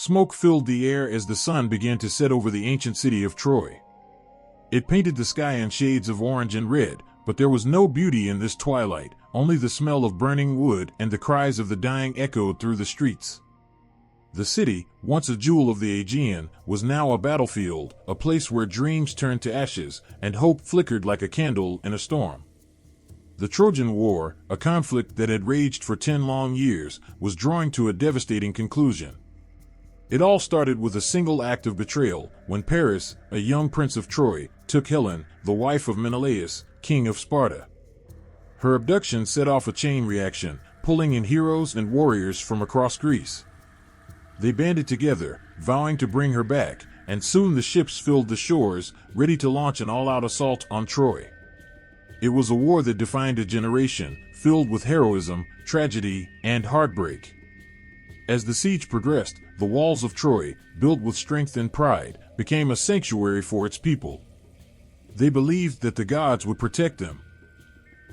Smoke filled the air as the sun began to set over the ancient city of Troy. It painted the sky in shades of orange and red, but there was no beauty in this twilight, only the smell of burning wood and the cries of the dying echoed through the streets. The city, once a jewel of the Aegean, was now a battlefield, a place where dreams turned to ashes and hope flickered like a candle in a storm. The Trojan War, a conflict that had raged for 10 long years, was drawing to a devastating conclusion. It all started with a single act of betrayal, when Paris, a young prince of Troy, took Helen, the wife of Menelaus, king of Sparta. Her abduction set off a chain reaction, pulling in heroes and warriors from across Greece. They banded together, vowing to bring her back, and soon the ships filled the shores, ready to launch an all-out assault on Troy. It was a war that defined a generation, filled with heroism, tragedy, and heartbreak. As the siege progressed, the walls of Troy, built with strength and pride, became a sanctuary for its people. They believed that the gods would protect them.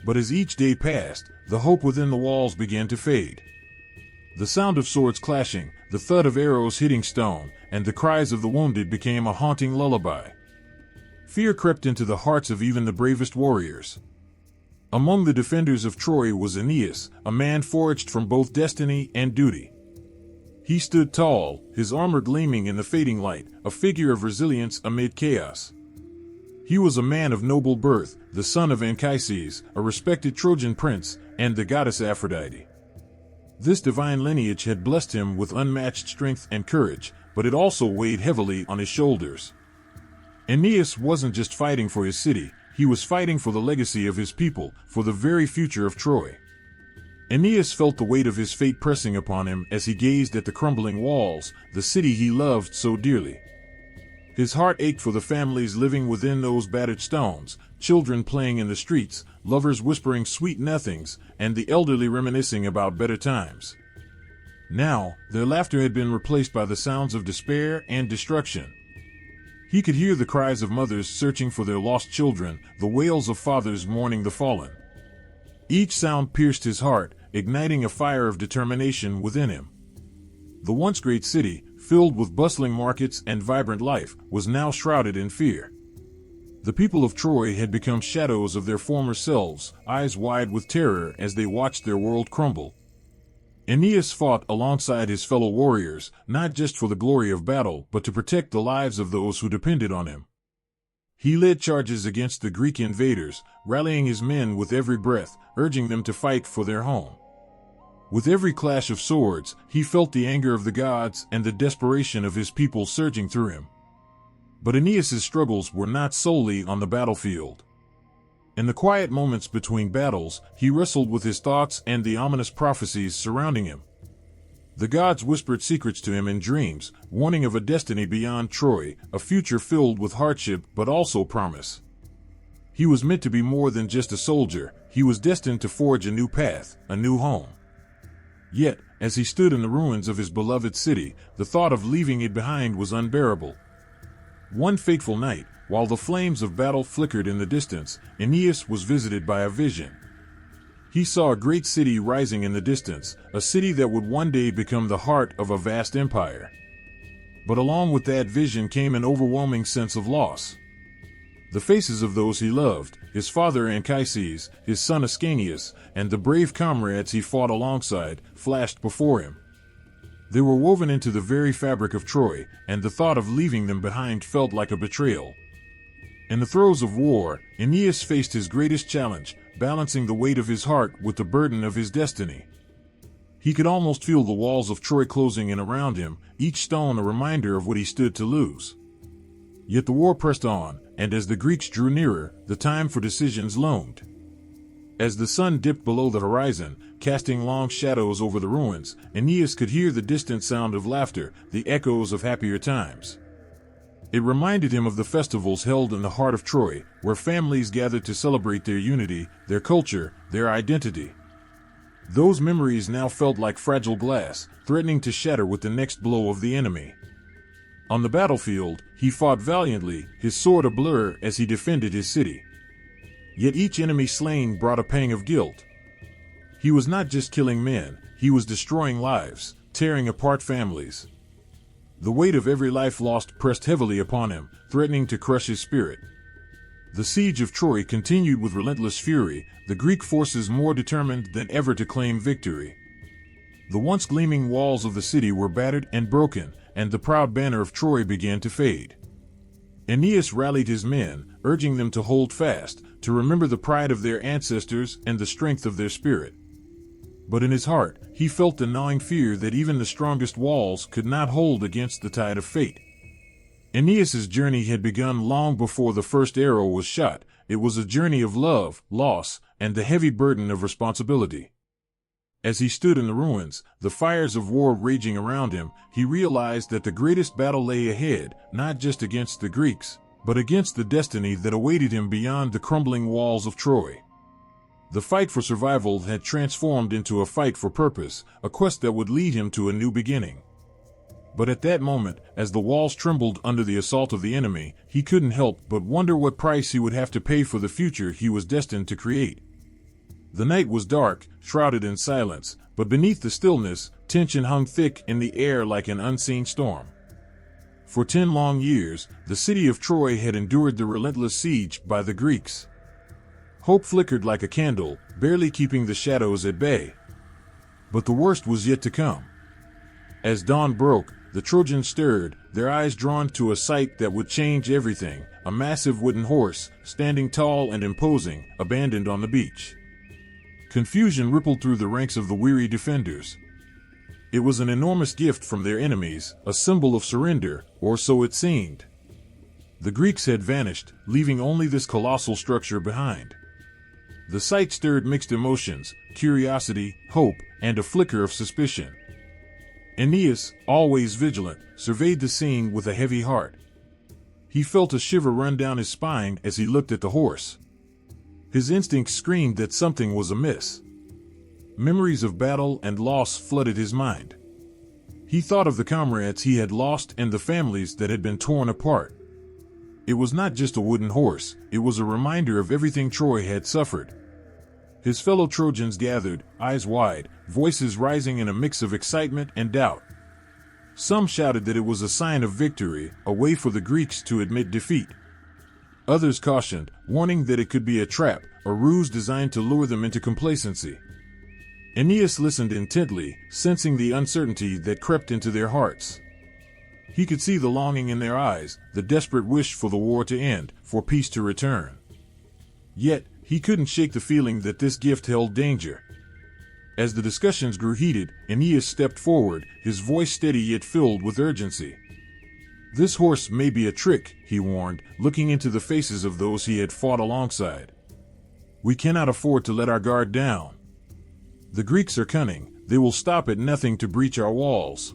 But as each day passed, the hope within the walls began to fade. The sound of swords clashing, the thud of arrows hitting stone, and the cries of the wounded became a haunting lullaby. Fear crept into the hearts of even the bravest warriors. Among the defenders of Troy was Aeneas, a man forged from both destiny and duty. He stood tall, his armor gleaming in the fading light, a figure of resilience amid chaos. He was a man of noble birth, the son of Anchises, a respected Trojan prince, and the goddess Aphrodite. This divine lineage had blessed him with unmatched strength and courage, but it also weighed heavily on his shoulders. Aeneas wasn't just fighting for his city, he was fighting for the legacy of his people, for the very future of Troy. Aeneas felt the weight of his fate pressing upon him as he gazed at the crumbling walls, the city he loved so dearly. His heart ached for the families living within those battered stones, children playing in the streets, lovers whispering sweet nothings, and the elderly reminiscing about better times. Now, their laughter had been replaced by the sounds of despair and destruction. He could hear the cries of mothers searching for their lost children, the wails of fathers mourning the fallen. Each sound pierced his heart, igniting a fire of determination within him. The once great city, filled with bustling markets and vibrant life, was now shrouded in fear. The people of Troy had become shadows of their former selves, eyes wide with terror as they watched their world crumble. Aeneas fought alongside his fellow warriors, not just for the glory of battle, but to protect the lives of those who depended on him. He led charges against the Greek invaders, rallying his men with every breath, urging them to fight for their home. With every clash of swords, he felt the anger of the gods and the desperation of his people surging through him. But Aeneas's struggles were not solely on the battlefield. In the quiet moments between battles, he wrestled with his thoughts and the ominous prophecies surrounding him. The gods whispered secrets to him in dreams, warning of a destiny beyond Troy, a future filled with hardship but also promise. He was meant to be more than just a soldier, he was destined to forge a new path, a new home. Yet, as he stood in the ruins of his beloved city, the thought of leaving it behind was unbearable. One fateful night, while the flames of battle flickered in the distance, Aeneas was visited by a vision. He saw a great city rising in the distance, a city that would one day become the heart of a vast empire. But along with that vision came an overwhelming sense of loss. The faces of those he loved, his father Anchises, his son Aeneas, and the brave comrades he fought alongside, flashed before him. They were woven into the very fabric of Troy, and the thought of leaving them behind felt like a betrayal. In the throes of war, Aeneas faced his greatest challenge, balancing the weight of his heart with the burden of his destiny. He could almost feel the walls of Troy closing in around him, each stone a reminder of what he stood to lose. Yet the war pressed on, and as the Greeks drew nearer, the time for decisions loomed. As the sun dipped below the horizon, casting long shadows over the ruins, Aeneas could hear the distant sound of laughter, the echoes of happier times. It reminded him of the festivals held in the heart of Troy, where families gathered to celebrate their unity, their culture, their identity. Those memories now felt like fragile glass, threatening to shatter with the next blow of the enemy. On the battlefield, he fought valiantly, his sword a blur as he defended his city. Yet each enemy slain brought a pang of guilt. He was not just killing men, he was destroying lives, tearing apart families. The weight of every life lost pressed heavily upon him, threatening to crush his spirit. The siege of Troy continued with relentless fury, the Greek forces more determined than ever to claim victory. The once gleaming walls of the city were battered and broken, and the proud banner of Troy began to fade. Aeneas rallied his men, urging them to hold fast, to remember the pride of their ancestors and the strength of their spirit. But in his heart, he felt the gnawing fear that even the strongest walls could not hold against the tide of fate. Aeneas's journey had begun long before the first arrow was shot. It was a journey of love, loss, and the heavy burden of responsibility. As he stood in the ruins, the fires of war raging around him, he realized that the greatest battle lay ahead, not just against the Greeks, but against the destiny that awaited him beyond the crumbling walls of Troy. The fight for survival had transformed into a fight for purpose, a quest that would lead him to a new beginning. But at that moment, as the walls trembled under the assault of the enemy, he couldn't help but wonder what price he would have to pay for the future he was destined to create. The night was dark, shrouded in silence, but beneath the stillness, tension hung thick in the air like an unseen storm. For 10 long years, the city of Troy had endured the relentless siege by the Greeks. Hope flickered like a candle, barely keeping the shadows at bay. But the worst was yet to come. As dawn broke, the Trojans stirred, their eyes drawn to a sight that would change everything: a massive wooden horse, standing tall and imposing, abandoned on the beach. Confusion rippled through the ranks of the weary defenders. It was an enormous gift from their enemies, a symbol of surrender, or so it seemed. The Greeks had vanished, leaving only this colossal structure behind. The sight stirred mixed emotions: curiosity, hope, and a flicker of suspicion. Aeneas, always vigilant, surveyed the scene with a heavy heart. He felt a shiver run down his spine as he looked at the horse. His instincts screamed that something was amiss. Memories of battle and loss flooded his mind. He thought of the comrades he had lost and the families that had been torn apart. It was not just a wooden horse, it was a reminder of everything Troy had suffered. His fellow Trojans gathered, eyes wide, voices rising in a mix of excitement and doubt. Some shouted that it was a sign of victory, a way for the Greeks to admit defeat. Others cautioned, warning that it could be a trap, a ruse designed to lure them into complacency. Aeneas listened intently, sensing the uncertainty that crept into their hearts. He could see the longing in their eyes, the desperate wish for the war to end, for peace to return. Yet, he couldn't shake the feeling that this gift held danger. As the discussions grew heated, Aeneas stepped forward, his voice steady yet filled with urgency. "This horse may be a trick," he warned, looking into the faces of those he had fought alongside. "We cannot afford to let our guard down. The Greeks are cunning, they will stop at nothing to breach our walls."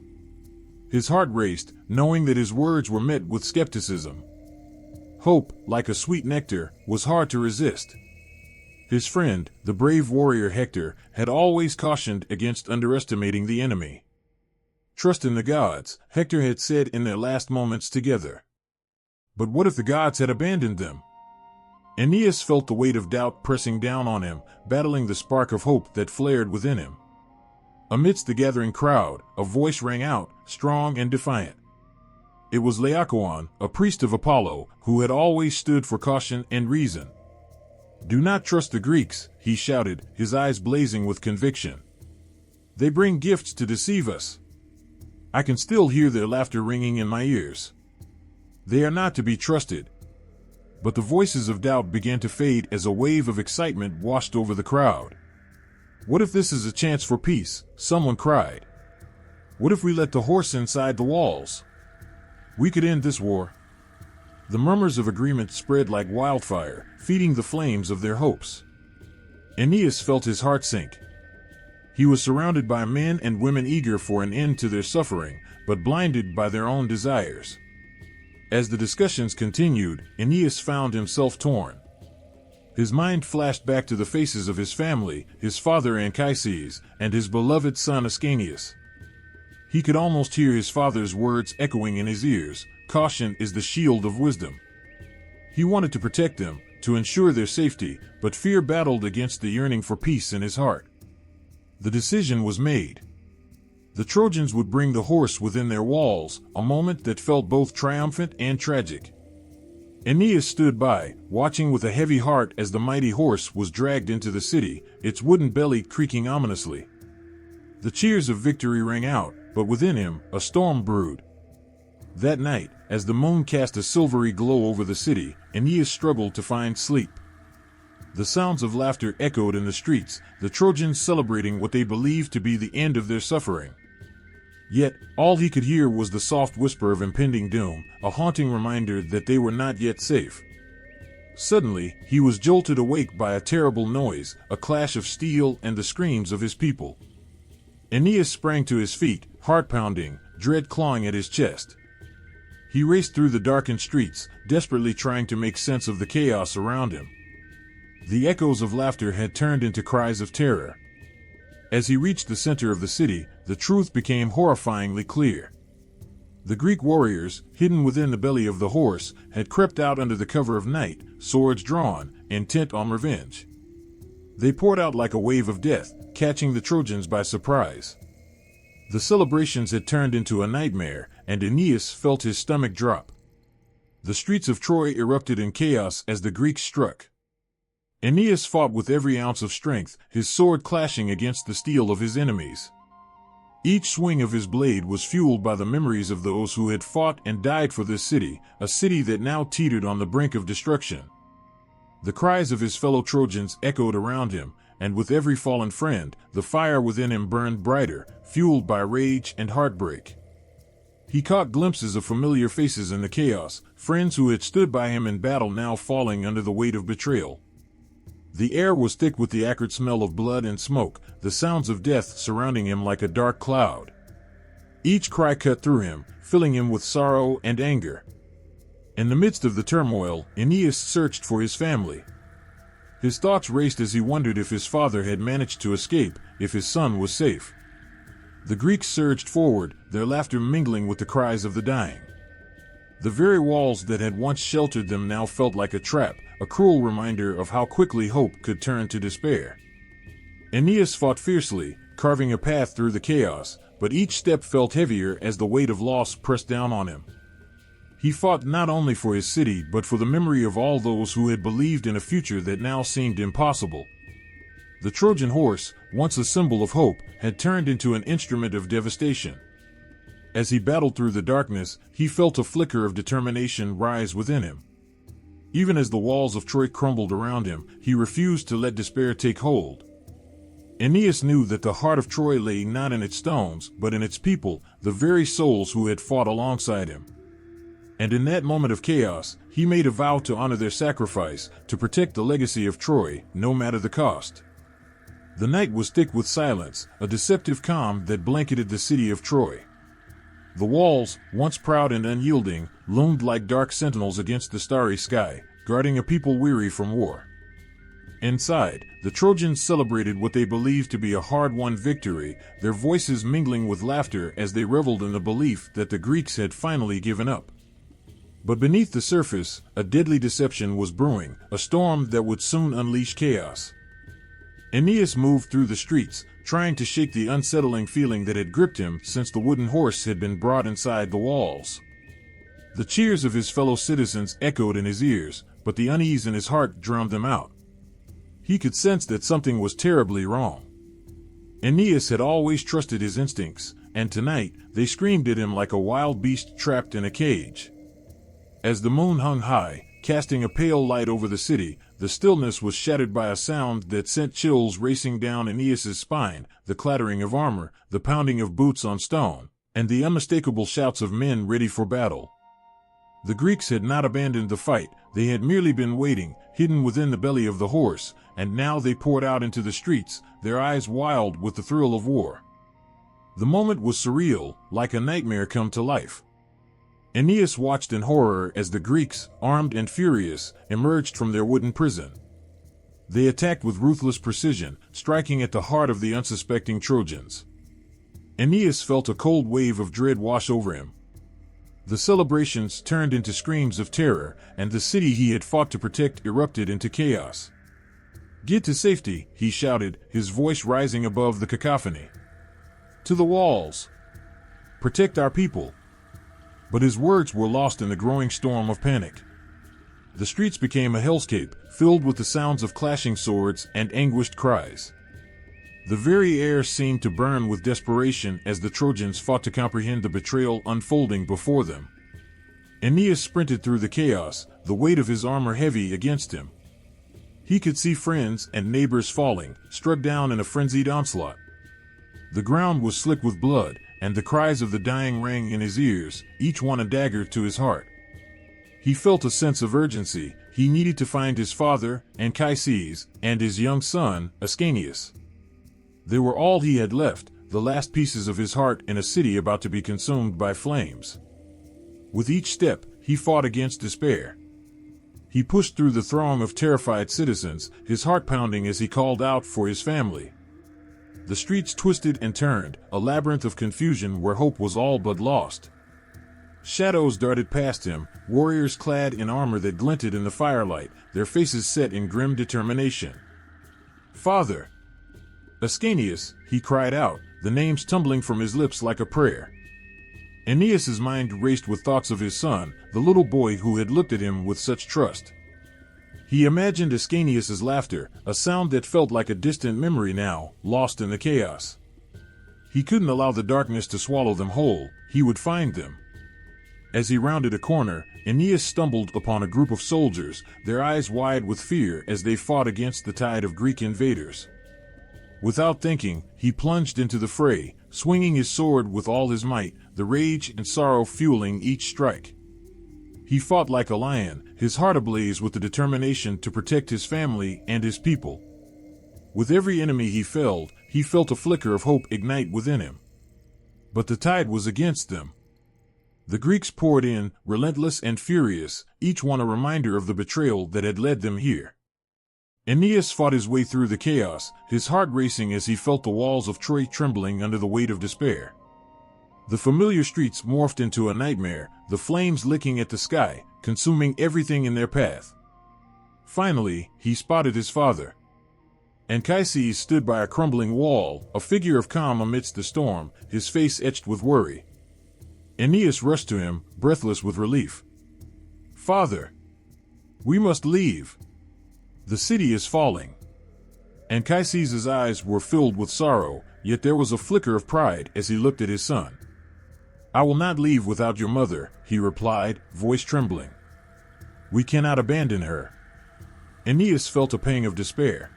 His heart raced, knowing that his words were met with skepticism. Hope, like a sweet nectar, was hard to resist. His friend, the brave warrior Hector, had always cautioned against underestimating the enemy. "Trust in the gods," Hector had said in their last moments together. But what if the gods had abandoned them? Aeneas felt the weight of doubt pressing down on him, battling the spark of hope that flared within him. Amidst the gathering crowd, a voice rang out, strong and defiant. It was Laocoon, a priest of Apollo, who had always stood for caution and reason. "Do not trust the Greeks," he shouted, his eyes blazing with conviction. "They bring gifts to deceive us. I can still hear their laughter ringing in my ears. They are not to be trusted." But the voices of doubt began to fade as a wave of excitement washed over the crowd. "What if this is a chance for peace?" someone cried. "What if we let the horse inside the walls? We could end this war." The murmurs of agreement spread like wildfire, feeding the flames of their hopes. Aeneas felt his heart sink. He was surrounded by men and women eager for an end to their suffering, but blinded by their own desires. As the discussions continued, Aeneas found himself torn. His mind flashed back to the faces of his family, his father Anchises, and his beloved son Ascanius. He could almost hear his father's words echoing in his ears: "Caution is the shield of wisdom." He wanted to protect them, to ensure their safety, but fear battled against the yearning for peace in his heart. The decision was made. The Trojans would bring the horse within their walls, a moment that felt both triumphant and tragic. Aeneas stood by, watching with a heavy heart as the mighty horse was dragged into the city, its wooden belly creaking ominously. The cheers of victory rang out, but within him, a storm brewed. That night, as the moon cast a silvery glow over the city, Aeneas struggled to find sleep. The sounds of laughter echoed in the streets, the Trojans celebrating what they believed to be the end of their suffering. Yet, all he could hear was the soft whisper of impending doom, a haunting reminder that they were not yet safe. Suddenly, he was jolted awake by a terrible noise, a clash of steel and the screams of his people. Aeneas sprang to his feet, heart pounding, dread clawing at his chest. He raced through the darkened streets, desperately trying to make sense of the chaos around him. The echoes of laughter had turned into cries of terror. As he reached the center of the city, the truth became horrifyingly clear. The Greek warriors, hidden within the belly of the horse, had crept out under the cover of night, swords drawn, intent on revenge. They poured out like a wave of death, catching the Trojans by surprise. The celebrations had turned into a nightmare, and Aeneas felt his stomach drop. The streets of Troy erupted in chaos as the Greeks struck. Aeneas fought with every ounce of strength, his sword clashing against the steel of his enemies. Each swing of his blade was fueled by the memories of those who had fought and died for this city, a city that now teetered on the brink of destruction. The cries of his fellow Trojans echoed around him, and with every fallen friend, the fire within him burned brighter, fueled by rage and heartbreak. He caught glimpses of familiar faces in the chaos, friends who had stood by him in battle now falling under the weight of betrayal. The air was thick with the acrid smell of blood and smoke, the sounds of death surrounding him like a dark cloud. Each cry cut through him, filling him with sorrow and anger. In the midst of the turmoil, Aeneas searched for his family. His thoughts raced as he wondered if his father had managed to escape, if his son was safe. The Greeks surged forward, their laughter mingling with the cries of the dying. The very walls that had once sheltered them now felt like a trap, a cruel reminder of how quickly hope could turn to despair. Aeneas fought fiercely, carving a path through the chaos, but each step felt heavier as the weight of loss pressed down on him. He fought not only for his city but for the memory of all those who had believed in a future that now seemed impossible. The Trojan horse, once a symbol of hope, had turned into an instrument of devastation. As he battled through the darkness, he felt a flicker of determination rise within him. Even as the walls of Troy crumbled around him, he refused to let despair take hold. Aeneas knew that the heart of Troy lay not in its stones, but in its people, the very souls who had fought alongside him. And in that moment of chaos, he made a vow to honor their sacrifice, to protect the legacy of Troy, no matter the cost. The night was thick with silence, a deceptive calm that blanketed the city of Troy. The walls, once proud and unyielding, loomed like dark sentinels against the starry sky, guarding a people weary from war. Inside, the Trojans celebrated what they believed to be a hard-won victory, their voices mingling with laughter as they reveled in the belief that the Greeks had finally given up. But beneath the surface, a deadly deception was brewing, a storm that would soon unleash chaos. Aeneas moved through the streets, trying to shake the unsettling feeling that had gripped him since the wooden horse had been brought inside the walls. The cheers of his fellow citizens echoed in his ears, but the unease in his heart drowned them out. He could sense that something was terribly wrong. Aeneas had always trusted his instincts, and tonight they screamed at him like a wild beast trapped in a cage. As the moon hung high, casting a pale light over the city, the stillness was shattered by a sound that sent chills racing down Aeneas's spine, the clattering of armor, the pounding of boots on stone, and the unmistakable shouts of men ready for battle. The Greeks had not abandoned the fight, they had merely been waiting, hidden within the belly of the horse, and now they poured out into the streets, their eyes wild with the thrill of war. The moment was surreal, like a nightmare come to life. Aeneas watched in horror as the Greeks, armed and furious, emerged from their wooden prison. They attacked with ruthless precision, striking at the heart of the unsuspecting Trojans. Aeneas felt a cold wave of dread wash over him. The celebrations turned into screams of terror, and the city he had fought to protect erupted into chaos. "Get to safety," he shouted, his voice rising above the cacophony. To the walls! Protect our people! But his words were lost in the growing storm of panic. The streets became a hellscape, filled with the sounds of clashing swords and anguished cries. The very air seemed to burn with desperation as the Trojans fought to comprehend the betrayal unfolding before them. Aeneas sprinted through the chaos, the weight of his armor heavy against him. He could see friends and neighbors falling, struck down in a frenzied onslaught. The ground was slick with blood, and the cries of the dying rang in his ears, each one a dagger to his heart. He felt a sense of urgency. He needed to find his father, Anchises, and his young son, Aeneas. They were all he had left, the last pieces of his heart in a city about to be consumed by flames. With each step, he fought against despair. He pushed through the throng of terrified citizens, his heart pounding as he called out for his family. The streets twisted and turned, a labyrinth of confusion where hope was all but lost. Shadows darted past him, warriors clad in armor that glinted in the firelight, their faces set in grim determination. "Father! Aeneas," he cried out, the names tumbling from his lips like a prayer. Aeneas's mind raced with thoughts of his son, the little boy who had looked at him with such trust. He imagined Aeneas's laughter, a sound that felt like a distant memory now, lost in the chaos. He couldn't allow the darkness to swallow them whole. He would find them. As he rounded a corner, Aeneas stumbled upon a group of soldiers, their eyes wide with fear as they fought against the tide of Greek invaders. Without thinking, he plunged into the fray, swinging his sword with all his might, the rage and sorrow fueling each strike. He fought like a lion, his heart ablaze with the determination to protect his family and his people. With every enemy he felled, he felt a flicker of hope ignite within him. But the tide was against them. The Greeks poured in, relentless and furious, each one a reminder of the betrayal that had led them here. Aeneas fought his way through the chaos, his heart racing as he felt the walls of Troy trembling under the weight of despair. The familiar streets morphed into a nightmare, the flames licking at the sky, consuming everything in their path. Finally, he spotted his father. Anchises stood by a crumbling wall, a figure of calm amidst the storm, his face etched with worry. Aeneas rushed to him, breathless with relief. "Father! We must leave. The city is falling." Anchises' eyes were filled with sorrow, yet there was a flicker of pride as he looked at his son. "I will not leave without your mother," he replied, voice trembling. "We cannot abandon her." Aeneas felt a pang of despair.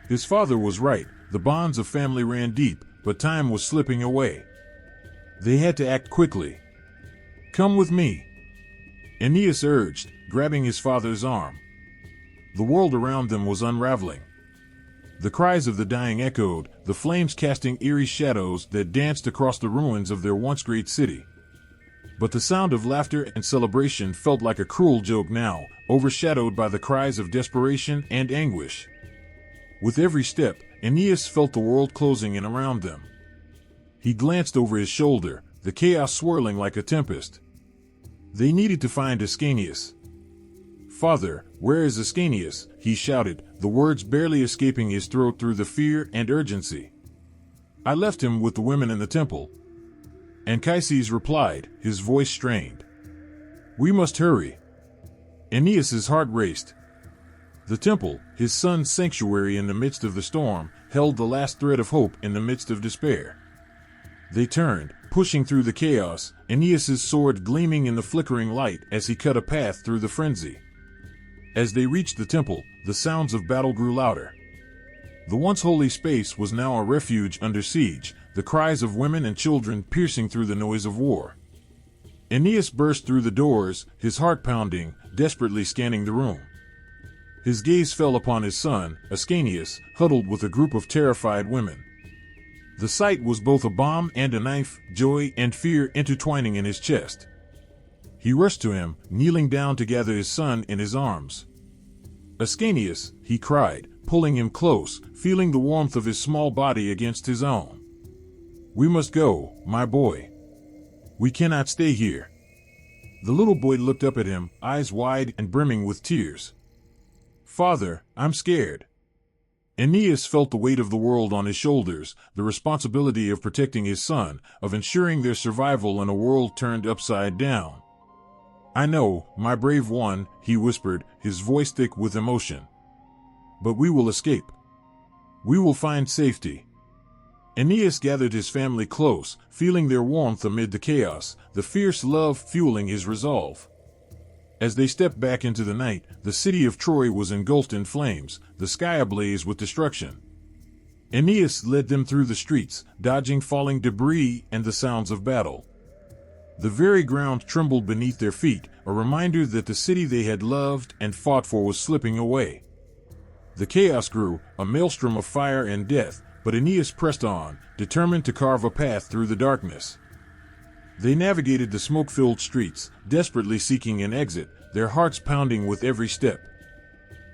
His father was right, the bonds of family ran deep, but time was slipping away. They had to act quickly. "Come with me," Aeneas urged, grabbing his father's arm. The world around them was unraveling. The cries of the dying echoed, the flames casting eerie shadows that danced across the ruins of their once great city. But the sound of laughter and celebration felt like a cruel joke now, overshadowed by the cries of desperation and anguish. With every step, Aeneas felt the world closing in around them. He glanced over his shoulder, the chaos swirling like a tempest. They needed to find Aeneas. "Father, where is Aeneas?" he shouted, the words barely escaping his throat through the fear and urgency. "I left him with the women in the temple." Anchises replied, his voice strained. "We must hurry." Aeneas's heart raced. The temple, his son's sanctuary in the midst of the storm, held the last thread of hope in the midst of despair. They turned, pushing through the chaos, Aeneas's sword gleaming in the flickering light as he cut a path through the frenzy. As they reached the temple, the sounds of battle grew louder. The once holy space was now a refuge under siege, the cries of women and children piercing through the noise of war. Aeneas burst through the doors, his heart pounding, desperately scanning the room. His gaze fell upon his son, Aeneas, huddled with a group of terrified women. The sight was both a balm and a knife, joy and fear intertwining in his chest. He rushed to him, kneeling down to gather his son in his arms. "Aeneas," he cried, pulling him close, feeling the warmth of his small body against his own. "We must go, my boy. We cannot stay here." The little boy looked up at him, eyes wide and brimming with tears. "Father, I'm scared." Aeneas felt the weight of the world on his shoulders, the responsibility of protecting his son, of ensuring their survival in a world turned upside down. "I know, my brave one," he whispered, his voice thick with emotion. "But we will escape. We will find safety." Aeneas gathered his family close, feeling their warmth amid the chaos, the fierce love fueling his resolve. As they stepped back into the night, the city of Troy was engulfed in flames, the sky ablaze with destruction. Aeneas led them through the streets, dodging falling debris and the sounds of battle. The very ground trembled beneath their feet, a reminder that the city they had loved and fought for was slipping away. The chaos grew, a maelstrom of fire and death, but Aeneas pressed on, determined to carve a path through the darkness. They navigated the smoke-filled streets, desperately seeking an exit, their hearts pounding with every step.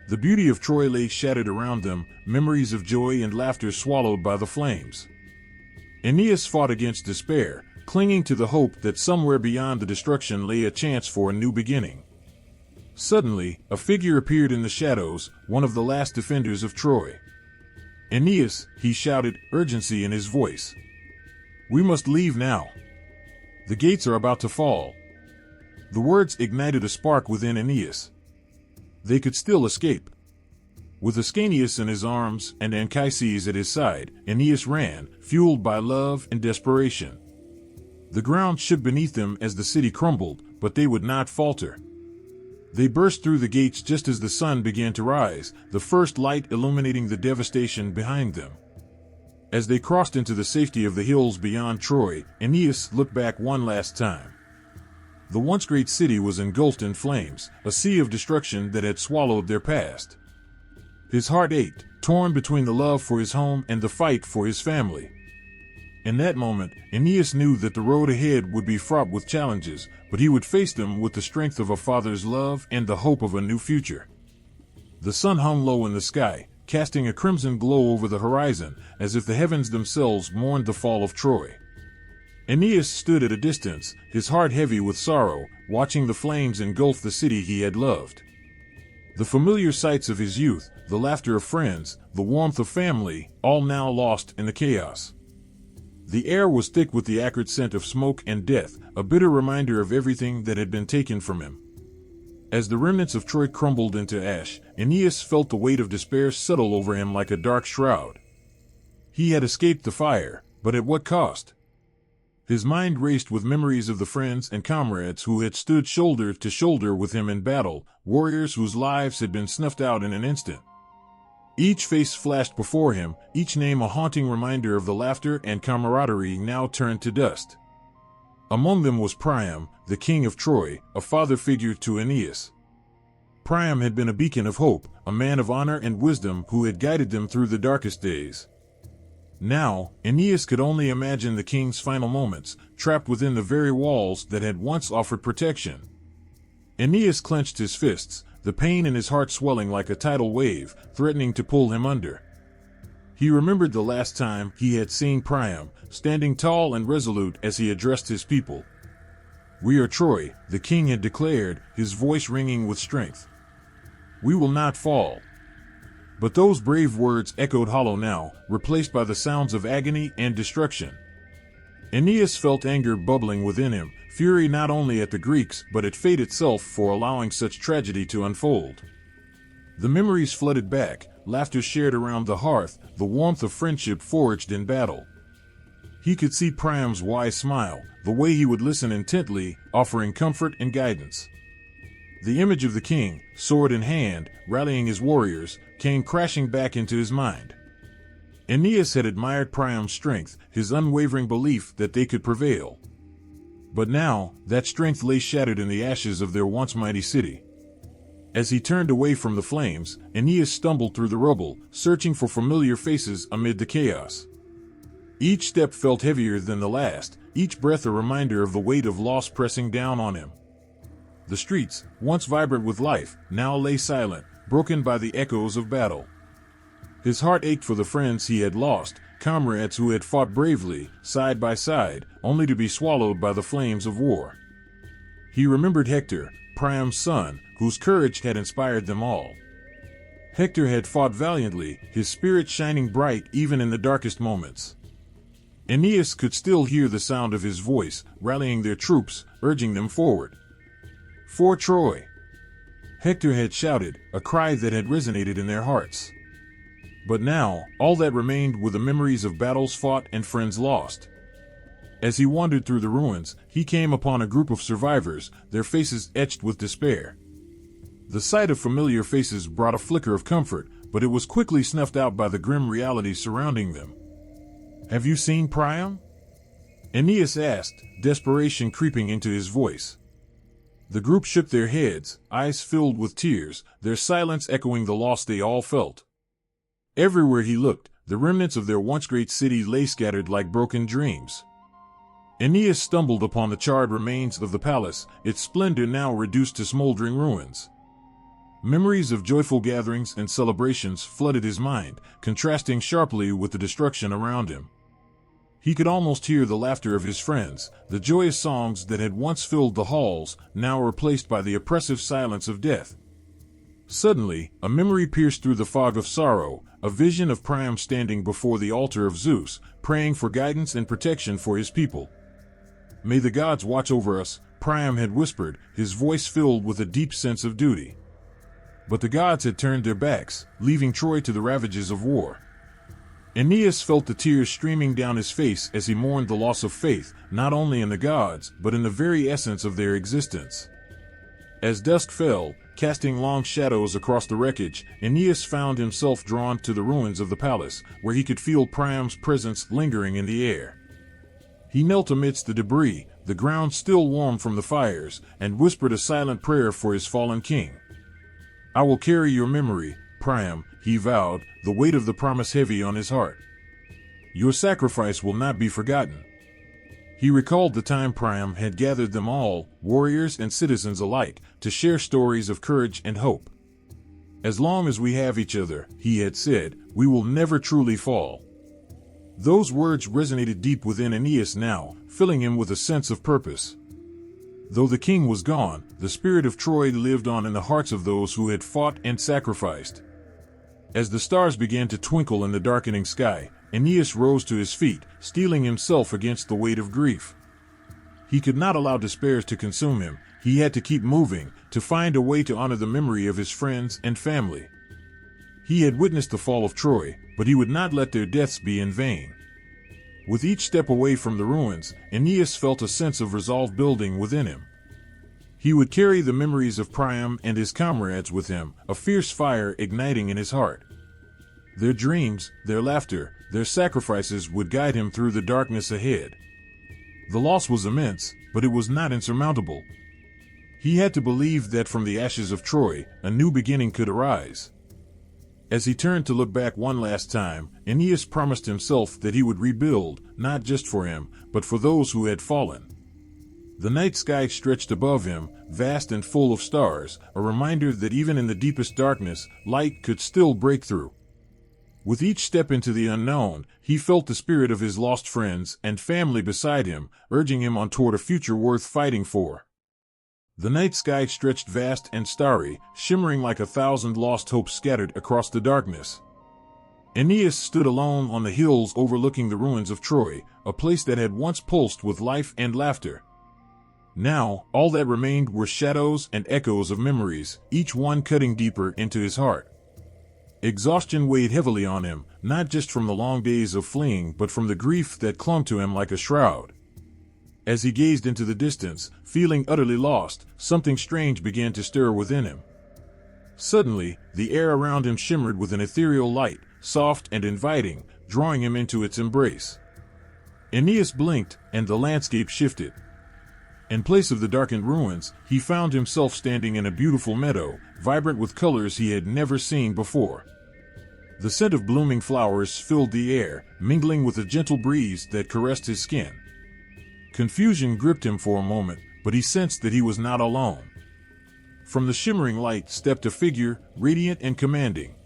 The beauty of Troy lay shattered around them, memories of joy and laughter swallowed by the flames. Aeneas fought against despair, clinging to the hope that somewhere beyond the destruction lay a chance for a new beginning. Suddenly, a figure appeared in the shadows, one of the last defenders of Troy. "Aeneas," he shouted, urgency in his voice. "We must leave now. The gates are about to fall." The words ignited a spark within Aeneas. They could still escape. With Ascanius in his arms and Anchises at his side, Aeneas ran, fueled by love and desperation. The ground shook beneath them as the city crumbled, but they would not falter. They burst through the gates just as the sun began to rise, the first light illuminating the devastation behind them. As they crossed into the safety of the hills beyond Troy, Aeneas looked back one last time. The once great city was engulfed in flames, a sea of destruction that had swallowed their past. His heart ached, torn between the love for his home and the fight for his family. In that moment, Aeneas knew that the road ahead would be fraught with challenges, but he would face them with the strength of a father's love and the hope of a new future. The sun hung low in the sky, casting a crimson glow over the horizon, as if the heavens themselves mourned the fall of Troy. Aeneas stood at a distance, his heart heavy with sorrow, watching the flames engulf the city he had loved. The familiar sights of his youth, the laughter of friends, the warmth of family, all now lost in the chaos. The air was thick with the acrid scent of smoke and death, a bitter reminder of everything that had been taken from him. As the remnants of Troy crumbled into ash, Aeneas felt the weight of despair settle over him like a dark shroud. He had escaped the fire, but at what cost? His mind raced with memories of the friends and comrades who had stood shoulder to shoulder with him in battle, warriors whose lives had been snuffed out in an instant. Each face flashed before him, each name a haunting reminder of the laughter and camaraderie now turned to dust. Among them was Priam, the king of Troy, a father figure to Aeneas. Priam had been a beacon of hope, a man of honor and wisdom who had guided them through the darkest days. Now, Aeneas could only imagine the king's final moments, trapped within the very walls that had once offered protection. Aeneas clenched his fists, the pain in his heart swelling like a tidal wave, threatening to pull him under. He remembered the last time he had seen Priam, standing tall and resolute as he addressed his people. "We are Troy," the king had declared, his voice ringing with strength. "We will not fall." But those brave words echoed hollow now, replaced by the sounds of agony and destruction. Aeneas felt anger bubbling within him, fury not only at the Greeks but at fate itself for allowing such tragedy to unfold. The memories flooded back, laughter shared around the hearth, the warmth of friendship forged in battle. He could see Priam's wise smile, the way he would listen intently, offering comfort and guidance. The image of the king, sword in hand, rallying his warriors, came crashing back into his mind. Aeneas had admired Priam's strength, his unwavering belief that they could prevail. But now, that strength lay shattered in the ashes of their once mighty city. As he turned away from the flames, Aeneas stumbled through the rubble, searching for familiar faces amid the chaos. Each step felt heavier than the last, each breath a reminder of the weight of loss pressing down on him. The streets, once vibrant with life, now lay silent, broken by the echoes of battle. His heart ached for the friends he had lost, comrades who had fought bravely, side by side, only to be swallowed by the flames of war. He remembered Hector, Priam's son, whose courage had inspired them all. Hector had fought valiantly, his spirit shining bright even in the darkest moments. Aeneas could still hear the sound of his voice, rallying their troops, urging them forward. For Troy! Hector had shouted, a cry that had resonated in their hearts. But now, all that remained were the memories of battles fought and friends lost. As he wandered through the ruins, he came upon a group of survivors, their faces etched with despair. The sight of familiar faces brought a flicker of comfort, but it was quickly snuffed out by the grim reality surrounding them. Have you seen Priam? Aeneas asked, desperation creeping into his voice. The group shook their heads, eyes filled with tears, their silence echoing the loss they all felt. Everywhere he looked, the remnants of their once great city lay scattered like broken dreams. Aeneas stumbled upon the charred remains of the palace, its splendor now reduced to smoldering ruins. Memories of joyful gatherings and celebrations flooded his mind, contrasting sharply with the destruction around him. He could almost hear the laughter of his friends, the joyous songs that had once filled the halls, now replaced by the oppressive silence of death. Suddenly, a memory pierced through the fog of sorrow, a vision of Priam standing before the altar of Zeus, praying for guidance and protection for his people. May the gods watch over us, Priam had whispered, his voice filled with a deep sense of duty. But the gods had turned their backs, leaving Troy to the ravages of war. Aeneas felt the tears streaming down his face as he mourned the loss of faith, not only in the gods, but in the very essence of their existence. As dusk fell, casting long shadows across the wreckage, Aeneas found himself drawn to the ruins of the palace, where he could feel Priam's presence lingering in the air. He knelt amidst the debris, the ground still warm from the fires, and whispered a silent prayer for his fallen king. I will carry your memory, Priam, he vowed, the weight of the promise heavy on his heart. Your sacrifice will not be forgotten. He recalled the time Priam had gathered them all, warriors and citizens alike, to share stories of courage and hope. As long as we have each other, he had said, we will never truly fall. Those words resonated deep within Aeneas now, filling him with a sense of purpose. Though the king was gone, the spirit of Troy lived on in the hearts of those who had fought and sacrificed. As the stars began to twinkle in the darkening sky, Aeneas rose to his feet, steeling himself against the weight of grief. He could not allow despair to consume him. He had to keep moving, to find a way to honor the memory of his friends and family. He had witnessed the fall of Troy, but he would not let their deaths be in vain. With each step away from the ruins, Aeneas felt a sense of resolve building within him. He would carry the memories of Priam and his comrades with him, a fierce fire igniting in his heart. Their dreams, their laughter, their sacrifices would guide him through the darkness ahead. The loss was immense, but it was not insurmountable. He had to believe that from the ashes of Troy, a new beginning could arise. As he turned to look back one last time, Aeneas promised himself that he would rebuild, not just for him, but for those who had fallen. The night sky stretched above him, vast and full of stars, a reminder that even in the deepest darkness, light could still break through. With each step into the unknown, he felt the spirit of his lost friends and family beside him, urging him on toward a future worth fighting for. The night sky stretched vast and starry, shimmering like 1,000 lost hopes scattered across the darkness. Aeneas stood alone on the hills overlooking the ruins of Troy, a place that had once pulsed with life and laughter. Now, all that remained were shadows and echoes of memories, each one cutting deeper into his heart. Exhaustion weighed heavily on him, not just from the long days of fleeing but from the grief that clung to him like a shroud. As he gazed into the distance, feeling utterly lost, something strange began to stir within him. Suddenly, the air around him shimmered with an ethereal light, soft and inviting, drawing him into its embrace. Aeneas blinked, and the landscape shifted. In place of the darkened ruins, he found himself standing in a beautiful meadow, vibrant with colors he had never seen before. The scent of blooming flowers filled the air, mingling with a gentle breeze that caressed his skin. Confusion gripped him for a moment, but he sensed that he was not alone. From the shimmering light stepped a figure, radiant and commanding.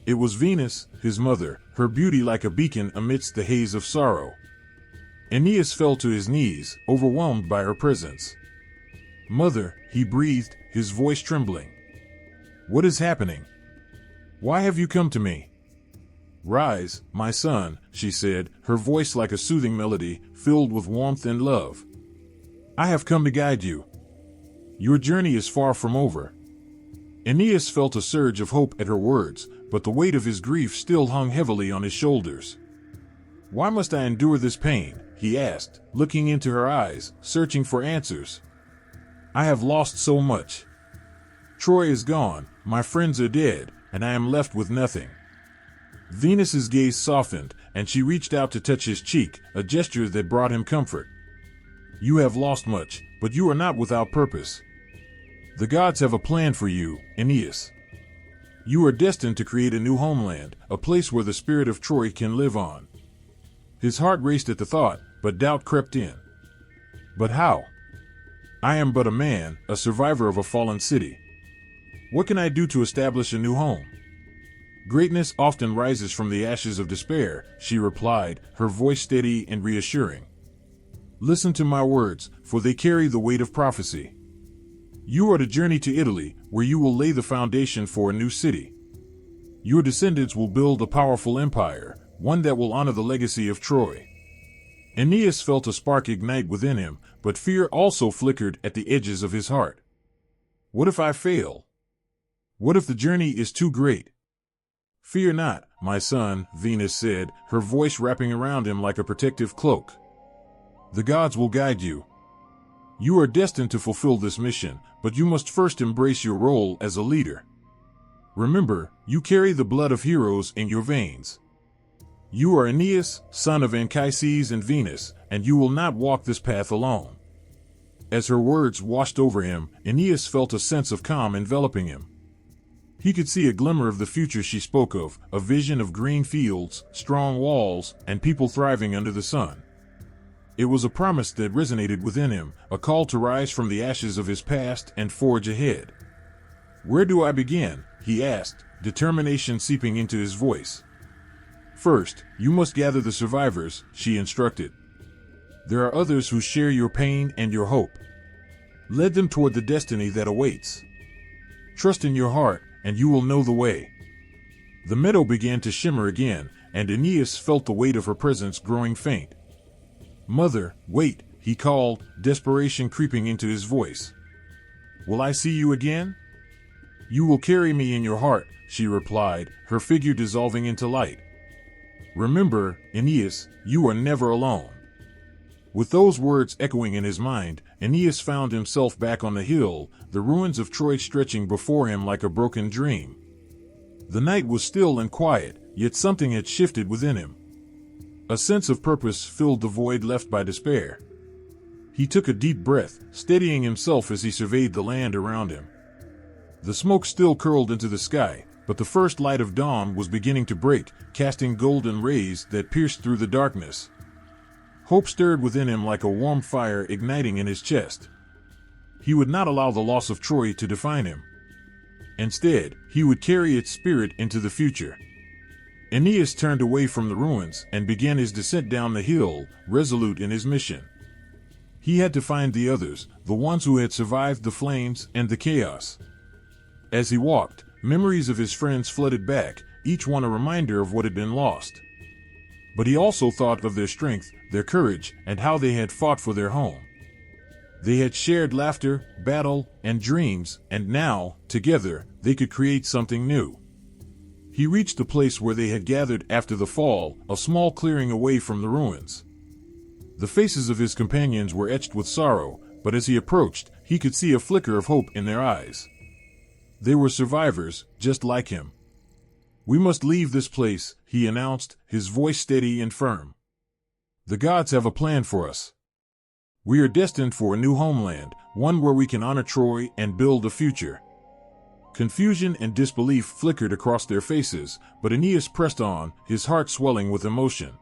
It was Venus, his mother, her beauty like a beacon amidst the haze of sorrow. Aeneas fell to his knees, overwhelmed by her presence. "Mother," he breathed, his voice trembling. "What is happening?" Why have you come to me? Rise, my son, she said, her voice like a soothing melody, filled with warmth and love. I have come to guide you. Your journey is far from over. Aeneas felt a surge of hope at her words, but the weight of his grief still hung heavily on his shoulders. Why must I endure this pain? He asked, looking into her eyes, searching for answers. I have lost so much. Troy is gone, my friends are dead, and I am left with nothing. Venus's gaze softened, and she reached out to touch his cheek, a gesture that brought him comfort. You have lost much, but you are not without purpose. The gods have a plan for you, Aeneas. You are destined to create a new homeland, a place where the spirit of Troy can live on. His heart raced at the thought, but doubt crept in. But how? I am but a man, a survivor of a fallen city. What can I do to establish a new home? Greatness often rises from the ashes of despair, she replied, her voice steady and reassuring. Listen to my words, for they carry the weight of prophecy. You are to journey to Italy, where you will lay the foundation for a new city. Your descendants will build a powerful empire, one that will honor the legacy of Troy. Aeneas felt a spark ignite within him, but fear also flickered at the edges of his heart. What if I fail? What if the journey is too great? Fear not, my son, Venus said, her voice wrapping around him like a protective cloak. The gods will guide you. You are destined to fulfill this mission, but you must first embrace your role as a leader. Remember, you carry the blood of heroes in your veins. You are Aeneas, son of Anchises and Venus, and you will not walk this path alone. As her words washed over him, Aeneas felt a sense of calm enveloping him. He could see a glimmer of the future she spoke of, a vision of green fields, strong walls, and people thriving under the sun. It was a promise that resonated within him, a call to rise from the ashes of his past and forge ahead. Where do I begin? He asked, determination seeping into his voice. First, you must gather the survivors, she instructed. There are others who share your pain and your hope. Lead them toward the destiny that awaits. Trust in your heart, and you will know the way. The meadow began to shimmer again, and Aeneas felt the weight of her presence growing faint. Mother, wait, he called, desperation creeping into his voice. Will I see you again? You will carry me in your heart, she replied, her figure dissolving into light. Remember, Aeneas, you are never alone. With those words echoing in his mind, Aeneas found himself back on the hill, the ruins of Troy stretching before him like a broken dream. The night was still and quiet, yet something had shifted within him. A sense of purpose filled the void left by despair. He took a deep breath, steadying himself as he surveyed the land around him. The smoke still curled into the sky, but the first light of dawn was beginning to break, casting golden rays that pierced through the darkness. Hope stirred within him like a warm fire igniting in his chest. He would not allow the loss of Troy to define him. Instead, he would carry its spirit into the future. Aeneas turned away from the ruins and began his descent down the hill, resolute in his mission. He had to find the others, the ones who had survived the flames and the chaos. As he walked, memories of his friends flooded back, each one a reminder of what had been lost. But he also thought of their strength, their courage, and how they had fought for their home. They had shared laughter, battle, and dreams, and now, together, they could create something new. He reached the place where they had gathered after the fall, a small clearing away from the ruins. The faces of his companions were etched with sorrow, but as he approached, he could see a flicker of hope in their eyes. They were survivors, just like him. We must leave this place, he announced, his voice steady and firm. The gods have a plan for us. We are destined for a new homeland, one where we can honor Troy and build a future. Confusion and disbelief flickered across their faces, but Aeneas pressed on, his heart swelling with emotion.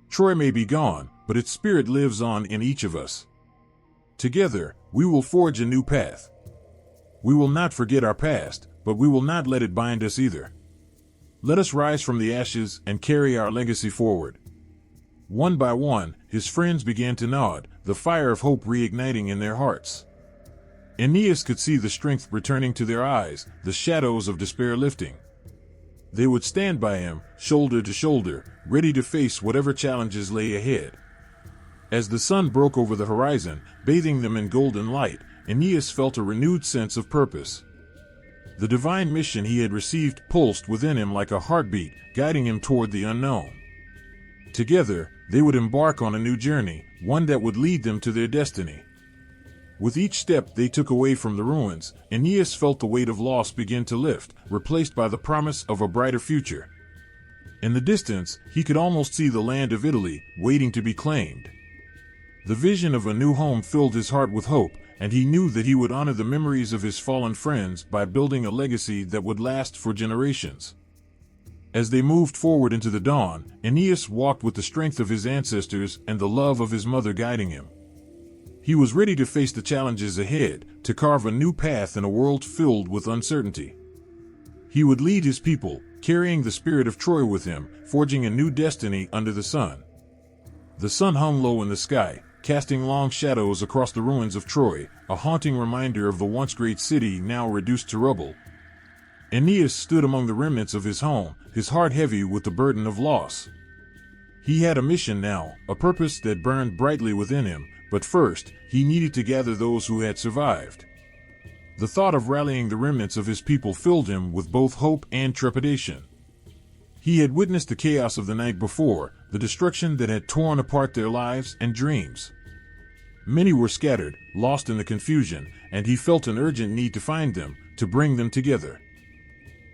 Troy may be gone, but its spirit lives on in each of us. Together, we will forge a new path. We will not forget our past, but we will not let it bind us either. Let us rise from the ashes and carry our legacy forward. One by one, his friends began to nod, the fire of hope reigniting in their hearts. Aeneas could see the strength returning to their eyes, the shadows of despair lifting. They would stand by him, shoulder to shoulder, ready to face whatever challenges lay ahead. As the sun broke over the horizon, bathing them in golden light, Aeneas felt a renewed sense of purpose. The divine mission he had received pulsed within him like a heartbeat, guiding him toward the unknown. Together, they would embark on a new journey, one that would lead them to their destiny. With each step they took away from the ruins, Aeneas felt the weight of loss begin to lift, replaced by the promise of a brighter future. In the distance, he could almost see the land of Italy, waiting to be claimed. The vision of a new home filled his heart with hope, and he knew that he would honor the memories of his fallen friends by building a legacy that would last for generations. As they moved forward into the dawn, Aeneas walked with the strength of his ancestors and the love of his mother guiding him. He was ready to face the challenges ahead, to carve a new path in a world filled with uncertainty. He would lead his people, carrying the spirit of Troy with him, forging a new destiny under the sun. The sun hung low in the sky, casting long shadows across the ruins of Troy, a haunting reminder of the once great city now reduced to rubble. Aeneas stood among the remnants of his home, his heart heavy with the burden of loss. He had a mission now, a purpose that burned brightly within him, but first, he needed to gather those who had survived. The thought of rallying the remnants of his people filled him with both hope and trepidation. He had witnessed the chaos of the night before, the destruction that had torn apart their lives and dreams. Many were scattered, lost in the confusion, and he felt an urgent need to find them, to bring them together.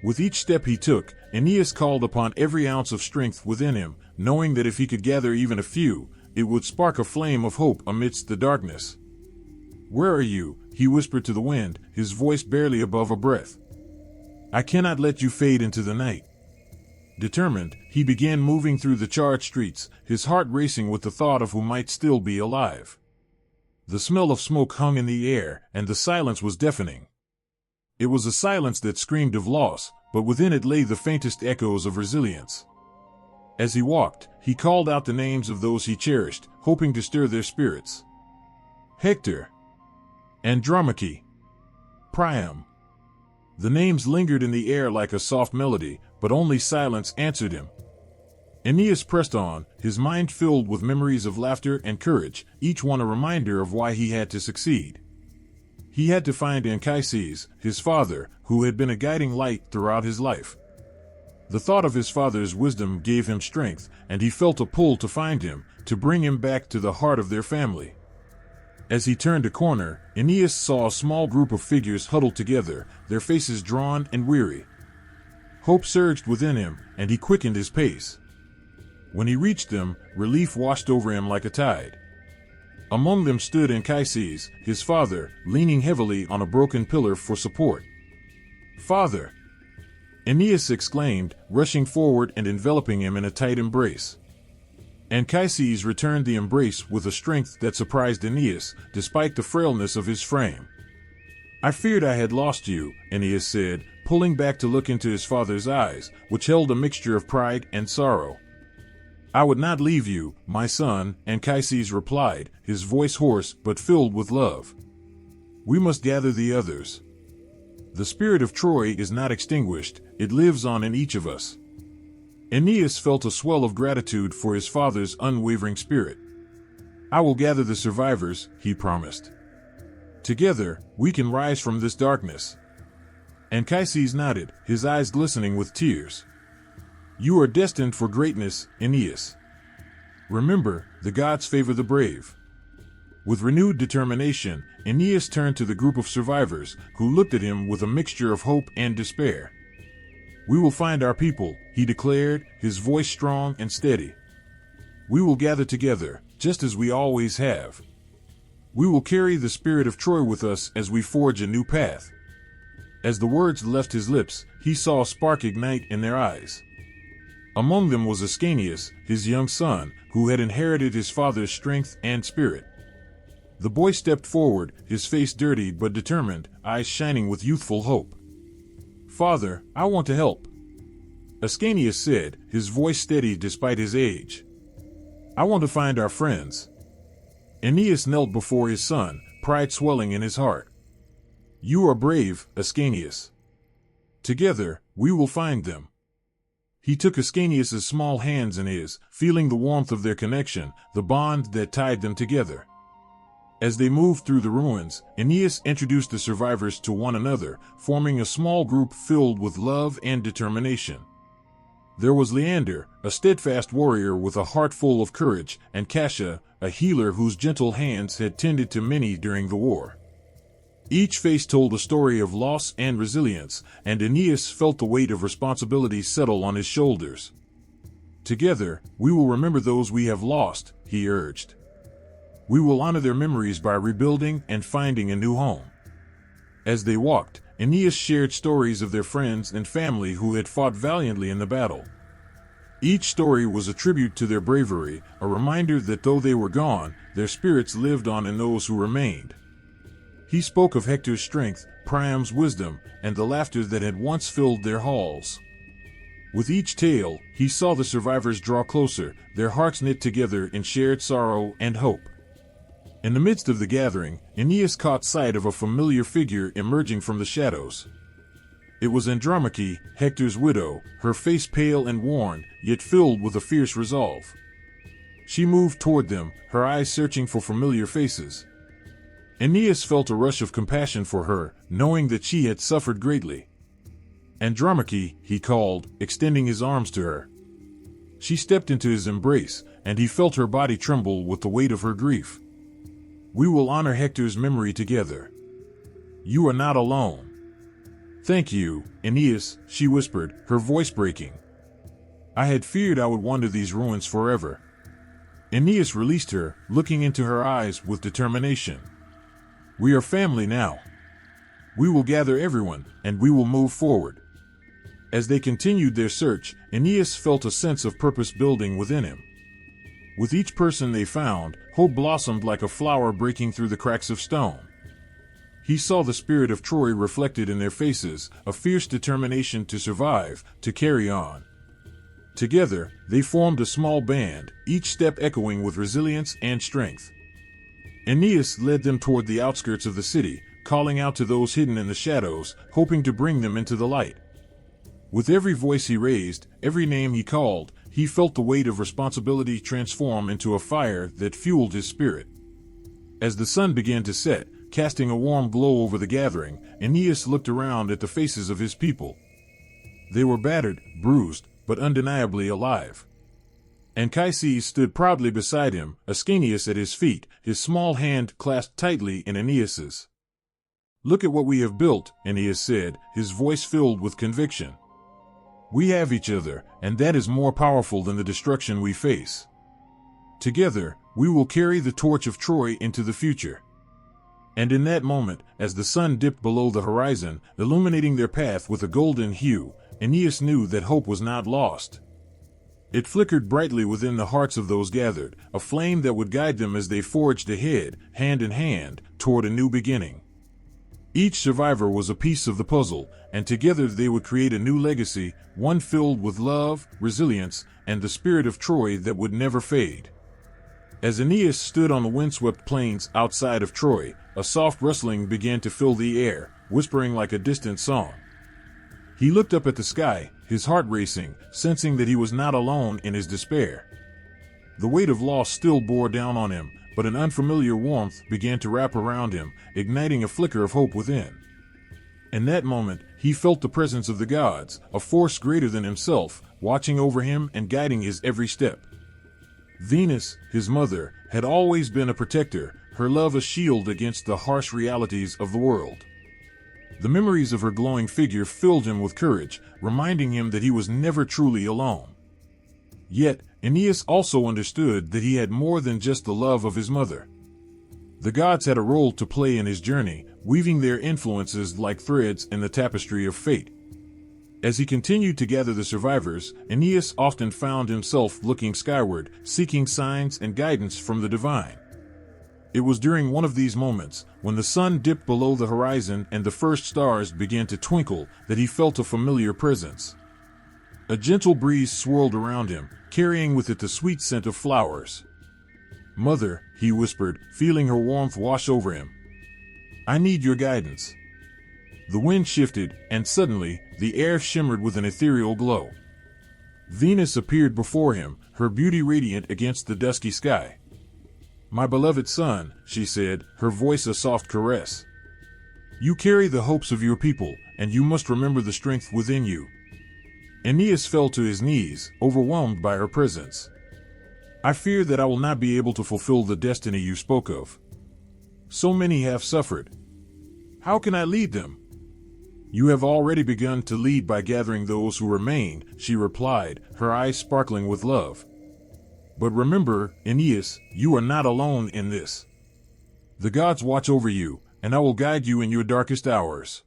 With each step he took, Aeneas called upon every ounce of strength within him, knowing that if he could gather even a few, it would spark a flame of hope amidst the darkness. "Where are you?" he whispered to the wind, his voice barely above a breath. "I cannot let you fade into the night." Determined, he began moving through the charred streets, his heart racing with the thought of who might still be alive. The smell of smoke hung in the air, and the silence was deafening. It was a silence that screamed of loss, but within it lay the faintest echoes of resilience. As he walked, he called out the names of those he cherished, hoping to stir their spirits. Hector, Andromache, Priam. The names lingered in the air like a soft melody, but only silence answered him. Aeneas pressed on, his mind filled with memories of laughter and courage, each one a reminder of why he had to succeed. He had to find Anchises, his father, who had been a guiding light throughout his life. The thought of his father's wisdom gave him strength, and he felt a pull to find him, to bring him back to the heart of their family. As he turned a corner, Aeneas saw a small group of figures huddled together, their faces drawn and weary. Hope surged within him, and he quickened his pace. When he reached them, relief washed over him like a tide. Among them stood Anchises, his father, leaning heavily on a broken pillar for support. "Father!" Aeneas exclaimed, rushing forward and enveloping him in a tight embrace. Anchises returned the embrace with a strength that surprised Aeneas, despite the frailness of his frame. "I feared I had lost you," Aeneas said, pulling back to look into his father's eyes, which held a mixture of pride and sorrow. "I would not leave you, my son," Anchises replied, his voice hoarse but filled with love. "We must gather the others. The spirit of Troy is not extinguished, it lives on in each of us." Aeneas felt a swell of gratitude for his father's unwavering spirit. "I will gather the survivors," he promised. "Together, we can rise from this darkness." Anchises nodded, his eyes glistening with tears. "You are destined for greatness, Aeneas. Remember, the gods favor the brave." With renewed determination, Aeneas turned to the group of survivors, who looked at him with a mixture of hope and despair. "We will find our people," he declared, his voice strong and steady. "We will gather together, just as we always have. We will carry the spirit of Troy with us as we forge a new path." As the words left his lips, he saw a spark ignite in their eyes. Among them was Aeneas, his young son, who had inherited his father's strength and spirit. The boy stepped forward, his face dirty but determined, eyes shining with youthful hope. "Father, I want to help," Aeneas said, his voice steady despite his age. "I want to find our friends." Aeneas knelt before his son, pride swelling in his heart. "You are brave, Aeneas. Together, we will find them." He took Ascanius's small hands in his, feeling the warmth of their connection, the bond that tied them together. As they moved through the ruins, Aeneas introduced the survivors to one another, forming a small group filled with love and determination. There was Leander, a steadfast warrior with a heart full of courage, and Cassia, a healer whose gentle hands had tended to many during the war. Each face told a story of loss and resilience, and Aeneas felt the weight of responsibility settle on his shoulders. Together, we will remember those we have lost, he urged. We will honor their memories by rebuilding and finding a new home. As they walked, Aeneas shared stories of their friends and family who had fought valiantly in the battle. Each story was a tribute to their bravery, a reminder that though they were gone, their spirits lived on in those who remained. He spoke of Hector's strength, Priam's wisdom, and the laughter that had once filled their halls. With each tale, he saw the survivors draw closer, their hearts knit together in shared sorrow and hope. In the midst of the gathering, Aeneas caught sight of a familiar figure emerging from the shadows. It was Andromache, Hector's widow, her face pale and worn, yet filled with a fierce resolve. She moved toward them, her eyes searching for familiar faces. Aeneas felt a rush of compassion for her, knowing that she had suffered greatly. Andromache, he called, extending his arms to her. She stepped into his embrace, and he felt her body tremble with the weight of her grief. We will honor Hector's memory together. You are not alone. Thank you, Aeneas, she whispered, her voice breaking. I had feared I would wander these ruins forever. Aeneas released her, looking into her eyes with determination. We are family now. We will gather everyone, and we will move forward. As they continued their search, Aeneas felt a sense of purpose building within him. With each person they found, hope blossomed like a flower breaking through the cracks of stone. He saw the spirit of Troy reflected in their faces, a fierce determination to survive, to carry on. Together, they formed a small band, each step echoing with resilience and strength. Aeneas led them toward the outskirts of the city, calling out to those hidden in the shadows, hoping to bring them into the light. With every voice he raised, every name he called, he felt the weight of responsibility transform into a fire that fueled his spirit. As the sun began to set, casting a warm glow over the gathering, Aeneas looked around at the faces of his people. They were battered, bruised, but undeniably alive. Anchises stood proudly beside him, Ascanius at his feet, his small hand clasped tightly in Aeneas's. Look at what we have built, Aeneas said, his voice filled with conviction. We have each other, and that is more powerful than the destruction we face. Together, we will carry the torch of Troy into the future. And in that moment, as the sun dipped below the horizon, illuminating their path with a golden hue, Aeneas knew that hope was not lost. It flickered brightly within the hearts of those gathered, a flame that would guide them as they forged ahead, hand in hand, toward a new beginning. Each survivor was a piece of the puzzle, and together they would create a new legacy, one filled with love, resilience, and the spirit of Troy that would never fade. As Aeneas stood on the windswept plains outside of Troy, a soft rustling began to fill the air, whispering like a distant song. He looked up at the sky, his heart racing, sensing that he was not alone in his despair. The weight of loss still bore down on him, but an unfamiliar warmth began to wrap around him, igniting a flicker of hope within. In that moment, he felt the presence of the gods, a force greater than himself, watching over him and guiding his every step. Venus, his mother, had always been a protector, her love a shield against the harsh realities of the world. The memories of her glowing figure filled him with courage, reminding him that he was never truly alone. Yet, Aeneas also understood that he had more than just the love of his mother. The gods had a role to play in his journey, weaving their influences like threads in the tapestry of fate. As he continued to gather the survivors, Aeneas often found himself looking skyward, seeking signs and guidance from the divine. It was during one of these moments, when the sun dipped below the horizon and the first stars began to twinkle, that he felt a familiar presence. A gentle breeze swirled around him, carrying with it the sweet scent of flowers. "Mother," he whispered, feeling her warmth wash over him. "I need your guidance." The wind shifted, and suddenly, the air shimmered with an ethereal glow. Venus appeared before him, her beauty radiant against the dusky sky. "My beloved son," she said, her voice a soft caress. "You carry the hopes of your people, and you must remember the strength within you." Aeneas fell to his knees, overwhelmed by her presence. "I fear that I will not be able to fulfill the destiny you spoke of. So many have suffered. How can I lead them?" "You have already begun to lead by gathering those who remain," she replied, her eyes sparkling with love. "But remember, Aeneas, you are not alone in this. The gods watch over you, and I will guide you in your darkest hours."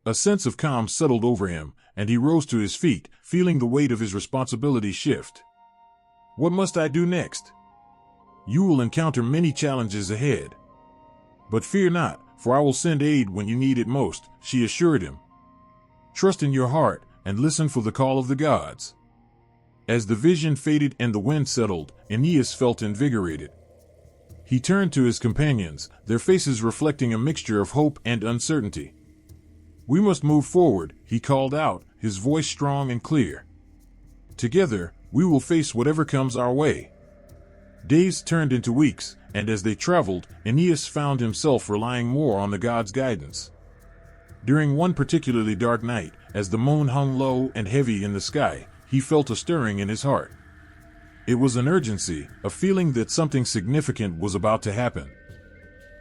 A sense of calm settled over him, and he rose to his feet, feeling the weight of his responsibility shift. "What must I do next?" "You will encounter many challenges ahead. But fear not, for I will send aid when you need it most," she assured him. "Trust in your heart, and listen for the call of the gods." As the vision faded and the wind settled, Aeneas felt invigorated. He turned to his companions, their faces reflecting a mixture of hope and uncertainty. "We must move forward," he called out, his voice strong and clear. "Together, we will face whatever comes our way." Days turned into weeks, and as they traveled, Aeneas found himself relying more on the gods' guidance. During one particularly dark night, as the moon hung low and heavy in the sky, he felt a stirring in his heart. It was an urgency, a feeling that something significant was about to happen.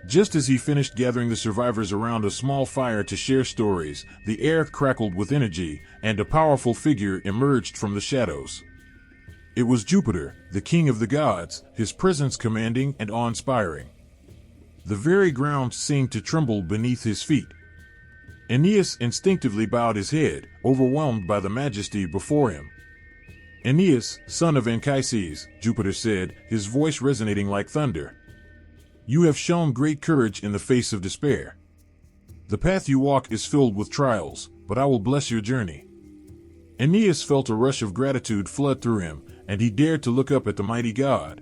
Just as he finished gathering the survivors around a small fire to share stories, the air crackled with energy, and a powerful figure emerged from the shadows. It was Jupiter, the king of the gods, his presence commanding and awe-inspiring. The very ground seemed to tremble beneath his feet. Aeneas instinctively bowed his head, overwhelmed by the majesty before him. "Aeneas, son of Anchises," Jupiter said, his voice resonating like thunder. "You have shown great courage in the face of despair. The path you walk is filled with trials, but I will bless your journey." Aeneas felt a rush of gratitude flood through him, and he dared to look up at the mighty god.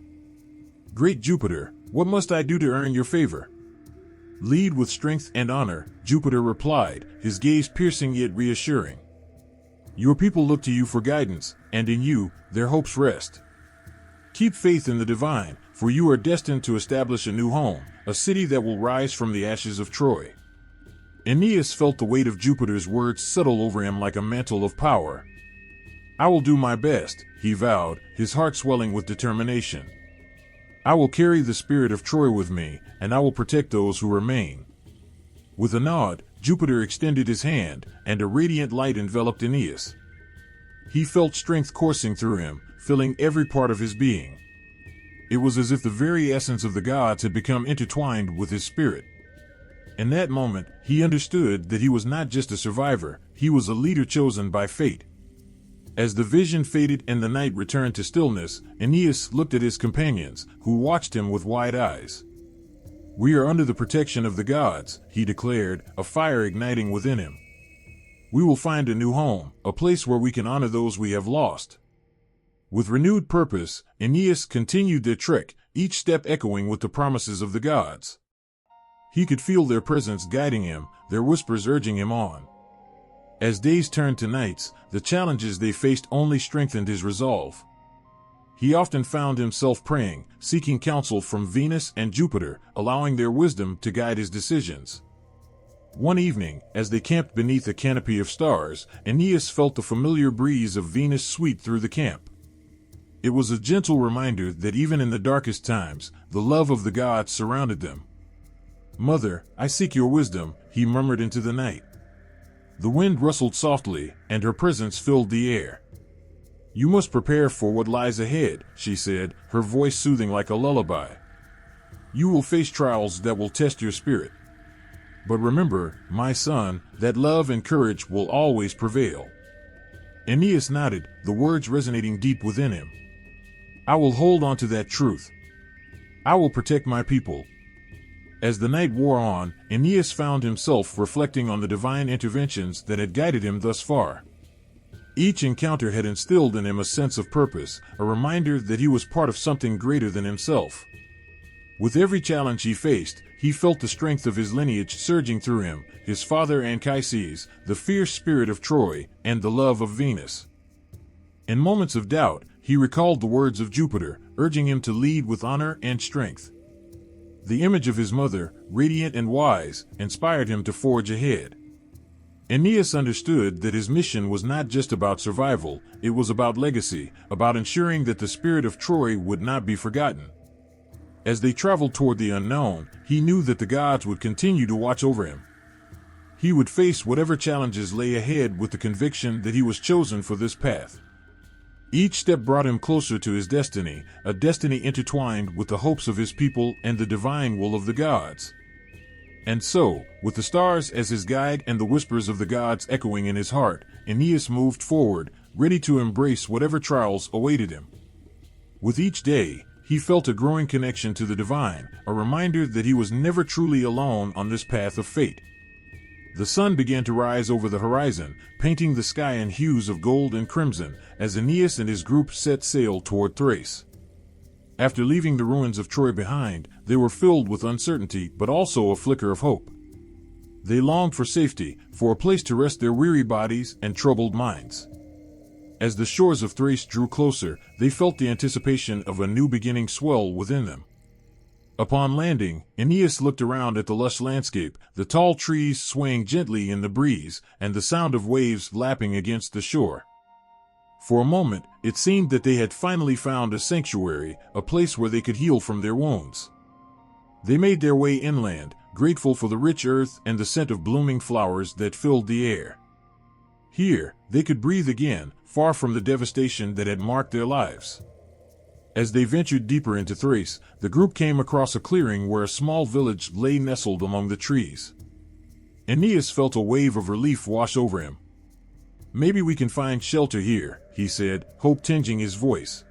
"Great Jupiter, what must I do to earn your favor?" "Lead with strength and honor," Jupiter replied, his gaze piercing yet reassuring. "Your people look to you for guidance, and in you, their hopes rest. Keep faith in the divine, for you are destined to establish a new home, a city that will rise from the ashes of Troy." Aeneas felt the weight of Jupiter's words settle over him like a mantle of power. "I will do my best," he vowed, his heart swelling with determination. "I will carry the spirit of Troy with me, and I will protect those who remain." With a nod, Jupiter extended his hand, and a radiant light enveloped Aeneas. He felt strength coursing through him, filling every part of his being. It was as if the very essence of the gods had become intertwined with his spirit. In that moment, he understood that he was not just a survivor, he was a leader chosen by fate. As the vision faded and the night returned to stillness, Aeneas looked at his companions, who watched him with wide eyes. "We are under the protection of the gods," he declared, a fire igniting within him. "We will find a new home, a place where we can honor those we have lost." With renewed purpose, Aeneas continued their trek, each step echoing with the promises of the gods. He could feel their presence guiding him, their whispers urging him on. As days turned to nights, the challenges they faced only strengthened his resolve. He often found himself praying, seeking counsel from Venus and Jupiter, allowing their wisdom to guide his decisions. One evening, as they camped beneath a canopy of stars, Aeneas felt the familiar breeze of Venus sweep through the camp. It was a gentle reminder that even in the darkest times, the love of the gods surrounded them. "Mother, I seek your wisdom," he murmured into the night. The wind rustled softly, and her presence filled the air. "You must prepare for what lies ahead," she said, her voice soothing like a lullaby. "You will face trials that will test your spirit. But remember, my son, that love and courage will always prevail." Aeneas nodded, the words resonating deep within him. "I will hold on to that truth. I will protect my people." As the night wore on, Aeneas found himself reflecting on the divine interventions that had guided him thus far. Each encounter had instilled in him a sense of purpose, a reminder that he was part of something greater than himself. With every challenge he faced, he felt the strength of his lineage surging through him, his father Anchises, the fierce spirit of Troy, and the love of Venus. In moments of doubt, he recalled the words of Jupiter, urging him to lead with honor and strength. The image of his mother, radiant and wise, inspired him to forge ahead. Aeneas understood that his mission was not just about survival, it was about legacy, about ensuring that the spirit of Troy would not be forgotten. As they traveled toward the unknown, he knew that the gods would continue to watch over him. He would face whatever challenges lay ahead with the conviction that he was chosen for this path. Each step brought him closer to his destiny, a destiny intertwined with the hopes of his people and the divine will of the gods. And so, with the stars as his guide and the whispers of the gods echoing in his heart, Aeneas moved forward, ready to embrace whatever trials awaited him. With each day, he felt a growing connection to the divine, a reminder that he was never truly alone on this path of fate. The sun began to rise over the horizon, painting the sky in hues of gold and crimson, as Aeneas and his group set sail toward Thrace. After leaving the ruins of Troy behind, they were filled with uncertainty but also a flicker of hope. They longed for safety, for a place to rest their weary bodies and troubled minds. As the shores of Thrace drew closer, they felt the anticipation of a new beginning swell within them. Upon landing, Aeneas looked around at the lush landscape, the tall trees swaying gently in the breeze, and the sound of waves lapping against the shore. For a moment, it seemed that they had finally found a sanctuary, a place where they could heal from their wounds. They made their way inland, grateful for the rich earth and the scent of blooming flowers that filled the air. Here, they could breathe again, far from the devastation that had marked their lives. As they ventured deeper into Thrace, the group came across a clearing where a small village lay nestled among the trees. Aeneas felt a wave of relief wash over him. "Maybe we can find shelter here," he said, hope tinging his voice.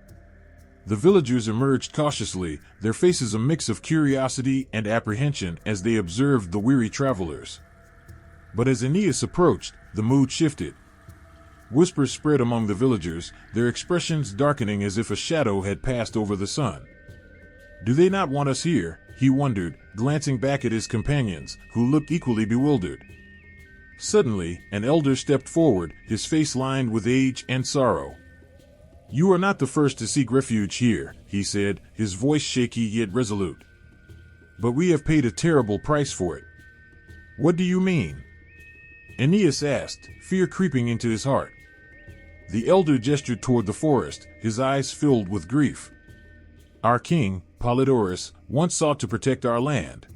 The villagers emerged cautiously, their faces a mix of curiosity and apprehension as they observed the weary travelers. But as Aeneas approached, the mood shifted. Whispers spread among the villagers, their expressions darkening as if a shadow had passed over the sun. "Do they not want us here?" he wondered, glancing back at his companions, who looked equally bewildered. Suddenly, an elder stepped forward, his face lined with age and sorrow. "You are not the first to seek refuge here," he said, his voice shaky yet resolute. "But we have paid a terrible price for it." "What do you mean?" Aeneas asked, fear creeping into his heart. The elder gestured toward the forest, his eyes filled with grief. "Our king, Polydorus, once sought to protect our land.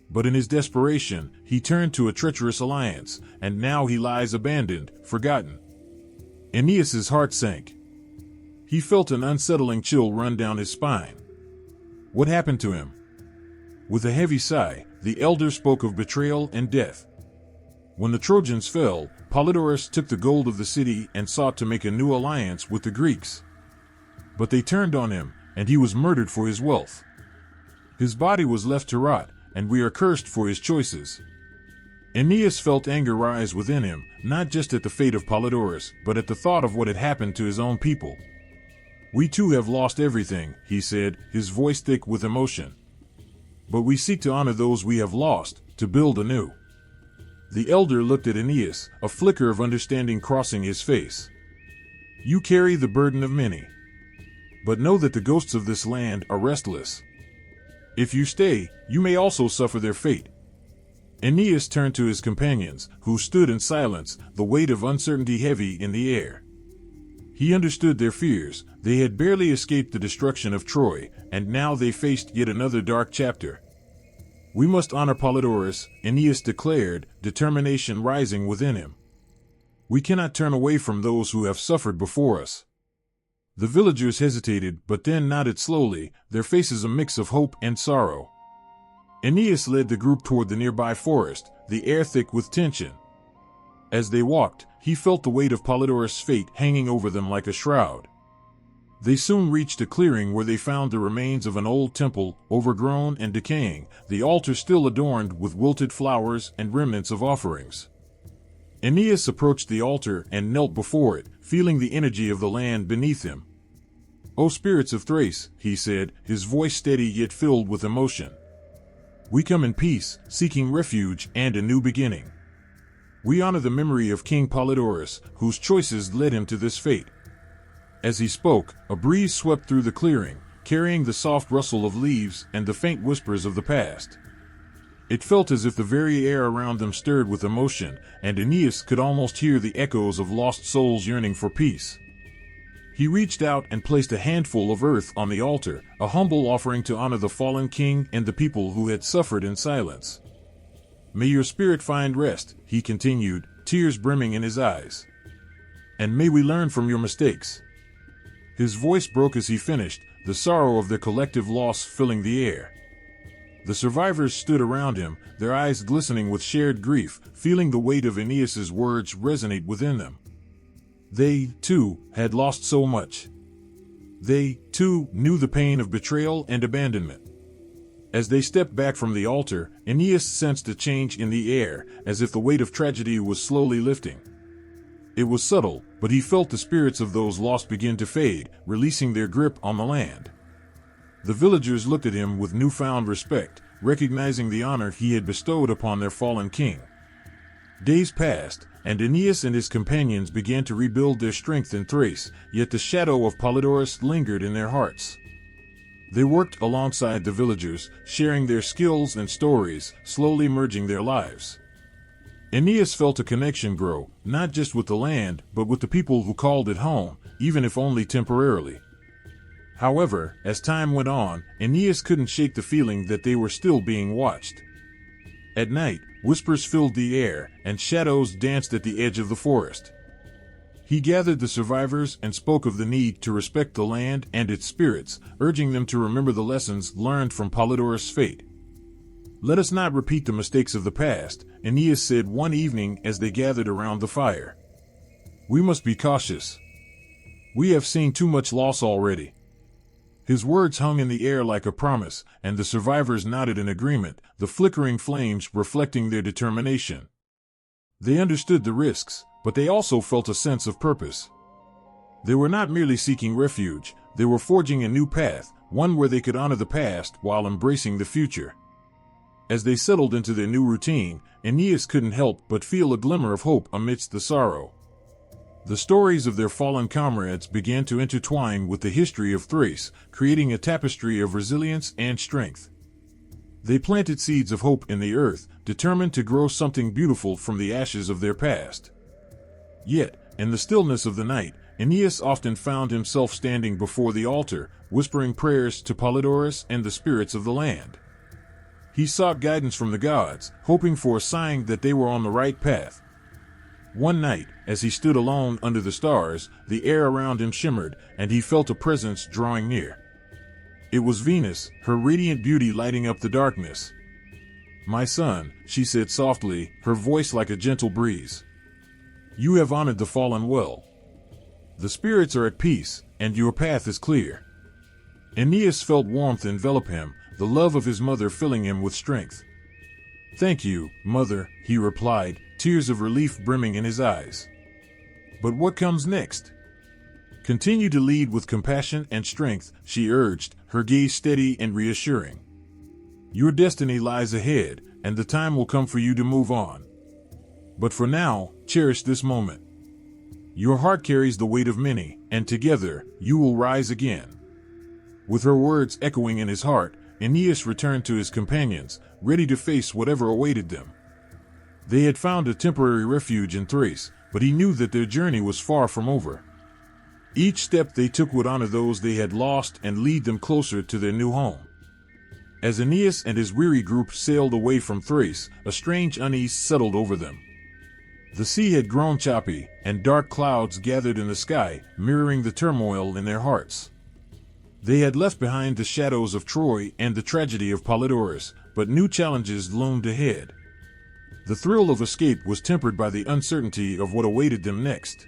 But in his desperation, he turned to a treacherous alliance, and now he lies abandoned, forgotten." Aeneas's heart sank. He felt an unsettling chill run down his spine. What happened to him? With a heavy sigh, the elder spoke of betrayal and death. When the Trojans fell, Polydorus took the gold of the city and sought to make a new alliance with the Greeks. But they turned on him, and he was murdered for his wealth. His body was left to rot, and we are cursed for his choices. Aeneas felt anger rise within him, not just at the fate of Polydorus, but at the thought of what had happened to his own people. "We too have lost everything," he said, his voice thick with emotion. "But we seek to honor those we have lost, to build anew." The elder looked at Aeneas, a flicker of understanding crossing his face. "You carry the burden of many. But know that the ghosts of this land are restless. If you stay, you may also suffer their fate." Aeneas turned to his companions, who stood in silence, the weight of uncertainty heavy in the air. He understood their fears. They had barely escaped the destruction of Troy, and now they faced yet another dark chapter. "We must honor Polydorus," Aeneas declared, determination rising within him. "We cannot turn away from those who have suffered before us." The villagers hesitated, but then nodded slowly, their faces a mix of hope and sorrow. Aeneas led the group toward the nearby forest, the air thick with tension. As they walked, he felt the weight of Polydorus' fate hanging over them like a shroud. They soon reached a clearing where they found the remains of an old temple, overgrown and decaying, the altar still adorned with wilted flowers and remnants of offerings. Aeneas approached the altar and knelt before it, feeling the energy of the land beneath him. "O spirits of Thrace," he said, his voice steady yet filled with emotion. "We come in peace, seeking refuge and a new beginning. We honor the memory of King Polydorus, whose choices led him to this fate. As he spoke, a breeze swept through the clearing, carrying the soft rustle of leaves and the faint whispers of the past. It felt as if the very air around them stirred with emotion, and Aeneas could almost hear the echoes of lost souls yearning for peace. He reached out and placed a handful of earth on the altar, a humble offering to honor the fallen king and the people who had suffered in silence. "May your spirit find rest," he continued, tears brimming in his eyes. "And may we learn from your mistakes." His voice broke as he finished, the sorrow of their collective loss filling the air. The survivors stood around him, their eyes glistening with shared grief, feeling the weight of Aeneas's words resonate within them. They, too, had lost so much. They, too, knew the pain of betrayal and abandonment. As they stepped back from the altar, Aeneas sensed a change in the air, as if the weight of tragedy was slowly lifting. It was subtle, but he felt the spirits of those lost begin to fade, releasing their grip on the land. The villagers looked at him with newfound respect, recognizing the honor he had bestowed upon their fallen king. Days passed, and Aeneas and his companions began to rebuild their strength in Thrace, yet the shadow of Polydorus lingered in their hearts. They worked alongside the villagers, sharing their skills and stories, slowly merging their lives. Aeneas felt a connection grow, not just with the land, but with the people who called it home, even if only temporarily. However, as time went on, Aeneas couldn't shake the feeling that they were still being watched. At night, whispers filled the air, and shadows danced at the edge of the forest. He gathered the survivors and spoke of the need to respect the land and its spirits, urging them to remember the lessons learned from Polydorus' fate. "Let us not repeat the mistakes of the past," Aeneas said one evening as they gathered around the fire. "We must be cautious. We have seen too much loss already." His words hung in the air like a promise, and the survivors nodded in agreement, the flickering flames reflecting their determination. They understood the risks, but they also felt a sense of purpose. They were not merely seeking refuge, they were forging a new path, one where they could honor the past while embracing the future. As they settled into their new routine, Aeneas couldn't help but feel a glimmer of hope amidst the sorrow. The stories of their fallen comrades began to intertwine with the history of Thrace, creating a tapestry of resilience and strength. They planted seeds of hope in the earth, determined to grow something beautiful from the ashes of their past. Yet, in the stillness of the night, Aeneas often found himself standing before the altar, whispering prayers to Polydorus and the spirits of the land. He sought guidance from the gods, hoping for a sign that they were on the right path. One night, as he stood alone under the stars, the air around him shimmered, and he felt a presence drawing near. It was Venus, her radiant beauty lighting up the darkness. "My son," she said softly, her voice like a gentle breeze. "You have honored the fallen well. The spirits are at peace, and your path is clear." Aeneas felt warmth envelop him, the love of his mother filling him with strength. "Thank you, mother," he replied, tears of relief brimming in his eyes. "But what comes next?" "Continue to lead with compassion and strength," she urged, her gaze steady and reassuring. "Your destiny lies ahead, and the time will come for you to move on. But for now, cherish this moment. Your heart carries the weight of many, and together, you will rise again." With her words echoing in his heart, Aeneas returned to his companions, ready to face whatever awaited them. They had found a temporary refuge in Thrace, but he knew that their journey was far from over. Each step they took would honor those they had lost and lead them closer to their new home. As Aeneas and his weary group sailed away from Thrace, a strange unease settled over them. The sea had grown choppy, and dark clouds gathered in the sky, mirroring the turmoil in their hearts. They had left behind the shadows of Troy and the tragedy of Polydorus, but new challenges loomed ahead. The thrill of escape was tempered by the uncertainty of what awaited them next.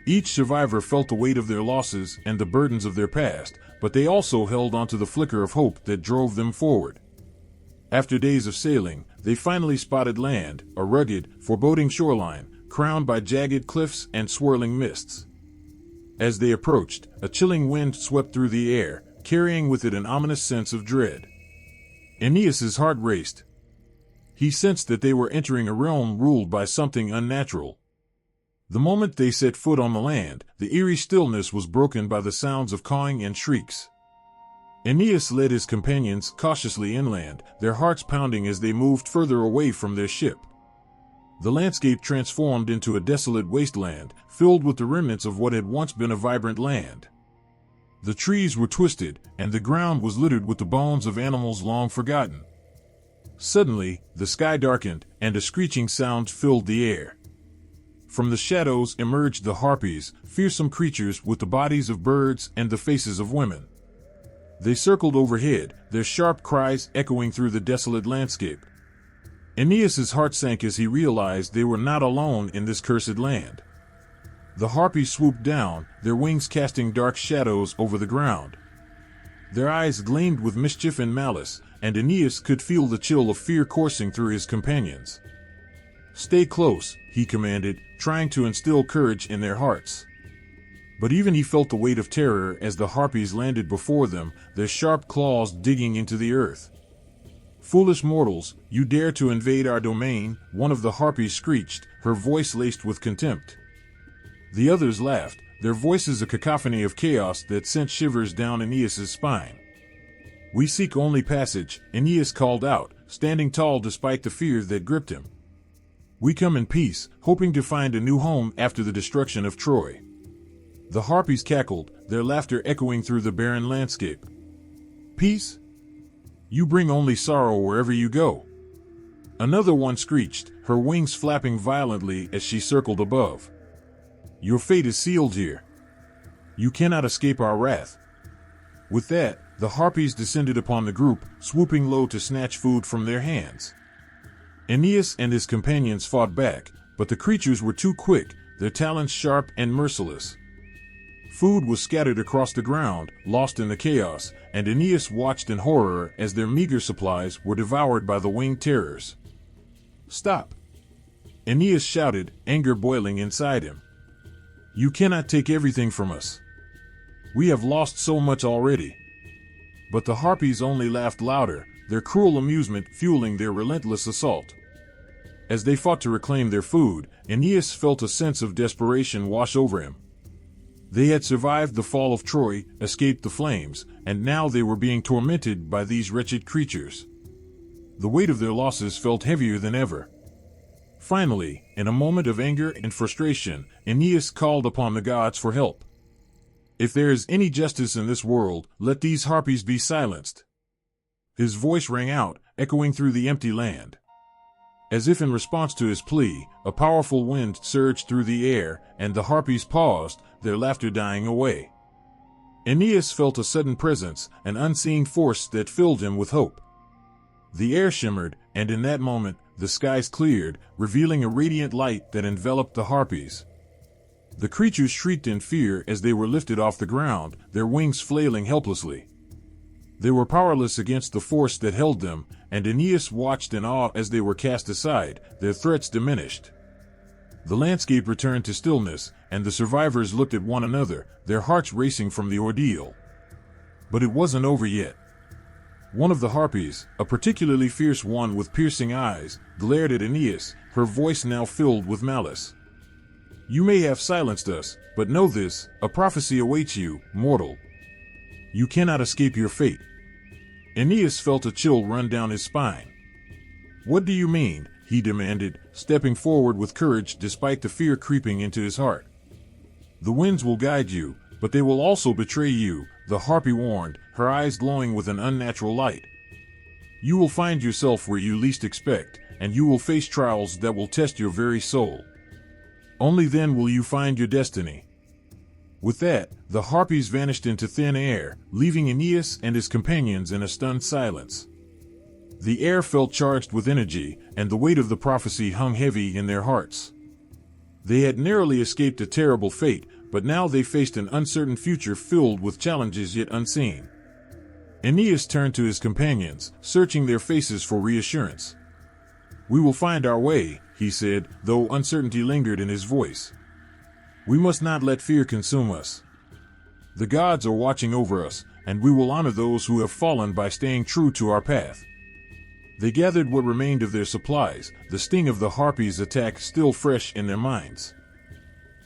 Each survivor felt the weight of their losses and the burdens of their past, but they also held onto the flicker of hope that drove them forward. After days of sailing, they finally spotted land, a rugged, foreboding shoreline, crowned by jagged cliffs and swirling mists. As they approached, a chilling wind swept through the air, carrying with it an ominous sense of dread. Aeneas's heart raced. He sensed that they were entering a realm ruled by something unnatural. The moment they set foot on the land, the eerie stillness was broken by the sounds of cawing and shrieks. Aeneas led his companions cautiously inland, their hearts pounding as they moved further away from their ship. The landscape transformed into a desolate wasteland, filled with the remnants of what had once been a vibrant land. The trees were twisted, and the ground was littered with the bones of animals long forgotten. Suddenly, the sky darkened, and a screeching sound filled the air. From the shadows emerged the harpies, fearsome creatures with the bodies of birds and the faces of women. They circled overhead, their sharp cries echoing through the desolate landscape. Aeneas's heart sank as he realized they were not alone in this cursed land. The harpies swooped down, their wings casting dark shadows over the ground. Their eyes gleamed with mischief and malice, and Aeneas could feel the chill of fear coursing through his companions. "Stay close," he commanded, trying to instill courage in their hearts. But even he felt the weight of terror as the harpies landed before them, their sharp claws digging into the earth. "Foolish mortals, you dare to invade our domain," one of the harpies screeched, her voice laced with contempt. The others laughed, their voices a cacophony of chaos that sent shivers down Aeneas's spine. "We seek only passage," Aeneas called out, standing tall despite the fear that gripped him. "We come in peace, hoping to find a new home after the destruction of Troy." The harpies cackled, their laughter echoing through the barren landscape. "Peace? You bring only sorrow wherever you go." Another one screeched, her wings flapping violently as she circled above. "Your fate is sealed here. You cannot escape our wrath." With that, the harpies descended upon the group, swooping low to snatch food from their hands. Aeneas and his companions fought back, but the creatures were too quick, their talons sharp and merciless. Food was scattered across the ground, lost in the chaos, and Aeneas watched in horror as their meager supplies were devoured by the winged terrors. "Stop!" Aeneas shouted, anger boiling inside him. "You cannot take everything from us. We have lost so much already." But the harpies only laughed louder, their cruel amusement fueling their relentless assault. As they fought to reclaim their food, Aeneas felt a sense of desperation wash over him. They had survived the fall of Troy, escaped the flames, and now they were being tormented by these wretched creatures. The weight of their losses felt heavier than ever. Finally, in a moment of anger and frustration, Aeneas called upon the gods for help. "If there is any justice in this world, let these harpies be silenced." His voice rang out, echoing through the empty land. As if in response to his plea, a powerful wind surged through the air, and the harpies paused, their laughter dying away. Aeneas felt a sudden presence, an unseen force that filled him with hope. The air shimmered, and in that moment, the skies cleared, revealing a radiant light that enveloped the harpies. The creatures shrieked in fear as they were lifted off the ground, their wings flailing helplessly. They were powerless against the force that held them, and Aeneas watched in awe as they were cast aside, their threats diminished. The landscape returned to stillness, and the survivors looked at one another, their hearts racing from the ordeal. But it wasn't over yet. One of the harpies, a particularly fierce one with piercing eyes, glared at Aeneas, her voice now filled with malice. "You may have silenced us, but know this, a prophecy awaits you, mortal. You cannot escape your fate." Aeneas felt a chill run down his spine. "What do you mean?" he demanded, stepping forward with courage despite the fear creeping into his heart. "The winds will guide you, but they will also betray you," the harpy warned, her eyes glowing with an unnatural light. "You will find yourself where you least expect, and you will face trials that will test your very soul. Only then will you find your destiny." With that, the harpies vanished into thin air, leaving Aeneas and his companions in a stunned silence. The air felt charged with energy, and the weight of the prophecy hung heavy in their hearts. They had narrowly escaped a terrible fate, but now they faced an uncertain future filled with challenges yet unseen. Aeneas turned to his companions, searching their faces for reassurance. "We will find our way," he said, though uncertainty lingered in his voice. "We must not let fear consume us. The gods are watching over us, and we will honor those who have fallen by staying true to our path." They gathered what remained of their supplies, the sting of the harpies' attack still fresh in their minds.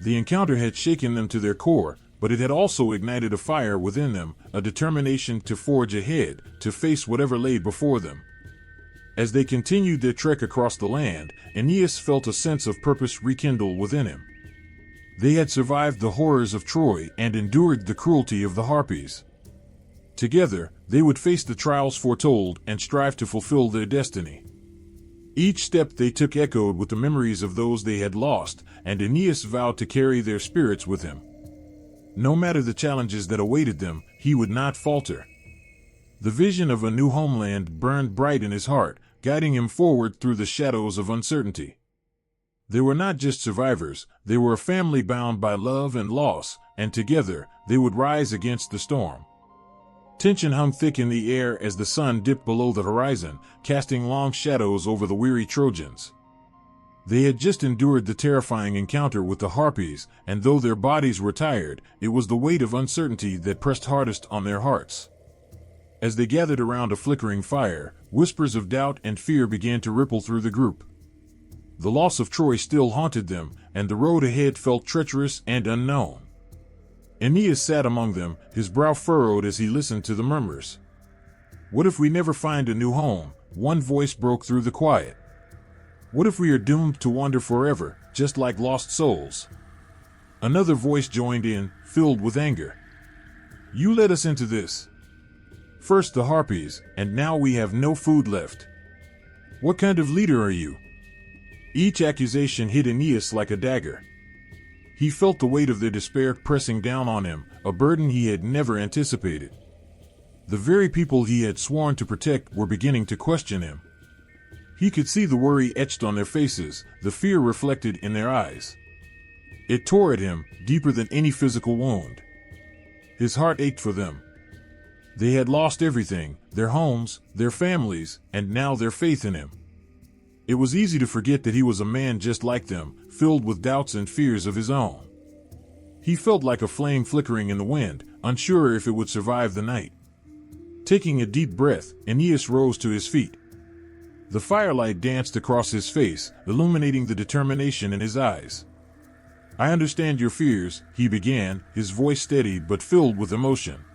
The encounter had shaken them to their core, but it had also ignited a fire within them, a determination to forge ahead, to face whatever lay before them. As they continued their trek across the land, Aeneas felt a sense of purpose rekindle within him. They had survived the horrors of Troy and endured the cruelty of the Harpies. Together, they would face the trials foretold and strive to fulfill their destiny. Each step they took echoed with the memories of those they had lost, and Aeneas vowed to carry their spirits with him. No matter the challenges that awaited them, he would not falter. The vision of a new homeland burned bright in his heart, guiding him forward through the shadows of uncertainty. They were not just survivors, they were a family bound by love and loss, and together they would rise against the storm. Tension hung thick in the air as the sun dipped below the horizon, casting long shadows over the weary Trojans. They had just endured the terrifying encounter with the Harpies, and though their bodies were tired, it was the weight of uncertainty that pressed hardest on their hearts. As they gathered around a flickering fire, whispers of doubt and fear began to ripple through the group. The loss of Troy still haunted them, and the road ahead felt treacherous and unknown. Aeneas sat among them, his brow furrowed as he listened to the murmurs. "What if we never find a new home?" One voice broke through the quiet. "What if we are doomed to wander forever, just like lost souls?" Another voice joined in, filled with anger. "You led us into this. First the Harpies, and now we have no food left. What kind of leader are you?" Each accusation hit Aeneas like a dagger. He felt the weight of their despair pressing down on him, a burden he had never anticipated. The very people he had sworn to protect were beginning to question him. He could see the worry etched on their faces, the fear reflected in their eyes. It tore at him, deeper than any physical wound. His heart ached for them. They had lost everything, their homes, their families, and now their faith in him. It was easy to forget that he was a man just like them, filled with doubts and fears of his own. He felt like a flame flickering in the wind, unsure if it would survive the night. Taking a deep breath, Aeneas rose to his feet. The firelight danced across his face, illuminating the determination in his eyes. "I understand your fears," he began, his voice steady but filled with emotion.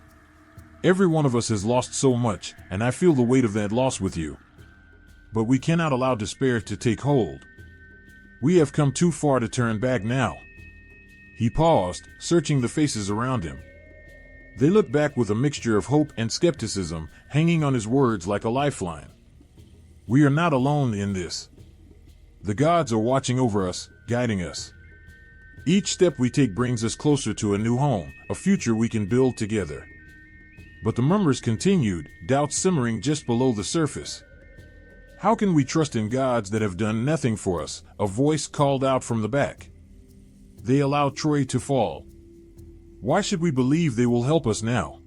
"Every one of us has lost so much, and I feel the weight of that loss with you. But we cannot allow despair to take hold. We have come too far to turn back now." He paused, searching the faces around him. They looked back with a mixture of hope and skepticism, hanging on his words like a lifeline. "We are not alone in this. The gods are watching over us, guiding us. Each step we take brings us closer to a new home, a future we can build together." But the murmurs continued, doubts simmering just below the surface. "How can we trust in gods that have done nothing for us?" a voice called out from the back. "They allowed Troy to fall. Why should we believe they will help us now?"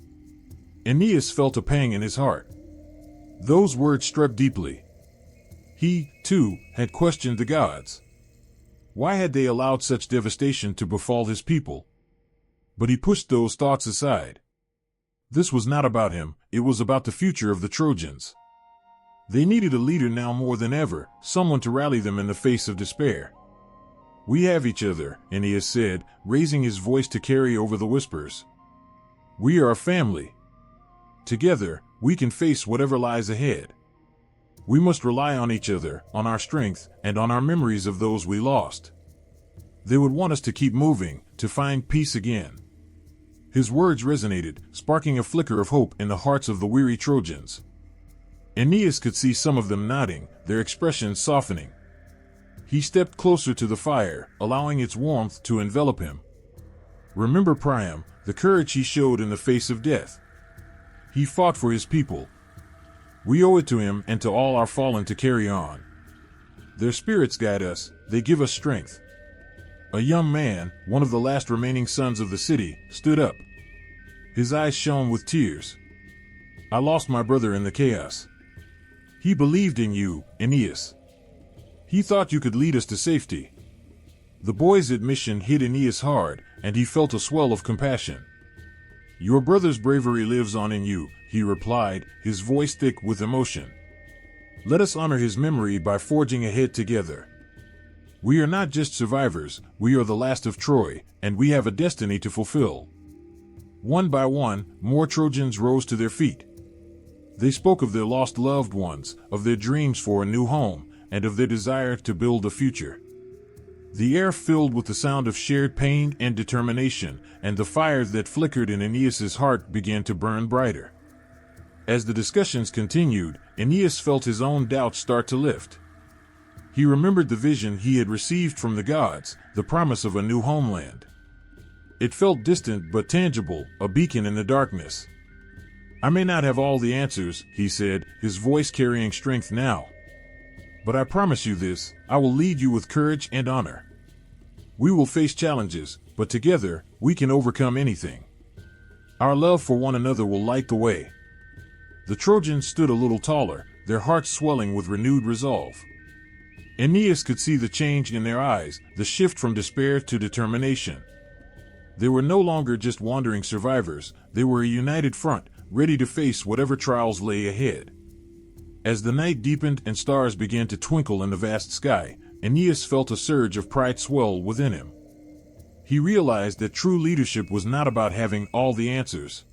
Aeneas felt a pang in his heart. Those words struck deeply. He, too, had questioned the gods. Why had they allowed such devastation to befall his people? But he pushed those thoughts aside. This was not about him, it was about the future of the Trojans. They needed a leader now more than ever, someone to rally them in the face of despair. "We have each other," Aeneas said, raising his voice to carry over the whispers. "We are a family. Together, we can face whatever lies ahead. We must rely on each other, on our strength, and on our memories of those we lost. They would want us to keep moving, to find peace again." His words resonated, sparking a flicker of hope in the hearts of the weary Trojans. Aeneas could see some of them nodding, their expressions softening. He stepped closer to the fire, allowing its warmth to envelop him. "Remember Priam, the courage he showed in the face of death. He fought for his people. We owe it to him and to all our fallen to carry on. Their spirits guide us, they give us strength." A young man, one of the last remaining sons of the city, stood up. His eyes shone with tears. "I lost my brother in the chaos. He believed in you, Aeneas. He thought you could lead us to safety." The boy's admission hit Aeneas hard, and he felt a swell of compassion. "Your brother's bravery lives on in you," he replied, his voice thick with emotion. "Let us honor his memory by forging ahead together." We are not just survivors, we are the last of Troy, and we have a destiny to fulfill. One by one, more Trojans rose to their feet. They spoke of their lost loved ones, of their dreams for a new home, and of their desire to build a future. The air filled with the sound of shared pain and determination, and the fire that flickered in Aeneas's heart began to burn brighter. As the discussions continued, Aeneas felt his own doubts start to lift. He remembered the vision he had received from the gods, the promise of a new homeland. It felt distant but tangible, a beacon in the darkness. I may not have all the answers, he said, his voice carrying strength now. But I promise you this, I will lead you with courage and honor. We will face challenges, but together, we can overcome anything. Our love for one another will light the way. The Trojans stood a little taller, their hearts swelling with renewed resolve. Aeneas could see the change in their eyes, the shift from despair to determination. They were no longer just wandering survivors, they were a united front, ready to face whatever trials lay ahead. As the night deepened and stars began to twinkle in the vast sky, Aeneas felt a surge of pride swell within him. He realized that true leadership was not about having all the answers.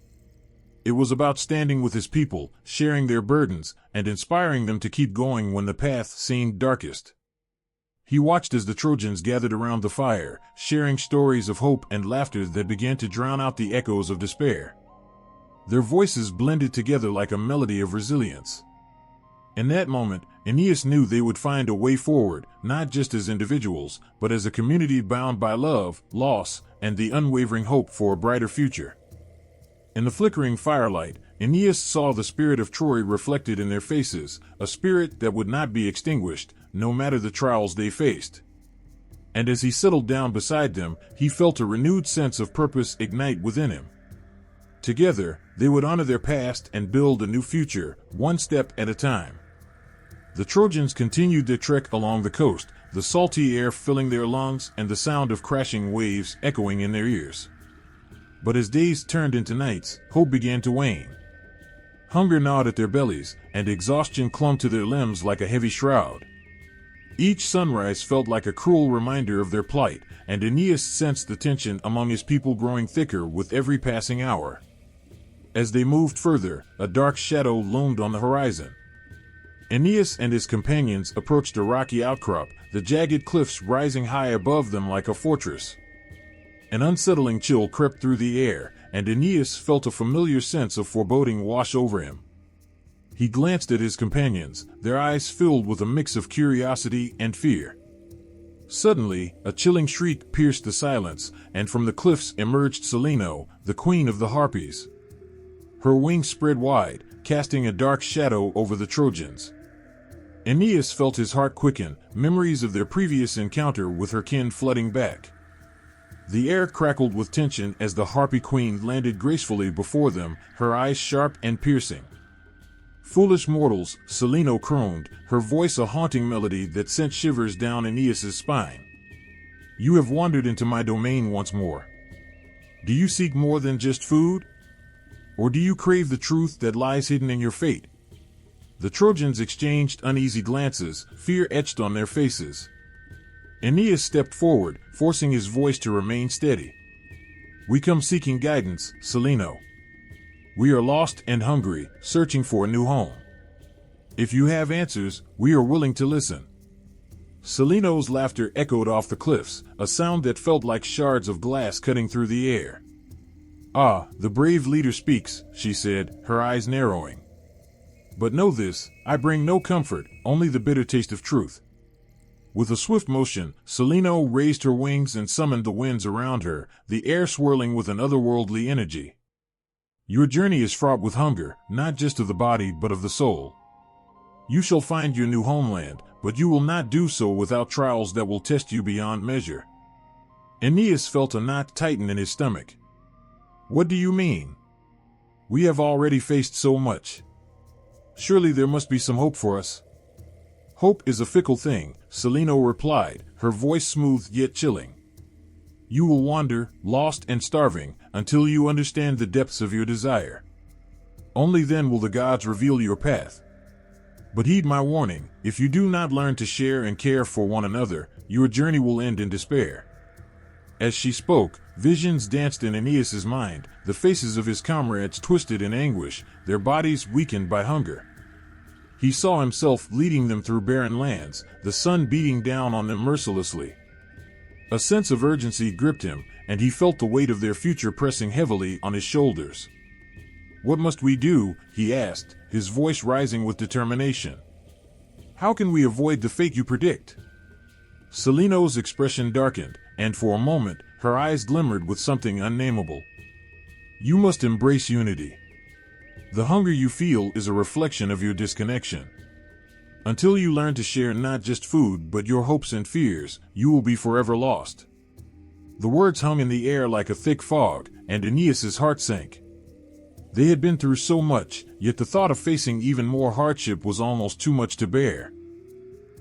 It was about standing with his people, sharing their burdens, and inspiring them to keep going when the path seemed darkest. He watched as the Trojans gathered around the fire, sharing stories of hope and laughter that began to drown out the echoes of despair. Their voices blended together like a melody of resilience. In that moment, Aeneas knew they would find a way forward, not just as individuals, but as a community bound by love, loss, and the unwavering hope for a brighter future. In the flickering firelight, Aeneas saw the spirit of Troy reflected in their faces, a spirit that would not be extinguished, no matter the trials they faced. And as he settled down beside them, he felt a renewed sense of purpose ignite within him. Together, they would honor their past and build a new future, one step at a time. The Trojans continued their trek along the coast, the salty air filling their lungs and the sound of crashing waves echoing in their ears. But as days turned into nights, hope began to wane. Hunger gnawed at their bellies, and exhaustion clung to their limbs like a heavy shroud. Each sunrise felt like a cruel reminder of their plight, and Aeneas sensed the tension among his people growing thicker with every passing hour. As they moved further, a dark shadow loomed on the horizon. Aeneas and his companions approached a rocky outcrop, the jagged cliffs rising high above them like a fortress. An unsettling chill crept through the air, and Aeneas felt a familiar sense of foreboding wash over him. He glanced at his companions, their eyes filled with a mix of curiosity and fear. Suddenly, a chilling shriek pierced the silence, and from the cliffs emerged Selene, the queen of the Harpies. Her wings spread wide, casting a dark shadow over the Trojans. Aeneas felt his heart quicken, memories of their previous encounter with her kin flooding back. The air crackled with tension as the Harpy Queen landed gracefully before them, her eyes sharp and piercing. "Foolish mortals," Selene crooned, her voice a haunting melody that sent shivers down Aeneas's spine. "You have wandered into my domain once more. Do you seek more than just food? Or do you crave the truth that lies hidden in your fate?" The Trojans exchanged uneasy glances, fear etched on their faces. Aeneas stepped forward, forcing his voice to remain steady. "We come seeking guidance, Selene. We are lost and hungry, searching for a new home. If you have answers, we are willing to listen." Selene's laughter echoed off the cliffs, a sound that felt like shards of glass cutting through the air. "Ah, the brave leader speaks," she said, her eyes narrowing. "But know this, I bring no comfort, only the bitter taste of truth." With a swift motion, Selene raised her wings and summoned the winds around her, the air swirling with an otherworldly energy. "Your journey is fraught with hunger, not just of the body but of the soul. You shall find your new homeland, but you will not do so without trials that will test you beyond measure." Aeneas felt a knot tighten in his stomach. "What do you mean? We have already faced so much. Surely there must be some hope for us." "Hope is a fickle thing," Selene replied, her voice smooth yet chilling. "You will wander, lost and starving, until you understand the depths of your desire. Only then will the gods reveal your path. But heed my warning, if you do not learn to share and care for one another, your journey will end in despair." As she spoke, visions danced in Aeneas's mind, the faces of his comrades twisted in anguish, their bodies weakened by hunger. He saw himself leading them through barren lands, the sun beating down on them mercilessly. A sense of urgency gripped him, and he felt the weight of their future pressing heavily on his shoulders. "What must we do?" he asked, his voice rising with determination. "How can we avoid the fate you predict?" Celaeno's expression darkened, and for a moment, her eyes glimmered with something unnameable. "You must embrace unity. The hunger you feel is a reflection of your disconnection. Until you learn to share not just food but your hopes and fears, you will be forever lost." The words hung in the air like a thick fog, and Aeneas's heart sank. They had been through so much, yet the thought of facing even more hardship was almost too much to bear.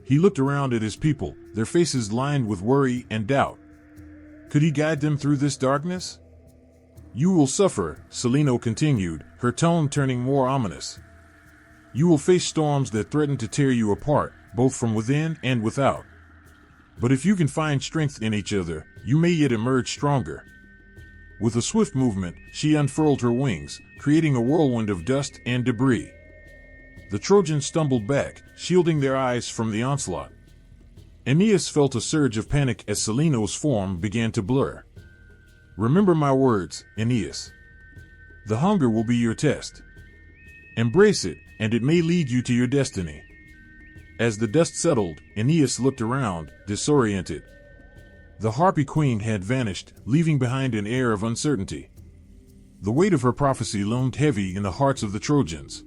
He looked around at his people, their faces lined with worry and doubt. Could he guide them through this darkness? "You will suffer," Celaeno continued, her tone turning more ominous. "You will face storms that threaten to tear you apart, both from within and without. But if you can find strength in each other, you may yet emerge stronger." With a swift movement, she unfurled her wings, creating a whirlwind of dust and debris. The Trojans stumbled back, shielding their eyes from the onslaught. Aeneas felt a surge of panic as Celaeno's form began to blur. "Remember my words, Aeneas. The hunger will be your test. Embrace it, and it may lead you to your destiny." As the dust settled, Aeneas looked around, disoriented. The Harpy Queen had vanished, leaving behind an air of uncertainty. The weight of her prophecy loomed heavy in the hearts of the Trojans.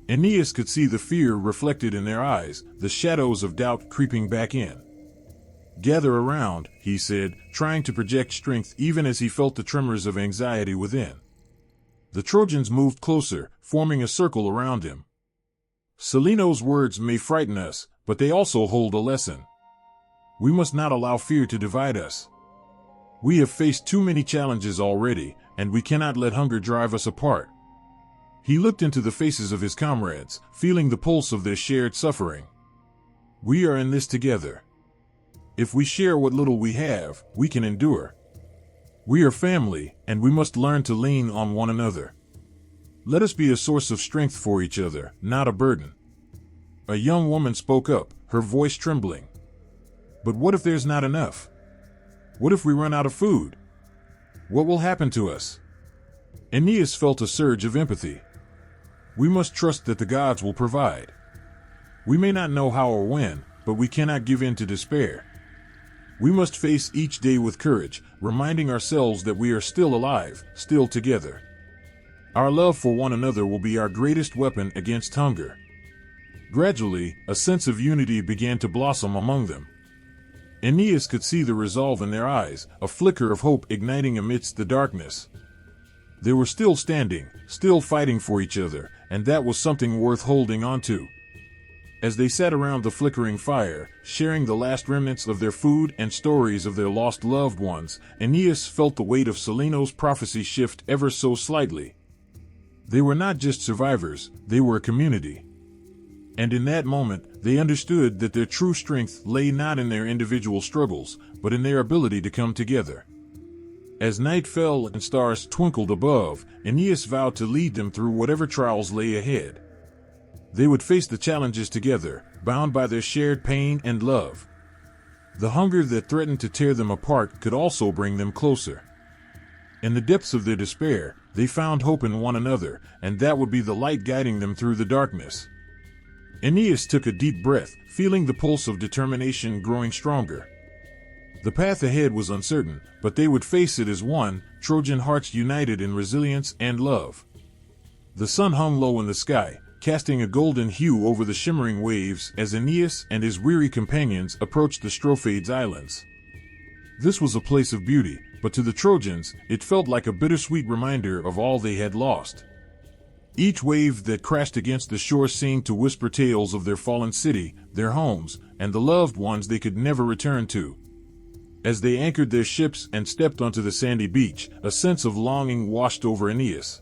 Aeneas could see the fear reflected in their eyes, the shadows of doubt creeping back in. "Gather around," he said, trying to project strength even as he felt the tremors of anxiety within. The Trojans moved closer, forming a circle around him. "Celaeno's words may frighten us, but they also hold a lesson. We must not allow fear to divide us. We have faced too many challenges already, and we cannot let hunger drive us apart." He looked into the faces of his comrades, feeling the pulse of their shared suffering. "We are in this together. If we share what little we have, we can endure. We are family, and we must learn to lean on one another. Let us be a source of strength for each other, not a burden." A young woman spoke up, her voice trembling. "But what if there's not enough? What if we run out of food? What will happen to us?" Aeneas felt a surge of empathy. "We must trust that the gods will provide. We may not know how or when, but we cannot give in to despair. We must face each day with courage, reminding ourselves that we are still alive, still together. Our love for one another will be our greatest weapon against hunger." Gradually, a sense of unity began to blossom among them. Aeneas could see the resolve in their eyes, a flicker of hope igniting amidst the darkness. They were still standing, still fighting for each other, and that was something worth holding on to. As they sat around the flickering fire, sharing the last remnants of their food and stories of their lost loved ones, Aeneas felt the weight of Celaeno's prophecy shift ever so slightly. They were not just survivors, they were a community. And in that moment, they understood that their true strength lay not in their individual struggles, but in their ability to come together. As night fell and stars twinkled above, Aeneas vowed to lead them through whatever trials lay ahead. They would face the challenges together, bound by their shared pain and love. The hunger that threatened to tear them apart could also bring them closer. In the depths of their despair, they found hope in one another, and that would be the light guiding them through the darkness. Aeneas took a deep breath, feeling the pulse of determination growing stronger. The path ahead was uncertain, but they would face it as one, Trojan hearts united in resilience and love. The sun hung low in the sky, casting a golden hue over the shimmering waves as Aeneas and his weary companions approached the Strophades Islands. This was a place of beauty, but to the Trojans, it felt like a bittersweet reminder of all they had lost. Each wave that crashed against the shore seemed to whisper tales of their fallen city, their homes, and the loved ones they could never return to. As they anchored their ships and stepped onto the sandy beach, a sense of longing washed over Aeneas.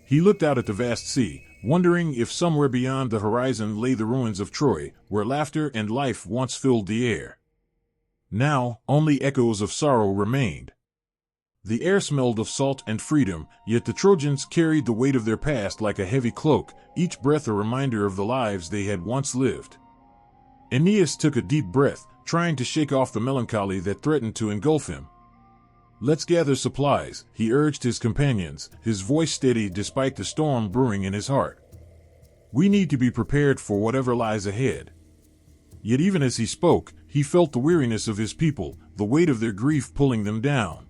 He looked out at the vast sea, wondering if somewhere beyond the horizon lay the ruins of Troy, where laughter and life once filled the air. Now, only echoes of sorrow remained. The air smelled of salt and freedom, yet the Trojans carried the weight of their past like a heavy cloak, each breath a reminder of the lives they had once lived. Aeneas took a deep breath, trying to shake off the melancholy that threatened to engulf him. "Let's gather supplies," he urged his companions, his voice steady despite the storm brewing in his heart. "We need to be prepared for whatever lies ahead." Yet even as he spoke, he felt the weariness of his people, the weight of their grief pulling them down.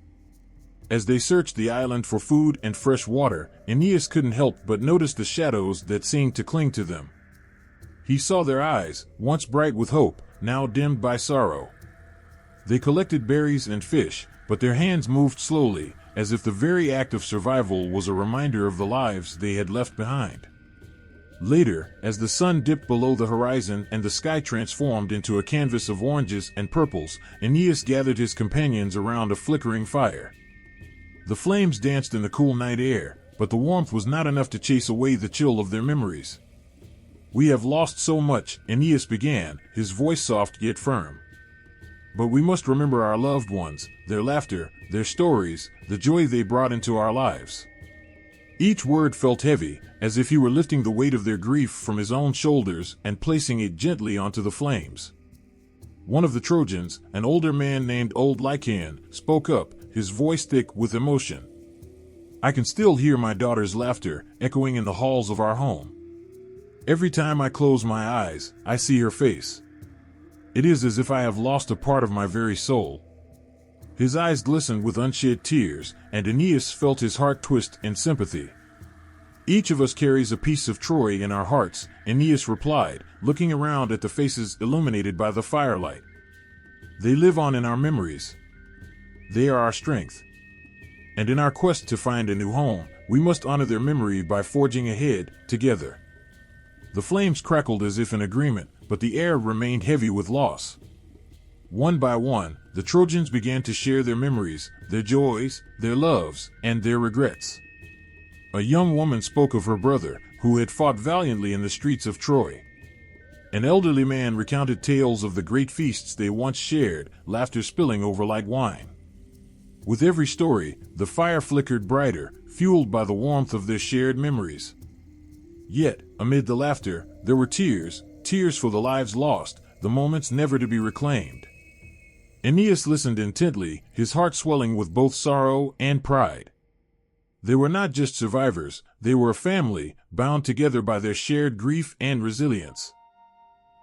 As they searched the island for food and fresh water, Aeneas couldn't help but notice the shadows that seemed to cling to them. He saw their eyes, once bright with hope, now dimmed by sorrow. They collected berries and fish, but their hands moved slowly, as if the very act of survival was a reminder of the lives they had left behind. Later, as the sun dipped below the horizon and the sky transformed into a canvas of oranges and purples, Aeneas gathered his companions around a flickering fire. The flames danced in the cool night air, but the warmth was not enough to chase away the chill of their memories. "We have lost so much," Aeneas began, his voice soft yet firm. "But we must remember our loved ones, their laughter, their stories, the joy they brought into our lives." Each word felt heavy, as if he were lifting the weight of their grief from his own shoulders and placing it gently onto the flames. One of the Trojans, an older man named Old Lycaon, spoke up, his voice thick with emotion. "I can still hear my daughter's laughter echoing in the halls of our home. Every time I close my eyes, I see her face. It is as if I have lost a part of my very soul." His eyes glistened with unshed tears, and Aeneas felt his heart twist in sympathy. "Each of us carries a piece of Troy in our hearts," Aeneas replied, looking around at the faces illuminated by the firelight. "They live on in our memories. They are our strength. And in our quest to find a new home, we must honor their memory by forging ahead, together." The flames crackled as if in agreement, but the air remained heavy with loss. One by one, the Trojans began to share their memories, their joys, their loves, and their regrets. A young woman spoke of her brother, who had fought valiantly in the streets of Troy. An elderly man recounted tales of the great feasts they once shared, laughter spilling over like wine. With every story, the fire flickered brighter, fueled by the warmth of their shared memories. Yet, amid the laughter, there were tears, tears for the lives lost, the moments never to be reclaimed. Aeneas listened intently, his heart swelling with both sorrow and pride. They were not just survivors, they were a family, bound together by their shared grief and resilience.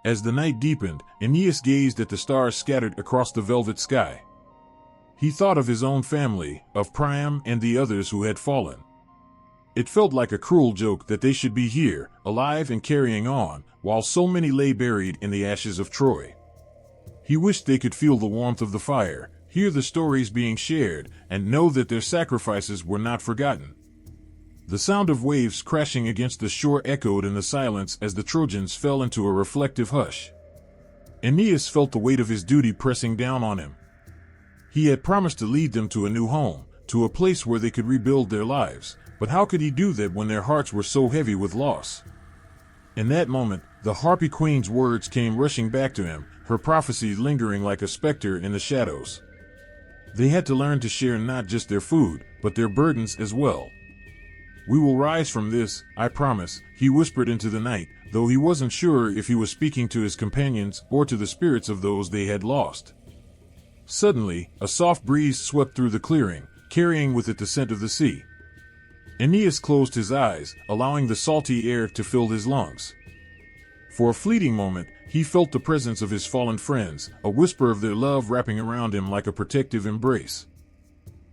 As the night deepened, Aeneas gazed at the stars scattered across the velvet sky. He thought of his own family, of Priam and the others who had fallen. It felt like a cruel joke that they should be here, alive and carrying on, while so many lay buried in the ashes of Troy. He wished they could feel the warmth of the fire, hear the stories being shared, and know that their sacrifices were not forgotten. The sound of waves crashing against the shore echoed in the silence as the Trojans fell into a reflective hush. Aeneas felt the weight of his duty pressing down on him. He had promised to lead them to a new home, to a place where they could rebuild their lives, but how could he do that when their hearts were so heavy with loss? In that moment, the Harpy Queen's words came rushing back to him, her prophecy lingering like a specter in the shadows. They had to learn to share not just their food, but their burdens as well. "We will rise from this, I promise," he whispered into the night, though he wasn't sure if he was speaking to his companions or to the spirits of those they had lost. Suddenly, a soft breeze swept through the clearing, carrying with it the scent of the sea. Aeneas closed his eyes, allowing the salty air to fill his lungs. For a fleeting moment, he felt the presence of his fallen friends, a whisper of their love wrapping around him like a protective embrace.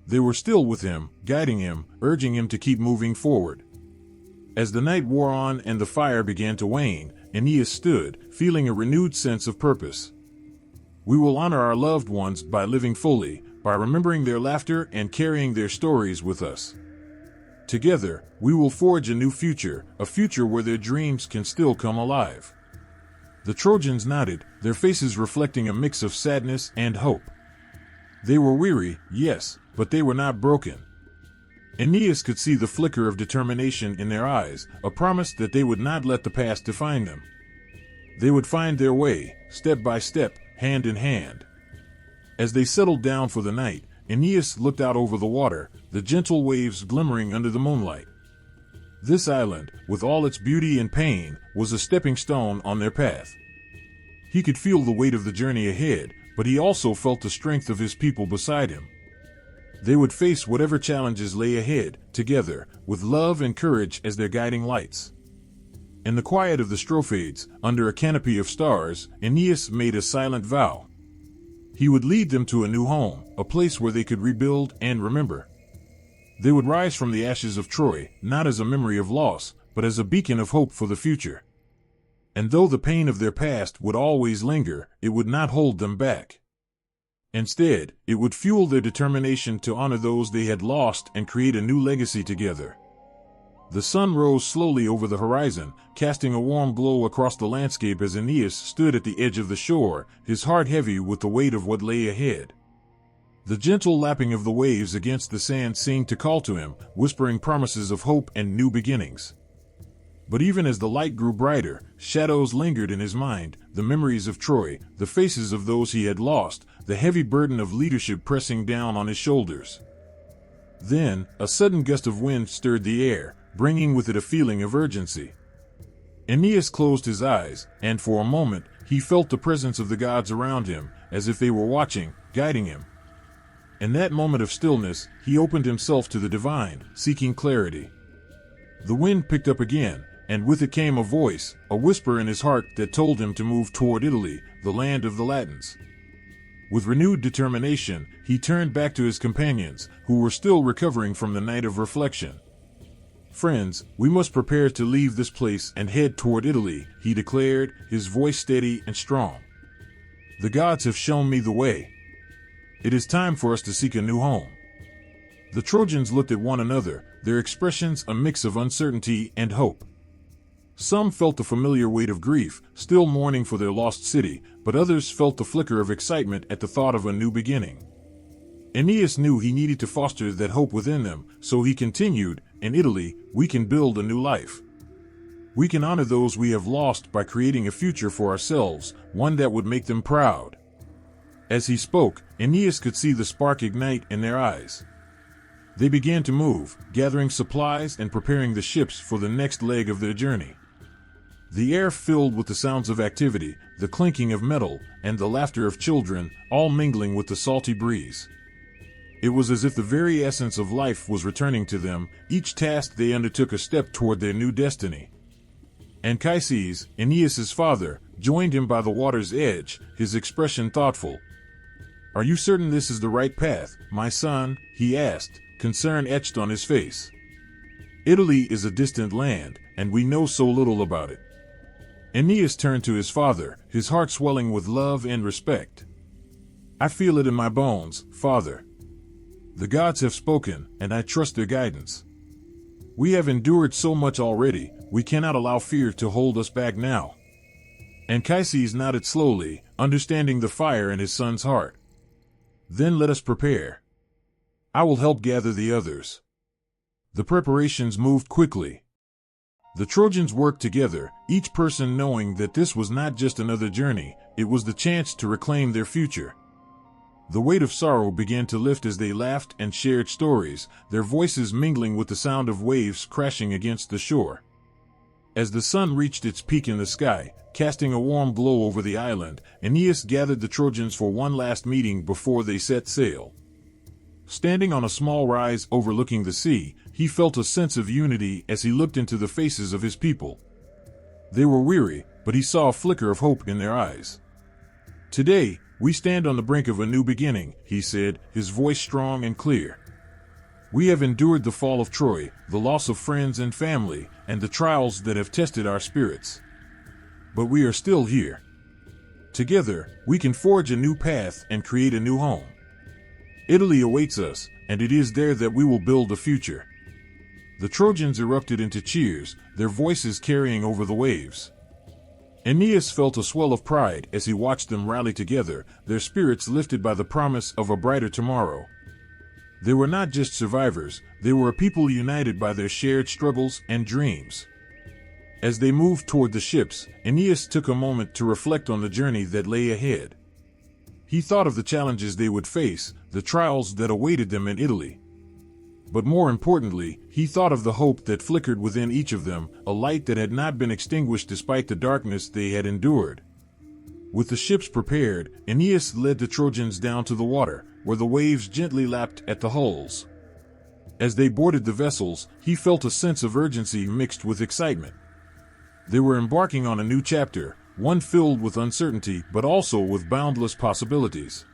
They were still with him, guiding him, urging him to keep moving forward. As the night wore on and the fire began to wane, Aeneas stood, feeling a renewed sense of purpose. "We will honor our loved ones by living fully, by remembering their laughter and carrying their stories with us. Together, we will forge a new future, a future where their dreams can still come alive." The Trojans nodded, their faces reflecting a mix of sadness and hope. They were weary, yes, but they were not broken. Aeneas could see the flicker of determination in their eyes, a promise that they would not let the past define them. They would find their way, step by step, hand in hand. As they settled down for the night, Aeneas looked out over the water, the gentle waves glimmering under the moonlight. This island, with all its beauty and pain, was a stepping stone on their path. He could feel the weight of the journey ahead, but he also felt the strength of his people beside him. They would face whatever challenges lay ahead, together, with love and courage as their guiding lights. In the quiet of the Strophades, under a canopy of stars, Aeneas made a silent vow. He would lead them to a new home, a place where they could rebuild and remember. They would rise from the ashes of Troy, not as a memory of loss, but as a beacon of hope for the future. And though the pain of their past would always linger, it would not hold them back. Instead, it would fuel their determination to honor those they had lost and create a new legacy together. The sun rose slowly over the horizon, casting a warm glow across the landscape as Aeneas stood at the edge of the shore, his heart heavy with the weight of what lay ahead. The gentle lapping of the waves against the sand seemed to call to him, whispering promises of hope and new beginnings. But even as the light grew brighter, shadows lingered in his mind, the memories of Troy, the faces of those he had lost, the heavy burden of leadership pressing down on his shoulders. Then, a sudden gust of wind stirred the air, bringing with it a feeling of urgency. Aeneas closed his eyes, and for a moment, he felt the presence of the gods around him, as if they were watching, guiding him. In that moment of stillness, he opened himself to the divine, seeking clarity. The wind picked up again, and with it came a voice, a whisper in his heart that told him to move toward Italy, the land of the Latins. With renewed determination, he turned back to his companions, who were still recovering from the night of reflection. "Friends, we must prepare to leave this place and head toward Italy," he declared, his voice steady and strong. "The gods have shown me the way. It is time for us to seek a new home." The Trojans looked at one another, their expressions a mix of uncertainty and hope. Some felt the familiar weight of grief, still mourning for their lost city, but others felt the flicker of excitement at the thought of a new beginning. Aeneas knew he needed to foster that hope within them, so he continued, "In Italy, we can build a new life. We can honor those we have lost by creating a future for ourselves, one that would make them proud." As he spoke, Aeneas could see the spark ignite in their eyes. They began to move, gathering supplies and preparing the ships for the next leg of their journey. The air filled with the sounds of activity, the clinking of metal, and the laughter of children, all mingling with the salty breeze. It was as if the very essence of life was returning to them, each task they undertook a step toward their new destiny. Anchises, Aeneas's father, joined him by the water's edge, his expression thoughtful. "Are you certain this is the right path, my son?" he asked, concern etched on his face. "Italy is a distant land, and we know so little about it." Aeneas turned to his father, his heart swelling with love and respect. "I feel it in my bones, father. The gods have spoken, and I trust their guidance. We have endured so much already, we cannot allow fear to hold us back now." Anchises nodded slowly, understanding the fire in his son's heart. "Then let us prepare. I will help gather the others." The preparations moved quickly. The Trojans worked together, each person knowing that this was not just another journey, it was the chance to reclaim their future. The weight of sorrow began to lift as they laughed and shared stories, their voices mingling with the sound of waves crashing against the shore. As the sun reached its peak in the sky, casting a warm glow over the island, Aeneas gathered the Trojans for one last meeting before they set sail. Standing on a small rise overlooking the sea, he felt a sense of unity as he looked into the faces of his people. They were weary, but he saw a flicker of hope in their eyes. "Today, we stand on the brink of a new beginning," he said, his voice strong and clear. "We have endured the fall of Troy, the loss of friends and family, and the trials that have tested our spirits. But we are still here. Together, we can forge a new path and create a new home. Italy awaits us, and it is there that we will build a future." The Trojans erupted into cheers, their voices carrying over the waves. Aeneas felt a swell of pride as he watched them rally together, their spirits lifted by the promise of a brighter tomorrow. They were not just survivors, they were a people united by their shared struggles and dreams. As they moved toward the ships, Aeneas took a moment to reflect on the journey that lay ahead. He thought of the challenges they would face, the trials that awaited them in Italy. But more importantly, he thought of the hope that flickered within each of them, a light that had not been extinguished despite the darkness they had endured. With the ships prepared, Aeneas led the Trojans down to the water, where the waves gently lapped at the hulls. As they boarded the vessels, he felt a sense of urgency mixed with excitement. They were embarking on a new chapter, one filled with uncertainty but also with boundless possibilities.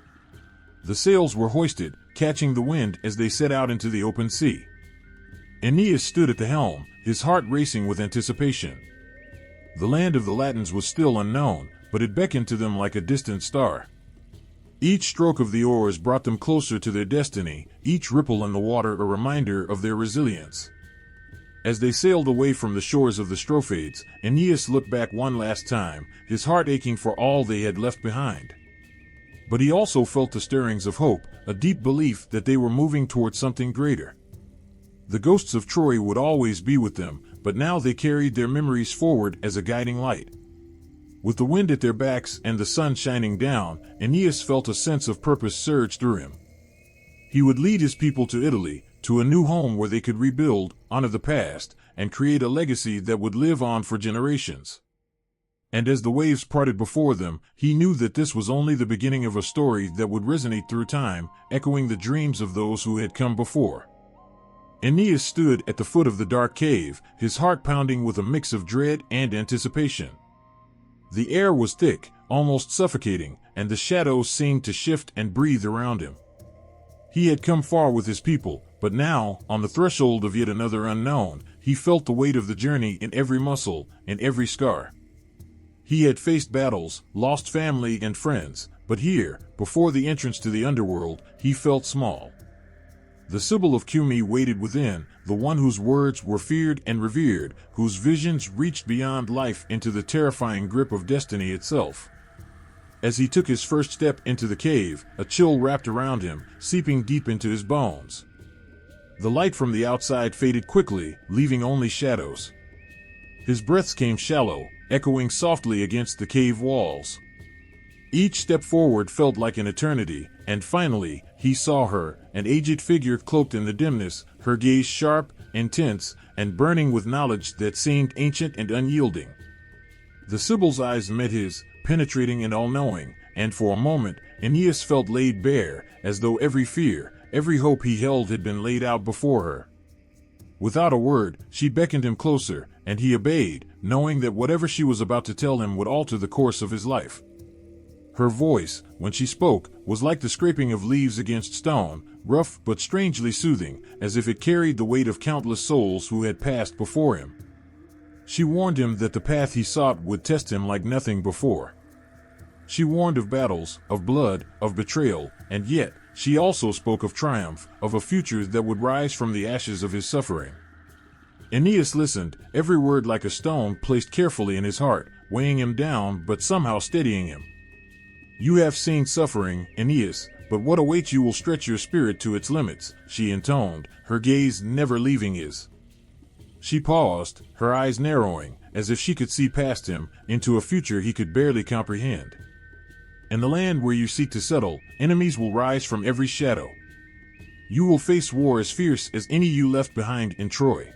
The sails were hoisted, catching the wind as they set out into the open sea. Aeneas stood at the helm, his heart racing with anticipation. The land of the Latins was still unknown, but it beckoned to them like a distant star. Each stroke of the oars brought them closer to their destiny, each ripple in the water a reminder of their resilience. As they sailed away from the shores of the Strophades, Aeneas looked back one last time, his heart aching for all they had left behind. But he also felt the stirrings of hope, a deep belief that they were moving toward something greater. The ghosts of Troy would always be with them, but now they carried their memories forward as a guiding light. With the wind at their backs and the sun shining down, Aeneas felt a sense of purpose surge through him. He would lead his people to Italy, to a new home where they could rebuild, honor the past, and create a legacy that would live on for generations. And as the waves parted before them, he knew that this was only the beginning of a story that would resonate through time, echoing the dreams of those who had come before. Aeneas stood at the foot of the dark cave, his heart pounding with a mix of dread and anticipation. The air was thick, almost suffocating, and the shadows seemed to shift and breathe around him. He had come far with his people, but now, on the threshold of yet another unknown, he felt the weight of the journey in every muscle, in every scar. He had faced battles, lost family and friends, but here, before the entrance to the underworld, he felt small. The Sibyl of Cumae waited within, the one whose words were feared and revered, whose visions reached beyond life into the terrifying grip of destiny itself. As he took his first step into the cave, a chill wrapped around him, seeping deep into his bones. The light from the outside faded quickly, leaving only shadows. His breaths came shallow, echoing softly against the cave walls. Each step forward felt like an eternity, and finally, he saw her, an aged figure cloaked in the dimness, her gaze sharp, intense, and burning with knowledge that seemed ancient and unyielding. The Sibyl's eyes met his, penetrating and all-knowing, and for a moment, Aeneas felt laid bare, as though every fear, every hope he held had been laid out before her. Without a word, she beckoned him closer, and he obeyed, knowing that whatever she was about to tell him would alter the course of his life. Her voice, when she spoke, was like the scraping of leaves against stone, rough but strangely soothing, as if it carried the weight of countless souls who had passed before him. She warned him that the path he sought would test him like nothing before. She warned of battles, of blood, of betrayal, and yet, she also spoke of triumph, of a future that would rise from the ashes of his suffering. Aeneas listened, every word like a stone placed carefully in his heart, weighing him down but somehow steadying him. "You have seen suffering, Aeneas, but what awaits you will stretch your spirit to its limits," she intoned, her gaze never leaving his. She paused, her eyes narrowing, as if she could see past him, into a future he could barely comprehend. "In the land where you seek to settle, enemies will rise from every shadow. You will face war as fierce as any you left behind in Troy.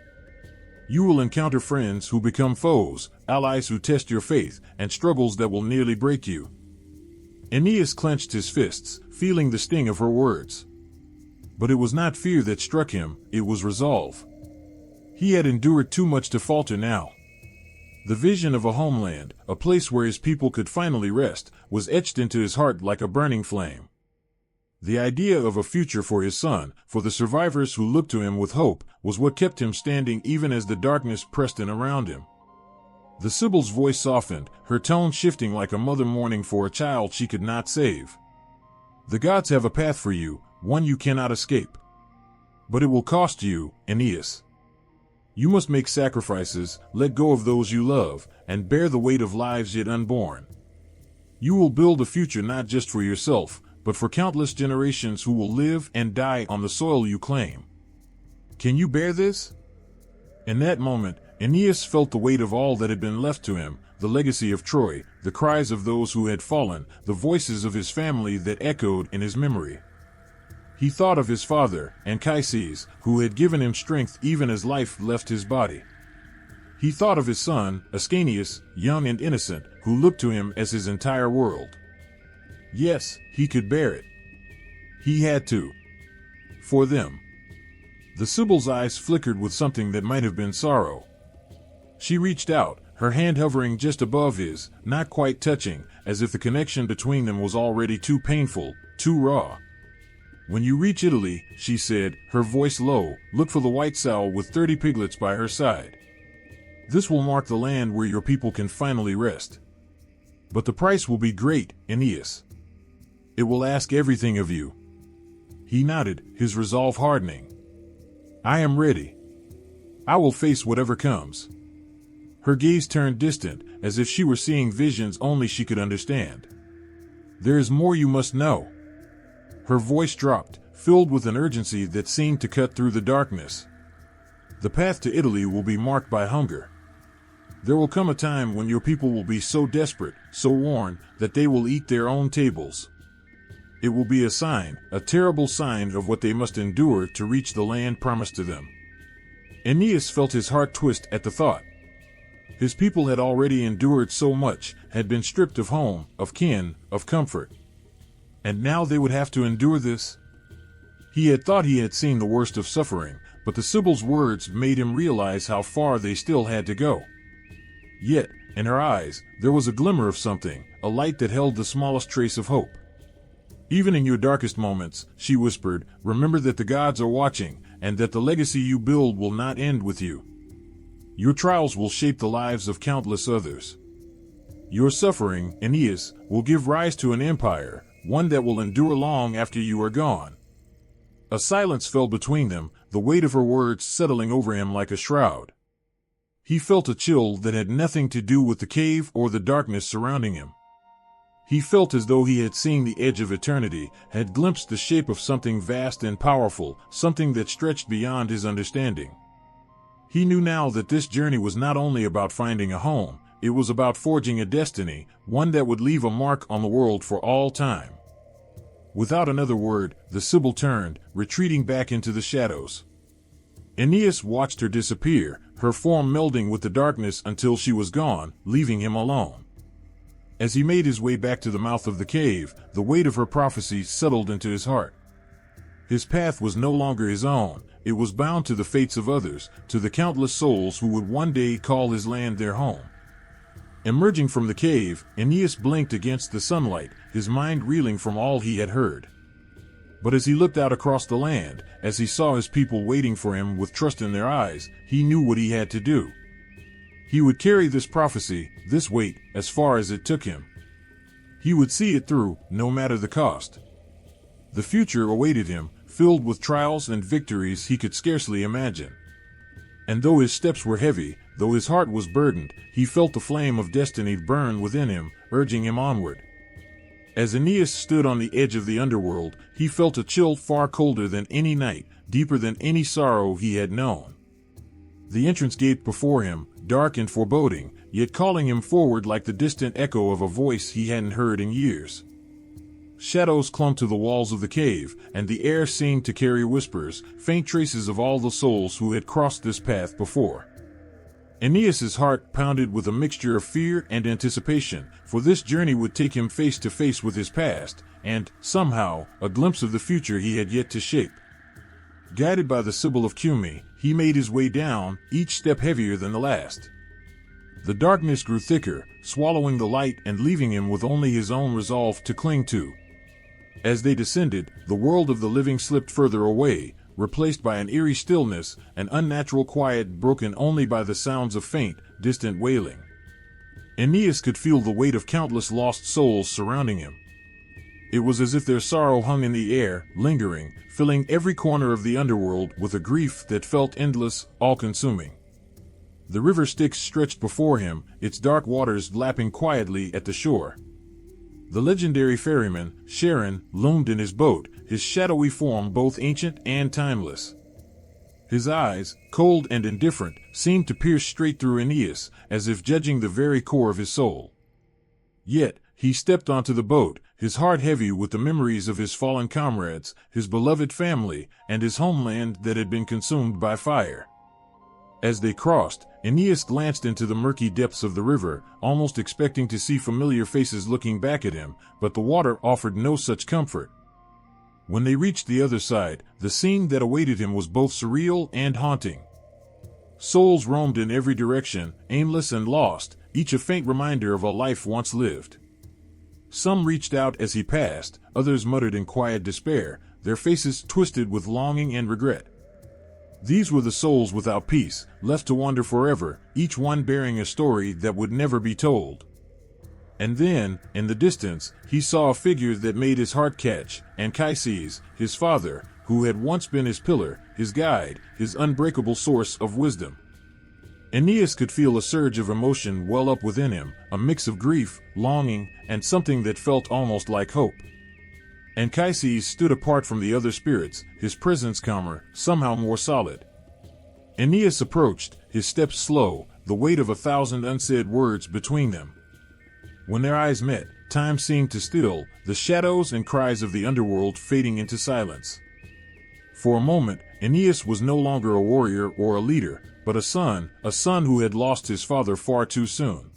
You will encounter friends who become foes, allies who test your faith, and struggles that will nearly break you." Aeneas clenched his fists, feeling the sting of her words. But it was not fear that struck him, it was resolve. He had endured too much to falter now. The vision of a homeland, a place where his people could finally rest, was etched into his heart like a burning flame. The idea of a future for his son, for the survivors who looked to him with hope, was what kept him standing even as the darkness pressed in around him. The Sibyl's voice softened, her tone shifting like a mother mourning for a child she could not save. "The gods have a path for you, one you cannot escape. But it will cost you, Aeneas. You must make sacrifices, let go of those you love, and bear the weight of lives yet unborn. You will build a future not just for yourself, but for countless generations who will live and die on the soil you claim. Can you bear this? In that moment, Aeneas felt the weight of all that had been left to him, the legacy of Troy, the cries of those who had fallen, the voices of his family that echoed in his memory. He thought of his father, Anchises, who had given him strength even as life left his body. He thought of his son, Aeneas, young and innocent, who looked to him as his entire world. Yes, he could bear it. He had to. For them. The Sibyl's eyes flickered with something that might have been sorrow. She reached out, her hand hovering just above his, not quite touching, as if the connection between them was already too painful, too raw. When you reach Italy, she said, her voice low, look for the white sow with 30 piglets by her side. This will mark the land where your people can finally rest. But the price will be great, Aeneas. It will ask everything of you. He nodded, his resolve hardening. I am ready. I will face whatever comes. Her gaze turned distant, as if she were seeing visions only she could understand. There is more you must know. Her voice dropped, filled with an urgency that seemed to cut through the darkness. The path to Italy will be marked by hunger. There will come a time when your people will be so desperate, so worn, that they will eat their own tables. It will be a sign, a terrible sign of what they must endure to reach the land promised to them. Aeneas felt his heart twist at the thought. His people had already endured so much, had been stripped of home, of kin, of comfort. And now they would have to endure this? He had thought he had seen the worst of suffering, but the Sibyl's words made him realize how far they still had to go. Yet, in her eyes, there was a glimmer of something, a light that held the smallest trace of hope. Even in your darkest moments, she whispered, remember that the gods are watching, and that the legacy you build will not end with you. Your trials will shape the lives of countless others. Your suffering, Aeneas, will give rise to an empire, one that will endure long after you are gone. A silence fell between them, the weight of her words settling over him like a shroud. He felt a chill that had nothing to do with the cave or the darkness surrounding him. He felt as though he had seen the edge of eternity, had glimpsed the shape of something vast and powerful, something that stretched beyond his understanding. He knew now that this journey was not only about finding a home, it was about forging a destiny, one that would leave a mark on the world for all time. Without another word, the Sibyl turned, retreating back into the shadows. Aeneas watched her disappear, her form melding with the darkness until she was gone, leaving him alone. As he made his way back to the mouth of the cave, the weight of her prophecy settled into his heart. His path was no longer his own, it was bound to the fates of others, to the countless souls who would one day call his land their home. Emerging from the cave, Aeneas blinked against the sunlight, his mind reeling from all he had heard. But as he looked out across the land, as he saw his people waiting for him with trust in their eyes, he knew what he had to do. He would carry this prophecy, this weight, as far as it took him. He would see it through, no matter the cost. The future awaited him, filled with trials and victories he could scarcely imagine. And though his steps were heavy, though his heart was burdened, he felt the flame of destiny burn within him, urging him onward. As Aeneas stood on the edge of the underworld, he felt a chill far colder than any night, deeper than any sorrow he had known. The entrance gate before him, dark and foreboding, yet calling him forward like the distant echo of a voice he hadn't heard in years. Shadows clung to the walls of the cave, and the air seemed to carry whispers, faint traces of all the souls who had crossed this path before. Aeneas's heart pounded with a mixture of fear and anticipation, for this journey would take him face to face with his past, and, somehow, a glimpse of the future he had yet to shape. Guided by the Sibyl of Cumae, he made his way down, each step heavier than the last. The darkness grew thicker, swallowing the light and leaving him with only his own resolve to cling to. As they descended, the world of the living slipped further away, replaced by an eerie stillness, an unnatural quiet broken only by the sounds of faint, distant wailing. Aeneas could feel the weight of countless lost souls surrounding him. It was as if their sorrow hung in the air, lingering, filling every corner of the underworld with a grief that felt endless, all-consuming. The river Styx stretched before him, its dark waters lapping quietly at the shore. The legendary ferryman, Charon, loomed in his boat, his shadowy form both ancient and timeless. His eyes, cold and indifferent, seemed to pierce straight through Aeneas, as if judging the very core of his soul. Yet, he stepped onto the boat, his heart heavy with the memories of his fallen comrades, his beloved family, and his homeland that had been consumed by fire. As they crossed, Aeneas glanced into the murky depths of the river, almost expecting to see familiar faces looking back at him, but the water offered no such comfort. When they reached the other side, the scene that awaited him was both surreal and haunting. Souls roamed in every direction, aimless and lost, each a faint reminder of a life once lived. Some reached out as he passed, others muttered in quiet despair, their faces twisted with longing and regret. These were the souls without peace, left to wander forever, each one bearing a story that would never be told. And then, in the distance, he saw a figure that made his heart catch, Anchises, his father, who had once been his pillar, his guide, his unbreakable source of wisdom. Aeneas could feel a surge of emotion well up within him, a mix of grief, longing, and something that felt almost like hope. Anchises stood apart from the other spirits, his presence calmer, somehow more solid. Aeneas approached, his steps slow, the weight of 1,000 unsaid words between them. When their eyes met, time seemed to still, the shadows and cries of the underworld fading into silence. For a moment, Aeneas was no longer a warrior or a leader, but a son who had lost his father far too soon.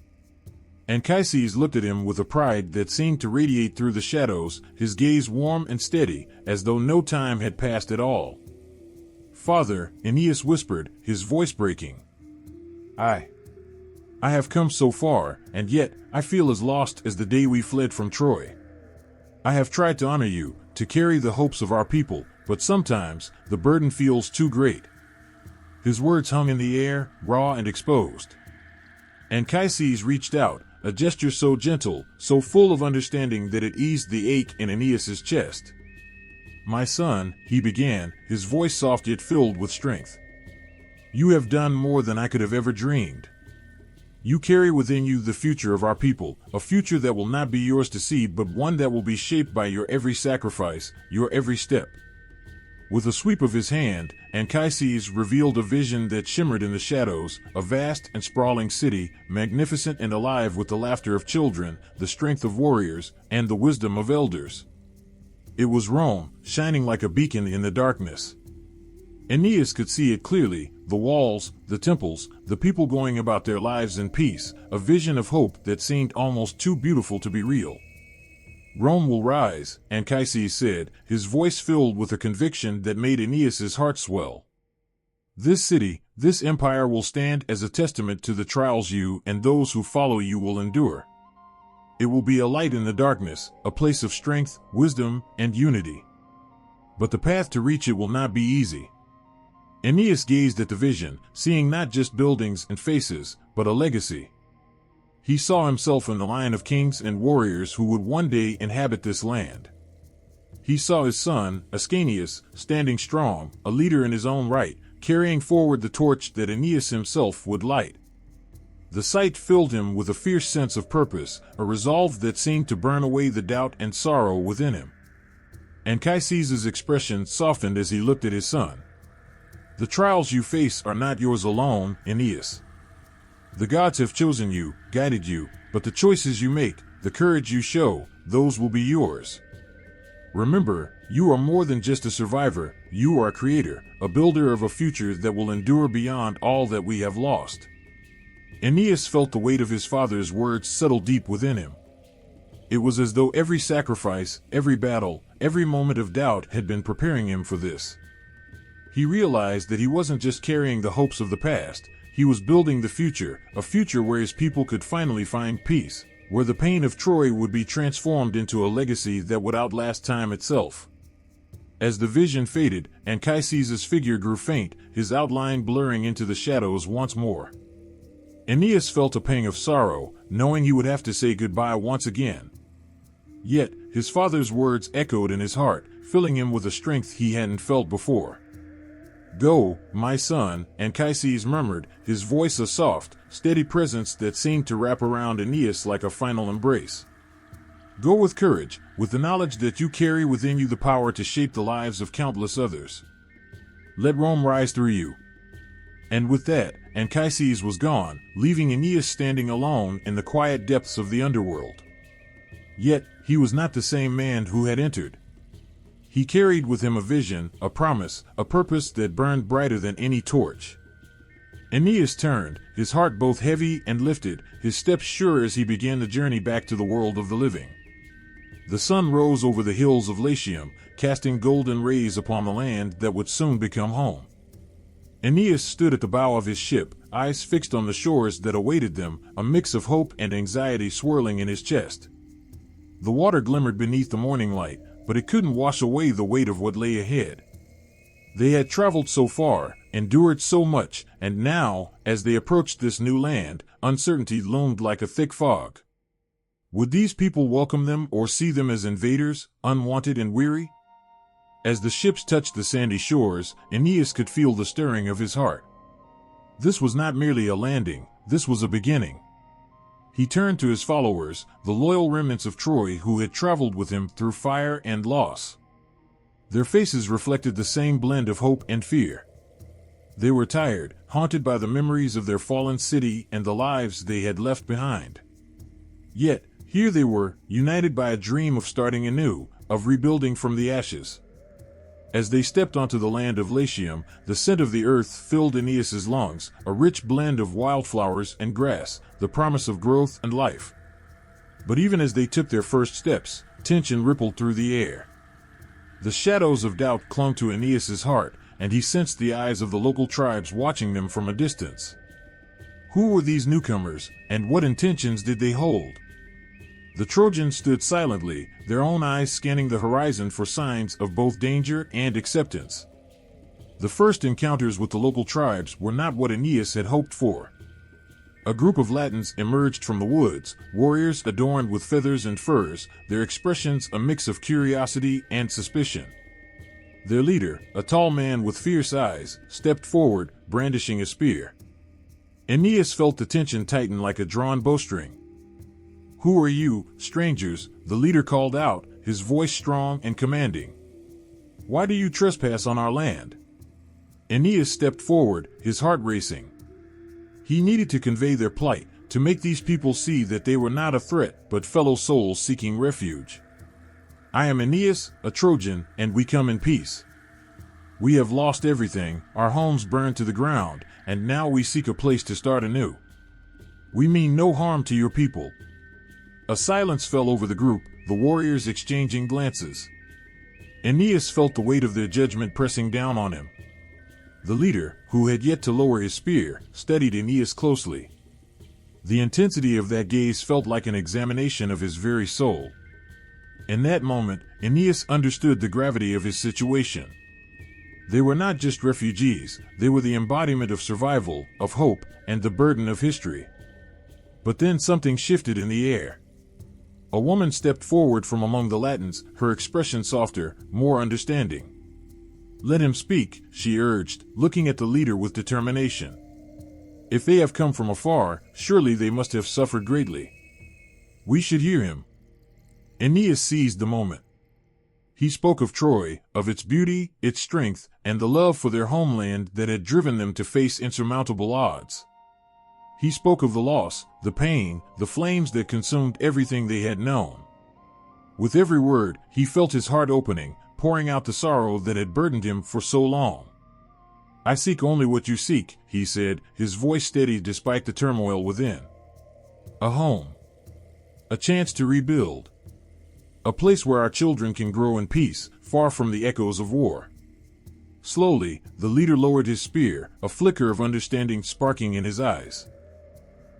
Anchises looked at him with a pride that seemed to radiate through the shadows, his gaze warm and steady, as though no time had passed at all. "Father," Aeneas whispered, his voice breaking. I have come so far, and yet I feel as lost as the day we fled from Troy. I have tried to honor you, to carry the hopes of our people, but sometimes the burden feels too great." His words hung in the air, raw and exposed. Anchises reached out, a gesture so gentle, so full of understanding that it eased the ache in Aeneas's chest. "My son," he began, his voice soft yet filled with strength. "You have done more than I could have ever dreamed. You carry within you the future of our people, a future that will not be yours to see but one that will be shaped by your every sacrifice, your every step." With a sweep of his hand, Anchises revealed a vision that shimmered in the shadows, a vast and sprawling city, magnificent and alive with the laughter of children, the strength of warriors, and the wisdom of elders. It was Rome, shining like a beacon in the darkness. Aeneas could see it clearly, the walls, the temples, the people going about their lives in peace, a vision of hope that seemed almost too beautiful to be real. "Rome will rise," Anchises said, his voice filled with a conviction that made Aeneas's heart swell. "This city, this empire will stand as a testament to the trials you and those who follow you will endure. It will be a light in the darkness, a place of strength, wisdom, and unity. But the path to reach it will not be easy." Aeneas gazed at the vision, seeing not just buildings and faces, but a legacy. He saw himself in the line of kings and warriors who would one day inhabit this land. He saw his son, Aeneas, standing strong, a leader in his own right, carrying forward the torch that Aeneas himself would light. The sight filled him with a fierce sense of purpose, a resolve that seemed to burn away the doubt and sorrow within him. Anchises' expression softened as he looked at his son. "The trials you face are not yours alone, Aeneas. The gods have chosen you, guided you, but the choices you make, the courage you show, those will be yours. Remember, you are more than just a survivor, you are a creator, a builder of a future that will endure beyond all that we have lost." Aeneas felt the weight of his father's words settle deep within him. It was as though every sacrifice, every battle, every moment of doubt had been preparing him for this. He realized that he wasn't just carrying the hopes of the past, he was building the future, a future where his people could finally find peace, where the pain of Troy would be transformed into a legacy that would outlast time itself. As the vision faded, Anchises' figure grew faint, his outline blurring into the shadows once more. Aeneas felt a pang of sorrow, knowing he would have to say goodbye once again. Yet, his father's words echoed in his heart, filling him with a strength he hadn't felt before. "Go, my son," Anchises murmured, his voice a soft, steady presence that seemed to wrap around Aeneas like a final embrace. Go with courage, with the knowledge that you carry within you the power to shape the lives of countless others. Let Rome rise through you." And with that, Anchises was gone, leaving Aeneas standing alone in the quiet depths of the underworld. Yet, he was not the same man who had entered. He carried with him a vision, a promise, a purpose that burned brighter than any torch. Aeneas turned, his heart both heavy and lifted, his steps sure as he began the journey back to the world of the living. The sun rose over the hills of Latium, casting golden rays upon the land that would soon become home. Aeneas stood at the bow of his ship, eyes fixed on the shores that awaited them, a mix of hope and anxiety swirling in his chest. The water glimmered beneath the morning light, but it couldn't wash away the weight of what lay ahead. They had traveled so far, endured so much, and now, as they approached this new land, uncertainty loomed like a thick fog. Would these people welcome them or see them as invaders, unwanted and weary? As the ships touched the sandy shores, Aeneas could feel the stirring of his heart. This was not merely a landing, this was a beginning. He turned to his followers, the loyal remnants of Troy who had traveled with him through fire and loss. Their faces reflected the same blend of hope and fear. They were tired, haunted by the memories of their fallen city and the lives they had left behind. Yet, here they were, united by a dream of starting anew, of rebuilding from the ashes. As they stepped onto the land of Latium, the scent of the earth filled Aeneas's lungs, a rich blend of wildflowers and grass, the promise of growth and life. But even as they took their first steps, tension rippled through the air. The shadows of doubt clung to Aeneas's heart, and he sensed the eyes of the local tribes watching them from a distance. Who were these newcomers, and what intentions did they hold? The Trojans stood silently, their own eyes scanning the horizon for signs of both danger and acceptance. The first encounters with the local tribes were not what Aeneas had hoped for. A group of Latins emerged from the woods, warriors adorned with feathers and furs, their expressions a mix of curiosity and suspicion. Their leader, a tall man with fierce eyes, stepped forward, brandishing a spear. Aeneas felt the tension tighten like a drawn bowstring. "Who are you, strangers?" the leader called out, his voice strong and commanding. "Why do you trespass on our land?" Aeneas stepped forward, his heart racing. He needed to convey their plight, to make these people see that they were not a threat, but fellow souls seeking refuge. "I am Aeneas, a Trojan, and we come in peace. We have lost everything, our homes burned to the ground, and now we seek a place to start anew. We mean no harm to your people." A silence fell over the group, the warriors exchanging glances. Aeneas felt the weight of their judgment pressing down on him. The leader, who had yet to lower his spear, studied Aeneas closely. The intensity of that gaze felt like an examination of his very soul. In that moment, Aeneas understood the gravity of his situation. They were not just refugees, they were the embodiment of survival, of hope, and the burden of history. But then something shifted in the air. A woman stepped forward from among the Latins, her expression softer, more understanding. "Let him speak," she urged, looking at the leader with determination. "If they have come from afar, surely they must have suffered greatly. We should hear him." Aeneas seized the moment. He spoke of Troy, of its beauty, its strength, and the love for their homeland that had driven them to face insurmountable odds. He spoke of the loss, the pain, the flames that consumed everything they had known. With every word, he felt his heart opening, pouring out the sorrow that had burdened him for so long. "I seek only what you seek," he said, his voice steady despite the turmoil within. "A home. A chance to rebuild. A place where our children can grow in peace, far from the echoes of war." Slowly, the leader lowered his spear, a flicker of understanding sparking in his eyes.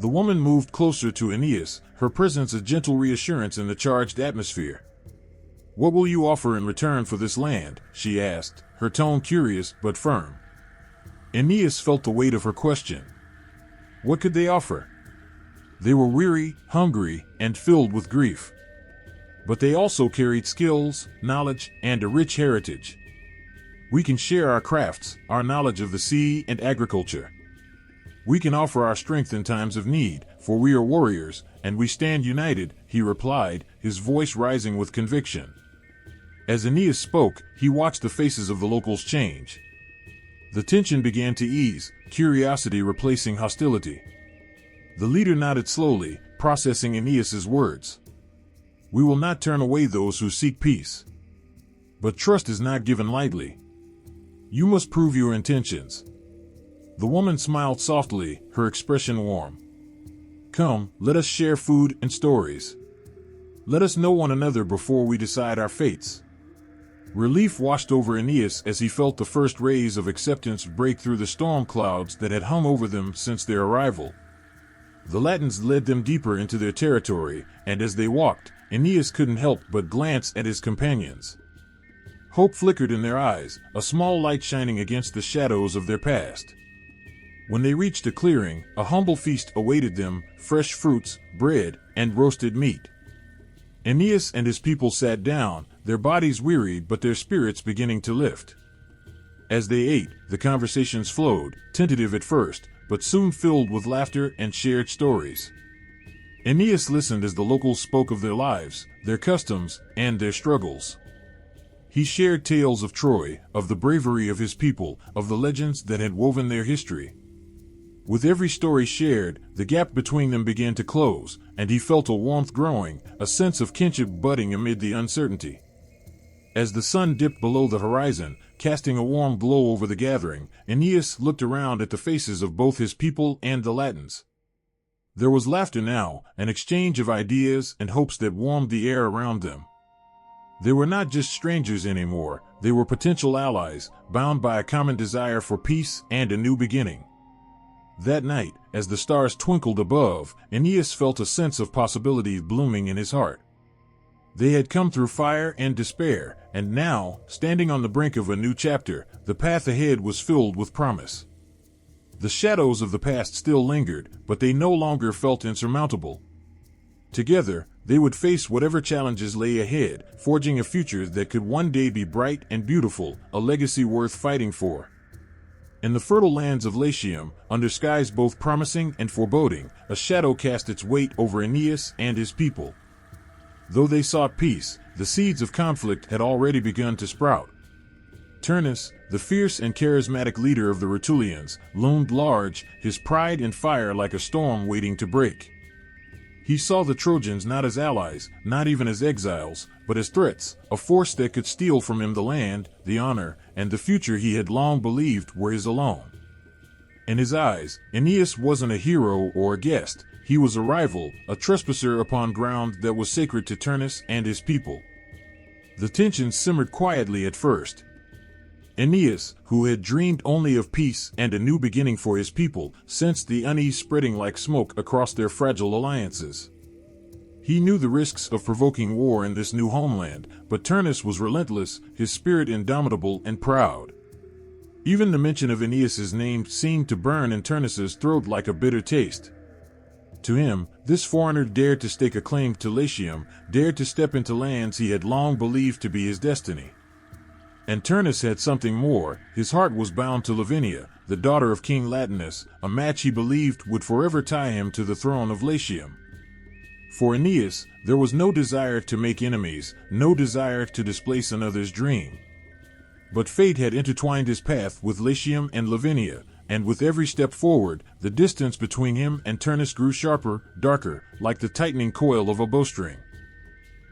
The woman moved closer to Aeneas, her presence a gentle reassurance in the charged atmosphere. "What will you offer in return for this land?" she asked, her tone curious but firm. Aeneas felt the weight of her question. What could they offer? They were weary, hungry, and filled with grief. But they also carried skills, knowledge, and a rich heritage. "We can share our crafts, our knowledge of the sea and agriculture. We can offer our strength in times of need, for we are warriors, and we stand united," he replied, his voice rising with conviction. As Aeneas spoke, he watched the faces of the locals change. The tension began to ease, curiosity replacing hostility. The leader nodded slowly, processing Aeneas's words. "We will not turn away those who seek peace. But trust is not given lightly. You must prove your intentions." The woman smiled softly, her expression warm. "Come, let us share food and stories. Let us know one another before we decide our fates." Relief washed over Aeneas as he felt the first rays of acceptance break through the storm clouds that had hung over them since their arrival. The Latins led them deeper into their territory, and as they walked, Aeneas couldn't help but glance at his companions. Hope flickered in their eyes, a small light shining against the shadows of their past. When they reached a clearing, a humble feast awaited them, fresh fruits, bread, and roasted meat. Aeneas and his people sat down, their bodies weary but their spirits beginning to lift. As they ate, the conversations flowed, tentative at first, but soon filled with laughter and shared stories. Aeneas listened as the locals spoke of their lives, their customs, and their struggles. He shared tales of Troy, of the bravery of his people, of the legends that had woven their history. With every story shared, the gap between them began to close, and he felt a warmth growing, a sense of kinship budding amid the uncertainty. As the sun dipped below the horizon, casting a warm glow over the gathering, Aeneas looked around at the faces of both his people and the Latins. There was laughter now, an exchange of ideas and hopes that warmed the air around them. They were not just strangers anymore, they were potential allies, bound by a common desire for peace and a new beginning. That night, as the stars twinkled above, Aeneas felt a sense of possibility blooming in his heart. They had come through fire and despair, and now, standing on the brink of a new chapter, the path ahead was filled with promise. The shadows of the past still lingered, but they no longer felt insurmountable. Together, they would face whatever challenges lay ahead, forging a future that could one day be bright and beautiful, a legacy worth fighting for. In the fertile lands of Latium, under skies both promising and foreboding, a shadow cast its weight over Aeneas and his people. Though they sought peace, the seeds of conflict had already begun to sprout. Turnus, the fierce and charismatic leader of the Rutulians, loomed large, his pride and fire like a storm waiting to break. He saw the Trojans not as allies, not even as exiles, but as threats, a force that could steal from him the land, the honor, and the future he had long believed were his alone. In his eyes, Aeneas wasn't a hero or a guest, he was a rival, a trespasser upon ground that was sacred to Turnus and his people. The tension simmered quietly at first. Aeneas, who had dreamed only of peace and a new beginning for his people, sensed the unease spreading like smoke across their fragile alliances. He knew the risks of provoking war in this new homeland, but Turnus was relentless, his spirit indomitable and proud. Even the mention of Aeneas's name seemed to burn in Turnus's throat like a bitter taste. To him, this foreigner dared to stake a claim to Latium, dared to step into lands he had long believed to be his destiny. And Turnus had something more. His heart was bound to Lavinia, the daughter of King Latinus, a match he believed would forever tie him to the throne of Latium. For Aeneas, there was no desire to make enemies, no desire to displace another's dream. But fate had intertwined his path with Latium and Lavinia, and with every step forward, the distance between him and Turnus grew sharper, darker, like the tightening coil of a bowstring.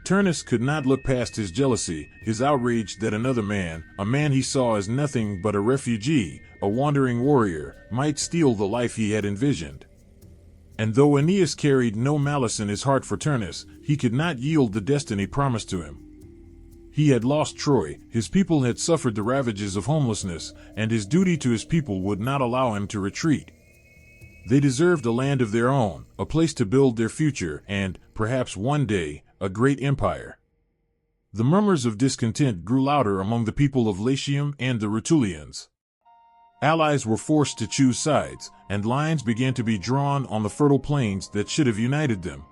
Turnus could not look past his jealousy, his outrage that another man, a man he saw as nothing but a refugee, a wandering warrior, might steal the life he had envisioned. And though Aeneas carried no malice in his heart for Turnus, he could not yield the destiny promised to him. He had lost Troy, his people had suffered the ravages of homelessness, and his duty to his people would not allow him to retreat. They deserved a land of their own, a place to build their future, and, perhaps one day, a great empire. The murmurs of discontent grew louder among the people of Latium and the Rutulians. Allies were forced to choose sides, and lines began to be drawn on the fertile plains that should have united them.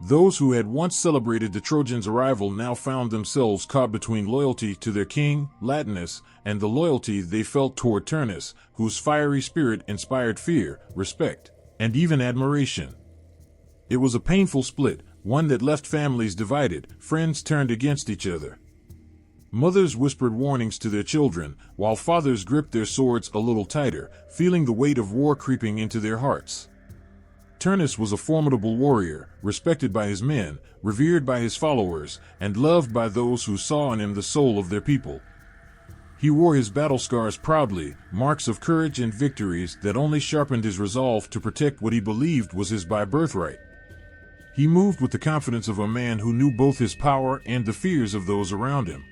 Those who had once celebrated the Trojans' arrival now found themselves caught between loyalty to their king, Latinus, and the loyalty they felt toward Turnus, whose fiery spirit inspired fear, respect, and even admiration. It was a painful split, one that left families divided, friends turned against each other. Mothers whispered warnings to their children, while fathers gripped their swords a little tighter, feeling the weight of war creeping into their hearts. Turnus was a formidable warrior, respected by his men, revered by his followers, and loved by those who saw in him the soul of their people. He wore his battle scars proudly, marks of courage and victories that only sharpened his resolve to protect what he believed was his by birthright. He moved with the confidence of a man who knew both his power and the fears of those around him.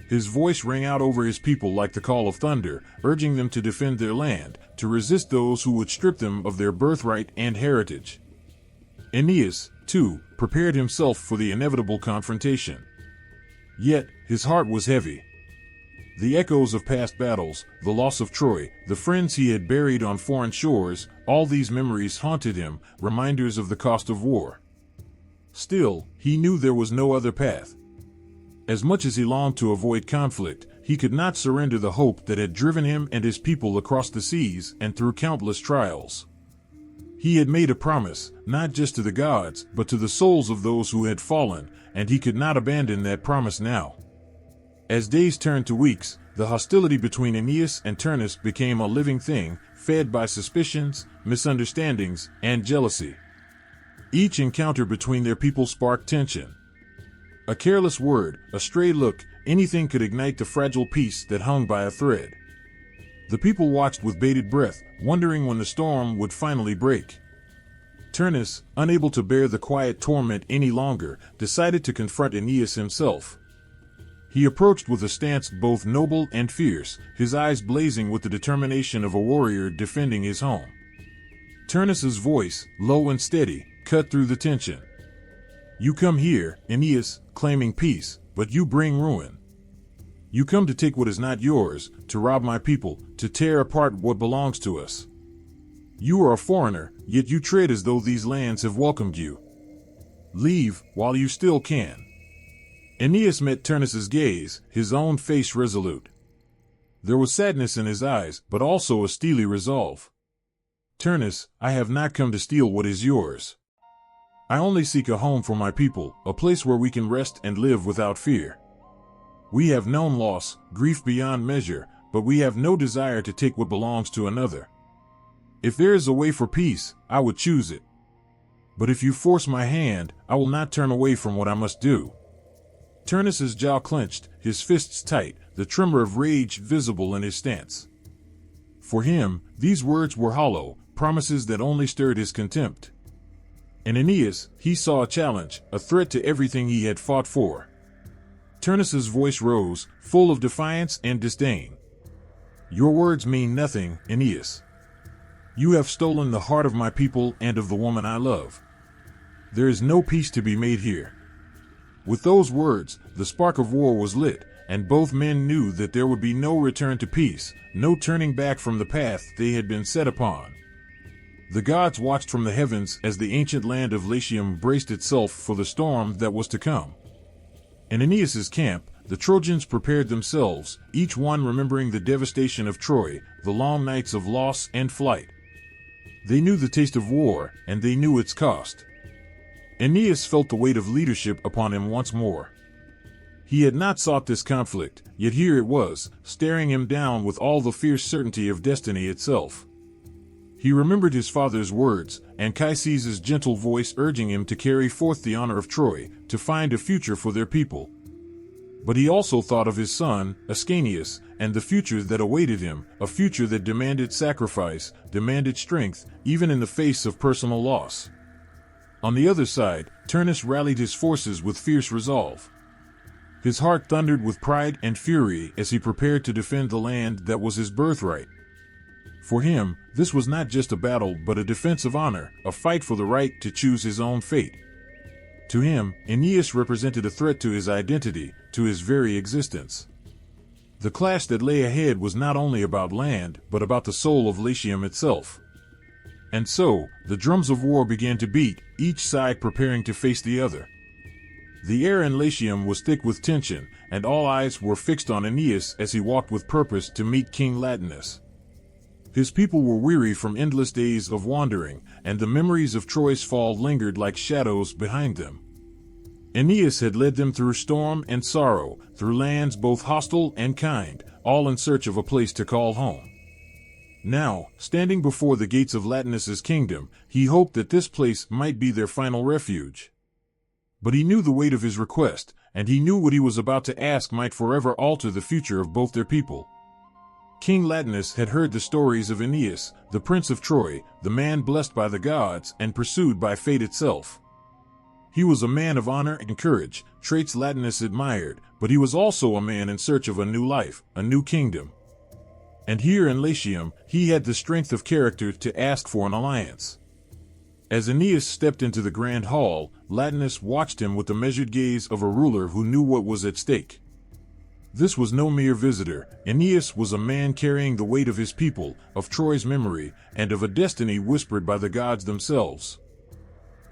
His voice rang out over his people like the call of thunder, urging them to defend their land, to resist those who would strip them of their birthright and heritage. Aeneas, too, prepared himself for the inevitable confrontation. Yet, his heart was heavy. The echoes of past battles, the loss of Troy, the friends he had buried on foreign shores, all these memories haunted him, reminders of the cost of war. Still, he knew there was no other path. As much as he longed to avoid conflict, he could not surrender the hope that had driven him and his people across the seas and through countless trials. He had made a promise, not just to the gods, but to the souls of those who had fallen, and he could not abandon that promise now. As days turned to weeks, the hostility between Aeneas and Turnus became a living thing, fed by suspicions, misunderstandings, and jealousy. Each encounter between their people sparked tension. A careless word, a stray look, anything could ignite the fragile peace that hung by a thread. The people watched with bated breath, wondering when the storm would finally break. Turnus, unable to bear the quiet torment any longer, decided to confront Aeneas himself. He approached with a stance both noble and fierce, his eyes blazing with the determination of a warrior defending his home. Turnus's voice, low and steady, cut through the tension. "You come here, Aeneas, claiming peace, but you bring ruin. You come to take what is not yours, to rob my people, to tear apart what belongs to us. You are a foreigner, yet you tread as though these lands have welcomed you. Leave, while you still can." Aeneas met Turnus's gaze, his own face resolute. There was sadness in his eyes, but also a steely resolve. "Turnus, I have not come to steal what is yours. I only seek a home for my people, a place where we can rest and live without fear. We have known loss, grief beyond measure, but we have no desire to take what belongs to another. If there is a way for peace, I would choose it. But if you force my hand, I will not turn away from what I must do." Turnus's jaw clenched, his fists tight, the tremor of rage visible in his stance. For him, these words were hollow, promises that only stirred his contempt. In Aeneas, he saw a challenge, a threat to everything he had fought for. Turnus's voice rose, full of defiance and disdain. "Your words mean nothing, Aeneas. You have stolen the heart of my people and of the woman I love. There is no peace to be made here." With those words, the spark of war was lit, and both men knew that there would be no return to peace, no turning back from the path they had been set upon. The gods watched from the heavens as the ancient land of Latium braced itself for the storm that was to come. In Aeneas's camp, the Trojans prepared themselves, each one remembering the devastation of Troy, the long nights of loss and flight. They knew the taste of war, and they knew its cost. Aeneas felt the weight of leadership upon him once more. He had not sought this conflict, yet here it was, staring him down with all the fierce certainty of destiny itself. He remembered his father's words, Anchises' gentle voice urging him to carry forth the honor of Troy, to find a future for their people. But he also thought of his son, Aeneas, and the future that awaited him, a future that demanded sacrifice, demanded strength, even in the face of personal loss. On the other side, Turnus rallied his forces with fierce resolve. His heart thundered with pride and fury as he prepared to defend the land that was his birthright. For him, this was not just a battle but a defense of honor, a fight for the right to choose his own fate. To him, Aeneas represented a threat to his identity, to his very existence. The clash that lay ahead was not only about land, but about the soul of Latium itself. And so, the drums of war began to beat, each side preparing to face the other. The air in Latium was thick with tension, and all eyes were fixed on Aeneas as he walked with purpose to meet King Latinus. His people were weary from endless days of wandering, and the memories of Troy's fall lingered like shadows behind them. Aeneas had led them through storm and sorrow, through lands both hostile and kind, all in search of a place to call home. Now, standing before the gates of Latinus's kingdom, he hoped that this place might be their final refuge. But he knew the weight of his request, and he knew what he was about to ask might forever alter the future of both their people. King Latinus had heard the stories of Aeneas, the prince of Troy, the man blessed by the gods and pursued by fate itself. He was a man of honor and courage, traits Latinus admired, but he was also a man in search of a new life, a new kingdom. And here in Latium, he had the strength of character to ask for an alliance. As Aeneas stepped into the grand hall, Latinus watched him with the measured gaze of a ruler who knew what was at stake. This was no mere visitor. Aeneas was a man carrying the weight of his people, of Troy's memory, and of a destiny whispered by the gods themselves.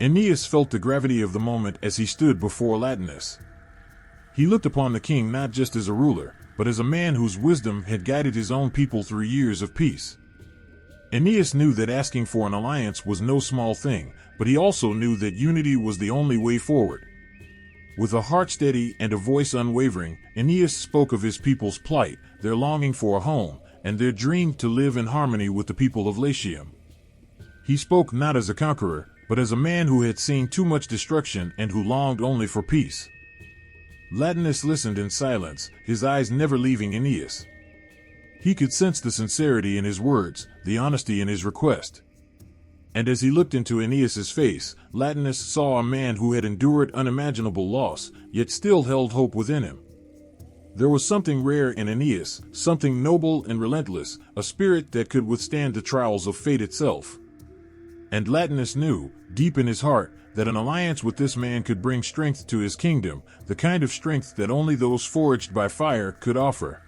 Aeneas felt the gravity of the moment as he stood before Latinus. He looked upon the king not just as a ruler, but as a man whose wisdom had guided his own people through years of peace. Aeneas knew that asking for an alliance was no small thing, but he also knew that unity was the only way forward. With a heart steady and a voice unwavering, Aeneas spoke of his people's plight, their longing for a home, and their dream to live in harmony with the people of Latium. He spoke not as a conqueror, but as a man who had seen too much destruction and who longed only for peace. Latinus listened in silence, his eyes never leaving Aeneas. He could sense the sincerity in his words, the honesty in his request. And as he looked into Aeneas's face, Latinus saw a man who had endured unimaginable loss, yet still held hope within him. There was something rare in Aeneas, something noble and relentless, a spirit that could withstand the trials of fate itself. And Latinus knew, deep in his heart, that an alliance with this man could bring strength to his kingdom, the kind of strength that only those forged by fire could offer.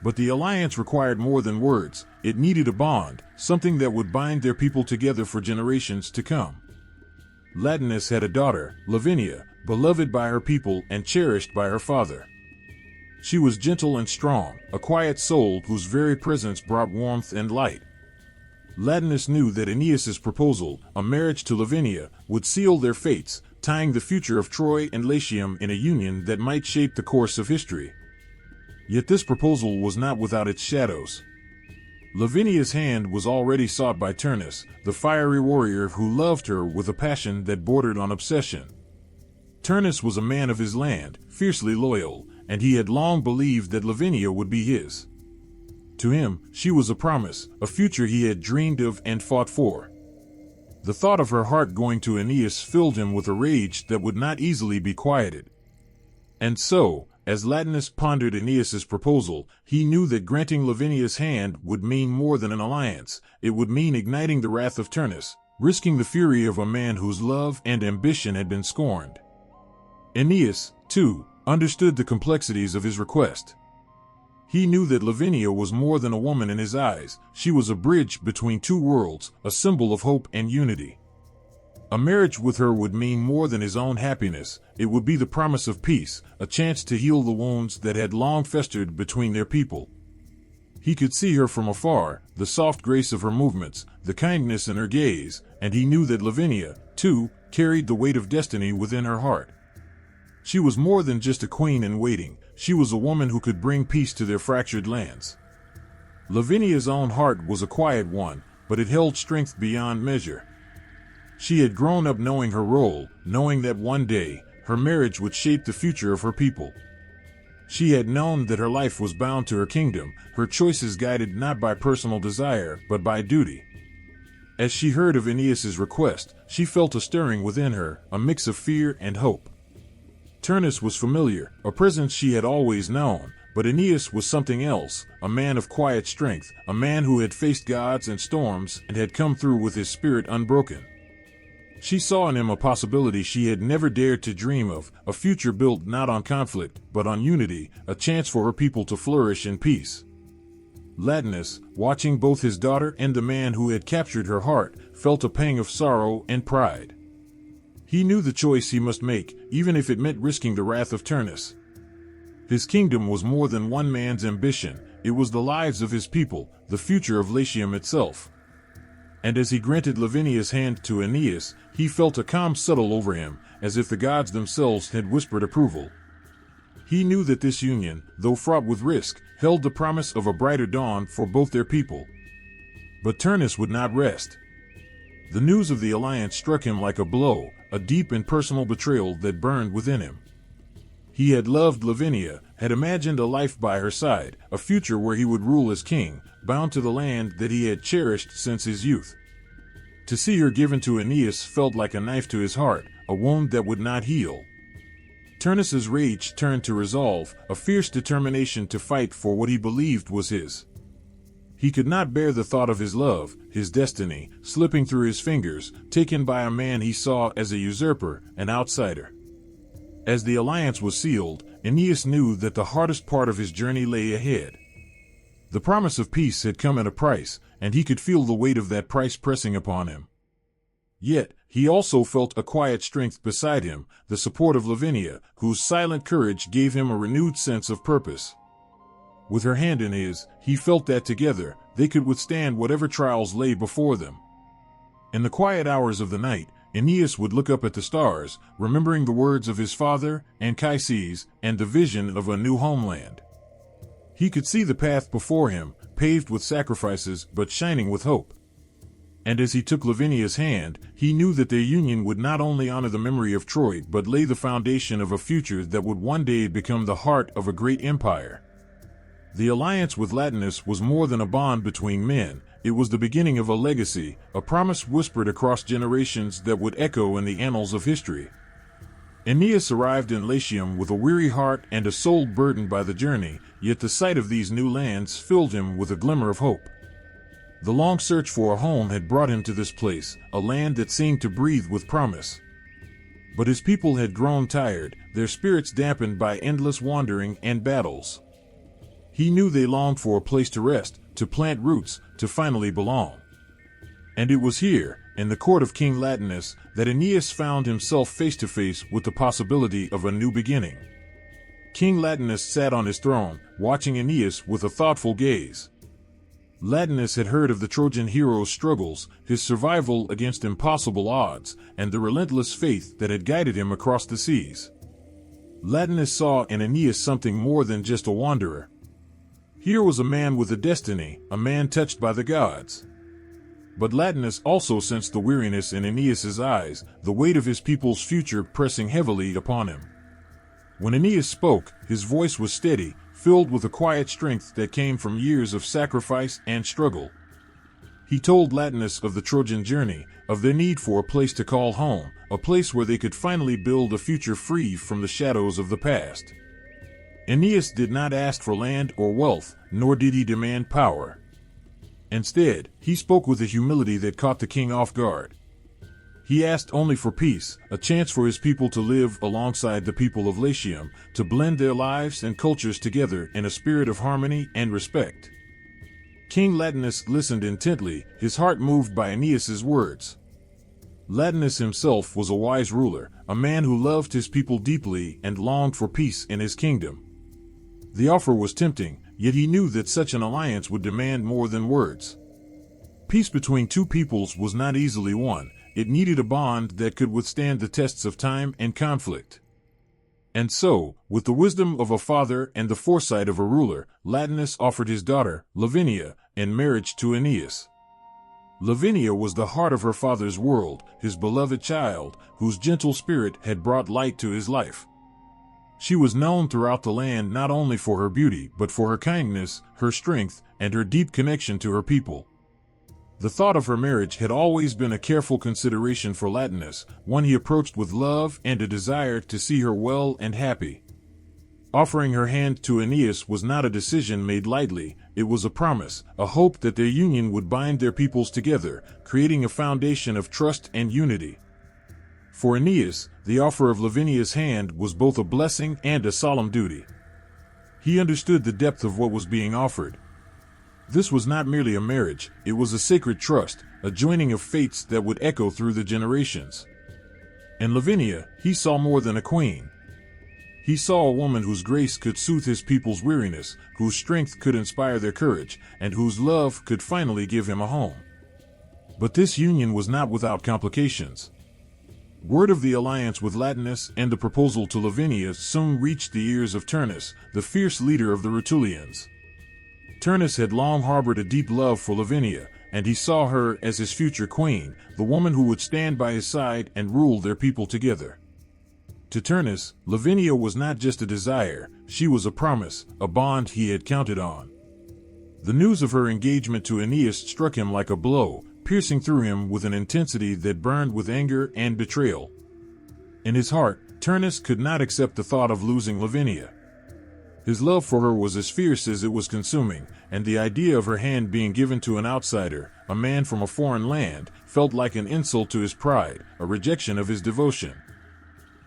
But the alliance required more than words. It needed a bond, something that would bind their people together for generations to come. Latinus had a daughter, Lavinia, beloved by her people and cherished by her father. She was gentle and strong, a quiet soul whose very presence brought warmth and light. Latinus knew that Aeneas's proposal, a marriage to Lavinia, would seal their fates, tying the future of Troy and Latium in a union that might shape the course of history. Yet this proposal was not without its shadows. Lavinia's hand was already sought by Turnus, the fiery warrior who loved her with a passion that bordered on obsession. Turnus was a man of his land, fiercely loyal, and he had long believed that Lavinia would be his. To him, she was a promise, a future he had dreamed of and fought for. The thought of her heart going to Aeneas filled him with a rage that would not easily be quieted. And so, as Latinus pondered Aeneas's proposal, he knew that granting Lavinia's hand would mean more than an alliance. It would mean igniting the wrath of Turnus, risking the fury of a man whose love and ambition had been scorned. Aeneas, too, understood the complexities of his request. He knew that Lavinia was more than a woman in his eyes. She was a bridge between two worlds, a symbol of hope and unity. A marriage with her would mean more than his own happiness. It would be the promise of peace, a chance to heal the wounds that had long festered between their people. He could see her from afar, the soft grace of her movements, the kindness in her gaze, and he knew that Lavinia, too, carried the weight of destiny within her heart. She was more than just a queen in waiting. She was a woman who could bring peace to their fractured lands. Lavinia's own heart was a quiet one, but it held strength beyond measure. She had grown up knowing her role, knowing that one day, her marriage would shape the future of her people. She had known that her life was bound to her kingdom, her choices guided not by personal desire, but by duty. As she heard of Aeneas's request, she felt a stirring within her, a mix of fear and hope. Turnus was familiar, a presence she had always known, but Aeneas was something else, a man of quiet strength, a man who had faced gods and storms and had come through with his spirit unbroken. She saw in him a possibility she had never dared to dream of, a future built not on conflict, but on unity, a chance for her people to flourish in peace. Latinus, watching both his daughter and the man who had captured her heart, felt a pang of sorrow and pride. He knew the choice he must make, even if it meant risking the wrath of Turnus. His kingdom was more than one man's ambition. it was the lives of his people, the future of Latium itself. And as he granted Lavinia's hand to Aeneas, he felt a calm settle over him, as if the gods themselves had whispered approval. He knew that this union, though fraught with risk, held the promise of a brighter dawn for both their people. But Turnus would not rest. The news of the alliance struck him like a blow, a deep and personal betrayal that burned within him. He had loved Lavinia, had imagined a life by her side, a future where he would rule as king, bound to the land that he had cherished since his youth. To see her given to Aeneas felt like a knife to his heart, a wound that would not heal. Turnus's rage turned to resolve, a fierce determination to fight for what he believed was his. He could not bear the thought of his love, his destiny, slipping through his fingers, taken by a man he saw as a usurper, an outsider. As the alliance was sealed, Aeneas knew that the hardest part of his journey lay ahead. The promise of peace had come at a price, and he could feel the weight of that price pressing upon him. Yet, he also felt a quiet strength beside him, the support of Lavinia, whose silent courage gave him a renewed sense of purpose. With her hand in his, he felt that together, they could withstand whatever trials lay before them. In the quiet hours of the night, Aeneas would look up at the stars, remembering the words of his father, Anchises, and the vision of a new homeland. He could see the path before him, paved with sacrifices but shining with hope. And as he took Lavinia's hand, he knew that their union would not only honor the memory of Troy but lay the foundation of a future that would one day become the heart of a great empire. The alliance with Latinus was more than a bond between men, it was the beginning of a legacy, a promise whispered across generations that would echo in the annals of history. Aeneas arrived in Latium with a weary heart and a soul burdened by the journey, yet the sight of these new lands filled him with a glimmer of hope. The long search for a home had brought him to this place, a land that seemed to breathe with promise. But his people had grown tired, their spirits dampened by endless wandering and battles. He knew they longed for a place to rest, to plant roots, to finally belong. And it was here, in the court of King Latinus, that Aeneas found himself face to face with the possibility of a new beginning. King Latinus sat on his throne, watching Aeneas with a thoughtful gaze. Latinus had heard of the Trojan hero's struggles, his survival against impossible odds, and the relentless faith that had guided him across the seas. Latinus saw in Aeneas something more than just a wanderer. Here was a man with a destiny, a man touched by the gods. But Latinus also sensed the weariness in Aeneas's eyes, the weight of his people's future pressing heavily upon him. When Aeneas spoke, his voice was steady, filled with a quiet strength that came from years of sacrifice and struggle. He told Latinus of the Trojan journey, of their need for a place to call home, a place where they could finally build a future free from the shadows of the past. Aeneas did not ask for land or wealth, nor did he demand power. Instead, he spoke with a humility that caught the king off guard. He asked only for peace, a chance for his people to live alongside the people of Latium, to blend their lives and cultures together in a spirit of harmony and respect. King Latinus listened intently, his heart moved by Aeneas's words. Latinus himself was a wise ruler, a man who loved his people deeply and longed for peace in his kingdom. The offer was tempting, yet he knew that such an alliance would demand more than words. Peace between two peoples was not easily won. It needed a bond that could withstand the tests of time and conflict. And so, with the wisdom of a father and the foresight of a ruler, Latinus offered his daughter, Lavinia, in marriage to Aeneas. Lavinia was the heart of her father's world, his beloved child, whose gentle spirit had brought light to his life. She was known throughout the land not only for her beauty but for her kindness, her strength, and her deep connection to her people. The thought of her marriage had always been a careful consideration for Latinus, one he approached with love and a desire to see her well and happy. Offering her hand to Aeneas was not a decision made lightly, it was a promise, a hope that their union would bind their peoples together, creating a foundation of trust and unity. For Aeneas, the offer of Lavinia's hand was both a blessing and a solemn duty. He understood the depth of what was being offered. This was not merely a marriage, it was a sacred trust, a joining of fates that would echo through the generations. In Lavinia, he saw more than a queen. He saw a woman whose grace could soothe his people's weariness, whose strength could inspire their courage, and whose love could finally give him a home. But this union was not without complications. Word of the alliance with Latinus and the proposal to Lavinia soon reached the ears of Turnus, the fierce leader of the Rutulians. Turnus had long harbored a deep love for Lavinia, and he saw her as his future queen, the woman who would stand by his side and rule their people together. To Turnus, Lavinia was not just a desire, she was a promise, a bond he had counted on. The news of her engagement to Aeneas struck him like a blow, piercing through him with an intensity that burned with anger and betrayal. In his heart, Turnus could not accept the thought of losing Lavinia. His love for her was as fierce as it was consuming, and the idea of her hand being given to an outsider, a man from a foreign land, felt like an insult to his pride, a rejection of his devotion.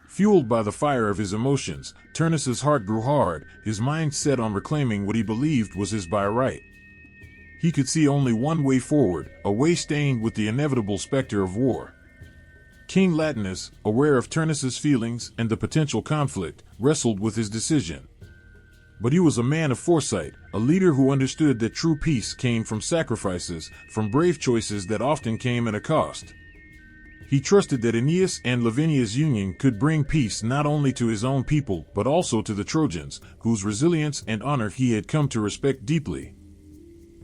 Fueled by the fire of his emotions, Turnus's heart grew hard, his mind set on reclaiming what he believed was his by right. He could see only one way forward, a way stained with the inevitable specter of war. King Latinus, aware of Turnus's feelings and the potential conflict, wrestled with his decision. But he was a man of foresight, a leader who understood that true peace came from sacrifices, from brave choices that often came at a cost. He trusted that Aeneas and Lavinia's union could bring peace not only to his own people but also to the Trojans, whose resilience and honor he had come to respect deeply.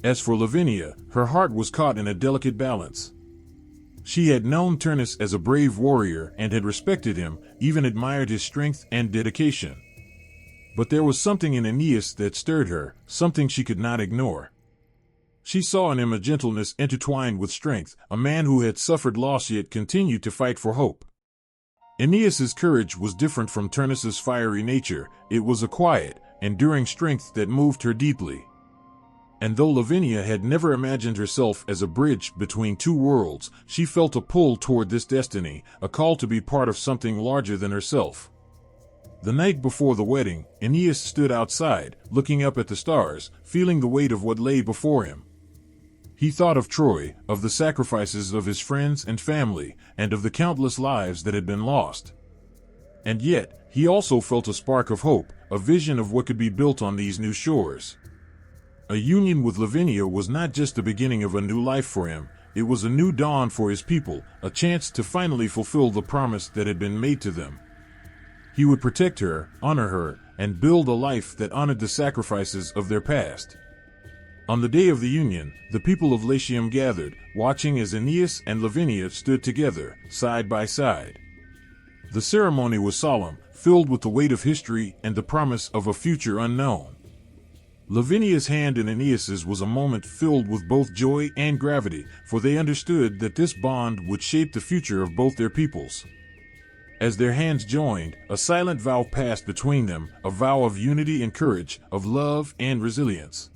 As for Lavinia, her heart was caught in a delicate balance. She had known Turnus as a brave warrior and had respected him, even admired his strength and dedication. But there was something in Aeneas that stirred her, something she could not ignore. She saw in him a gentleness intertwined with strength, a man who had suffered loss yet continued to fight for hope. Aeneas's courage was different from Turnus's fiery nature. It was a quiet, enduring strength that moved her deeply. And though Lavinia had never imagined herself as a bridge between two worlds, she felt a pull toward this destiny, a call to be part of something larger than herself. The night before the wedding, Aeneas stood outside, looking up at the stars, feeling the weight of what lay before him. He thought of Troy, of the sacrifices of his friends and family, and of the countless lives that had been lost. And yet, he also felt a spark of hope, a vision of what could be built on these new shores. A union with Lavinia was not just the beginning of a new life for him, it was a new dawn for his people, a chance to finally fulfill the promise that had been made to them. He would protect her, honor her, and build a life that honored the sacrifices of their past. On the day of the union, the people of Latium gathered, watching as Aeneas and Lavinia stood together, side by side. The ceremony was solemn, filled with the weight of history and the promise of a future unknown. Lavinia's hand in Aeneas's was a moment filled with both joy and gravity, for they understood that this bond would shape the future of both their peoples. As their hands joined, a silent vow passed between them, a vow of unity and courage, of love and resilience.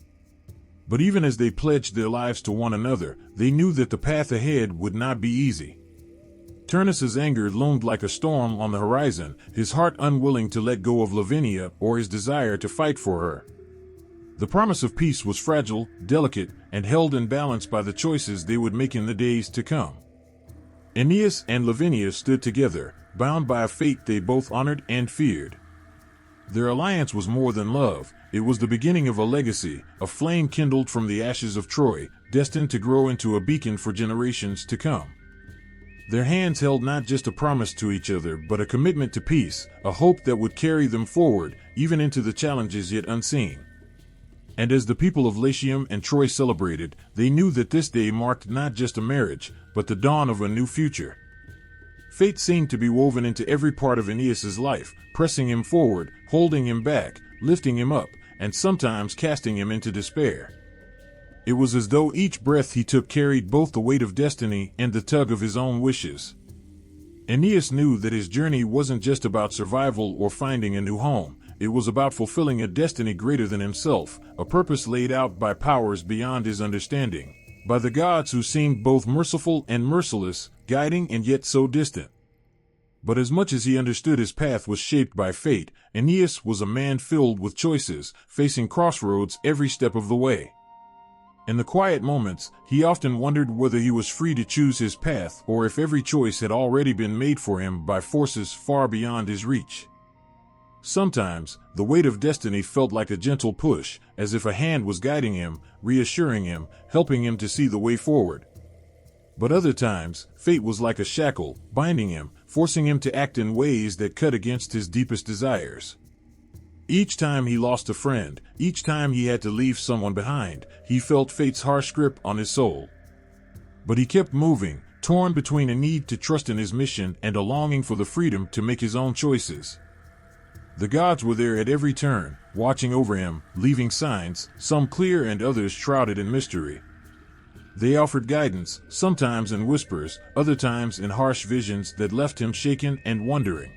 But even as they pledged their lives to one another, they knew that the path ahead would not be easy. Turnus's anger loomed like a storm on the horizon, his heart unwilling to let go of Lavinia or his desire to fight for her. The promise of peace was fragile, delicate, and held in balance by the choices they would make in the days to come. Aeneas and Lavinia stood together, bound by a fate they both honored and feared. Their alliance was more than love, it was the beginning of a legacy, a flame kindled from the ashes of Troy, destined to grow into a beacon for generations to come. Their hands held not just a promise to each other but a commitment to peace, a hope that would carry them forward, even into the challenges yet unseen. And as the people of Latium and Troy celebrated, they knew that this day marked not just a marriage, but the dawn of a new future. Fate seemed to be woven into every part of Aeneas's life, pressing him forward, holding him back, lifting him up, and sometimes casting him into despair. It was as though each breath he took carried both the weight of destiny and the tug of his own wishes. Aeneas knew that his journey wasn't just about survival or finding a new home. It was about fulfilling a destiny greater than himself, a purpose laid out by powers beyond his understanding, by the gods who seemed both merciful and merciless, guiding and yet so distant. But as much as he understood his path was shaped by fate, Aeneas was a man filled with choices, facing crossroads every step of the way. In the quiet moments, he often wondered whether he was free to choose his path or if every choice had already been made for him by forces far beyond his reach. Sometimes, the weight of destiny felt like a gentle push, as if a hand was guiding him, reassuring him, helping him to see the way forward. But other times, fate was like a shackle, binding him, forcing him to act in ways that cut against his deepest desires. Each time he lost a friend, each time he had to leave someone behind, he felt fate's harsh grip on his soul. But he kept moving, torn between a need to trust in his mission and a longing for the freedom to make his own choices. The gods were there at every turn, watching over him, leaving signs, some clear and others shrouded in mystery. They offered guidance, sometimes in whispers, other times in harsh visions that left him shaken and wondering.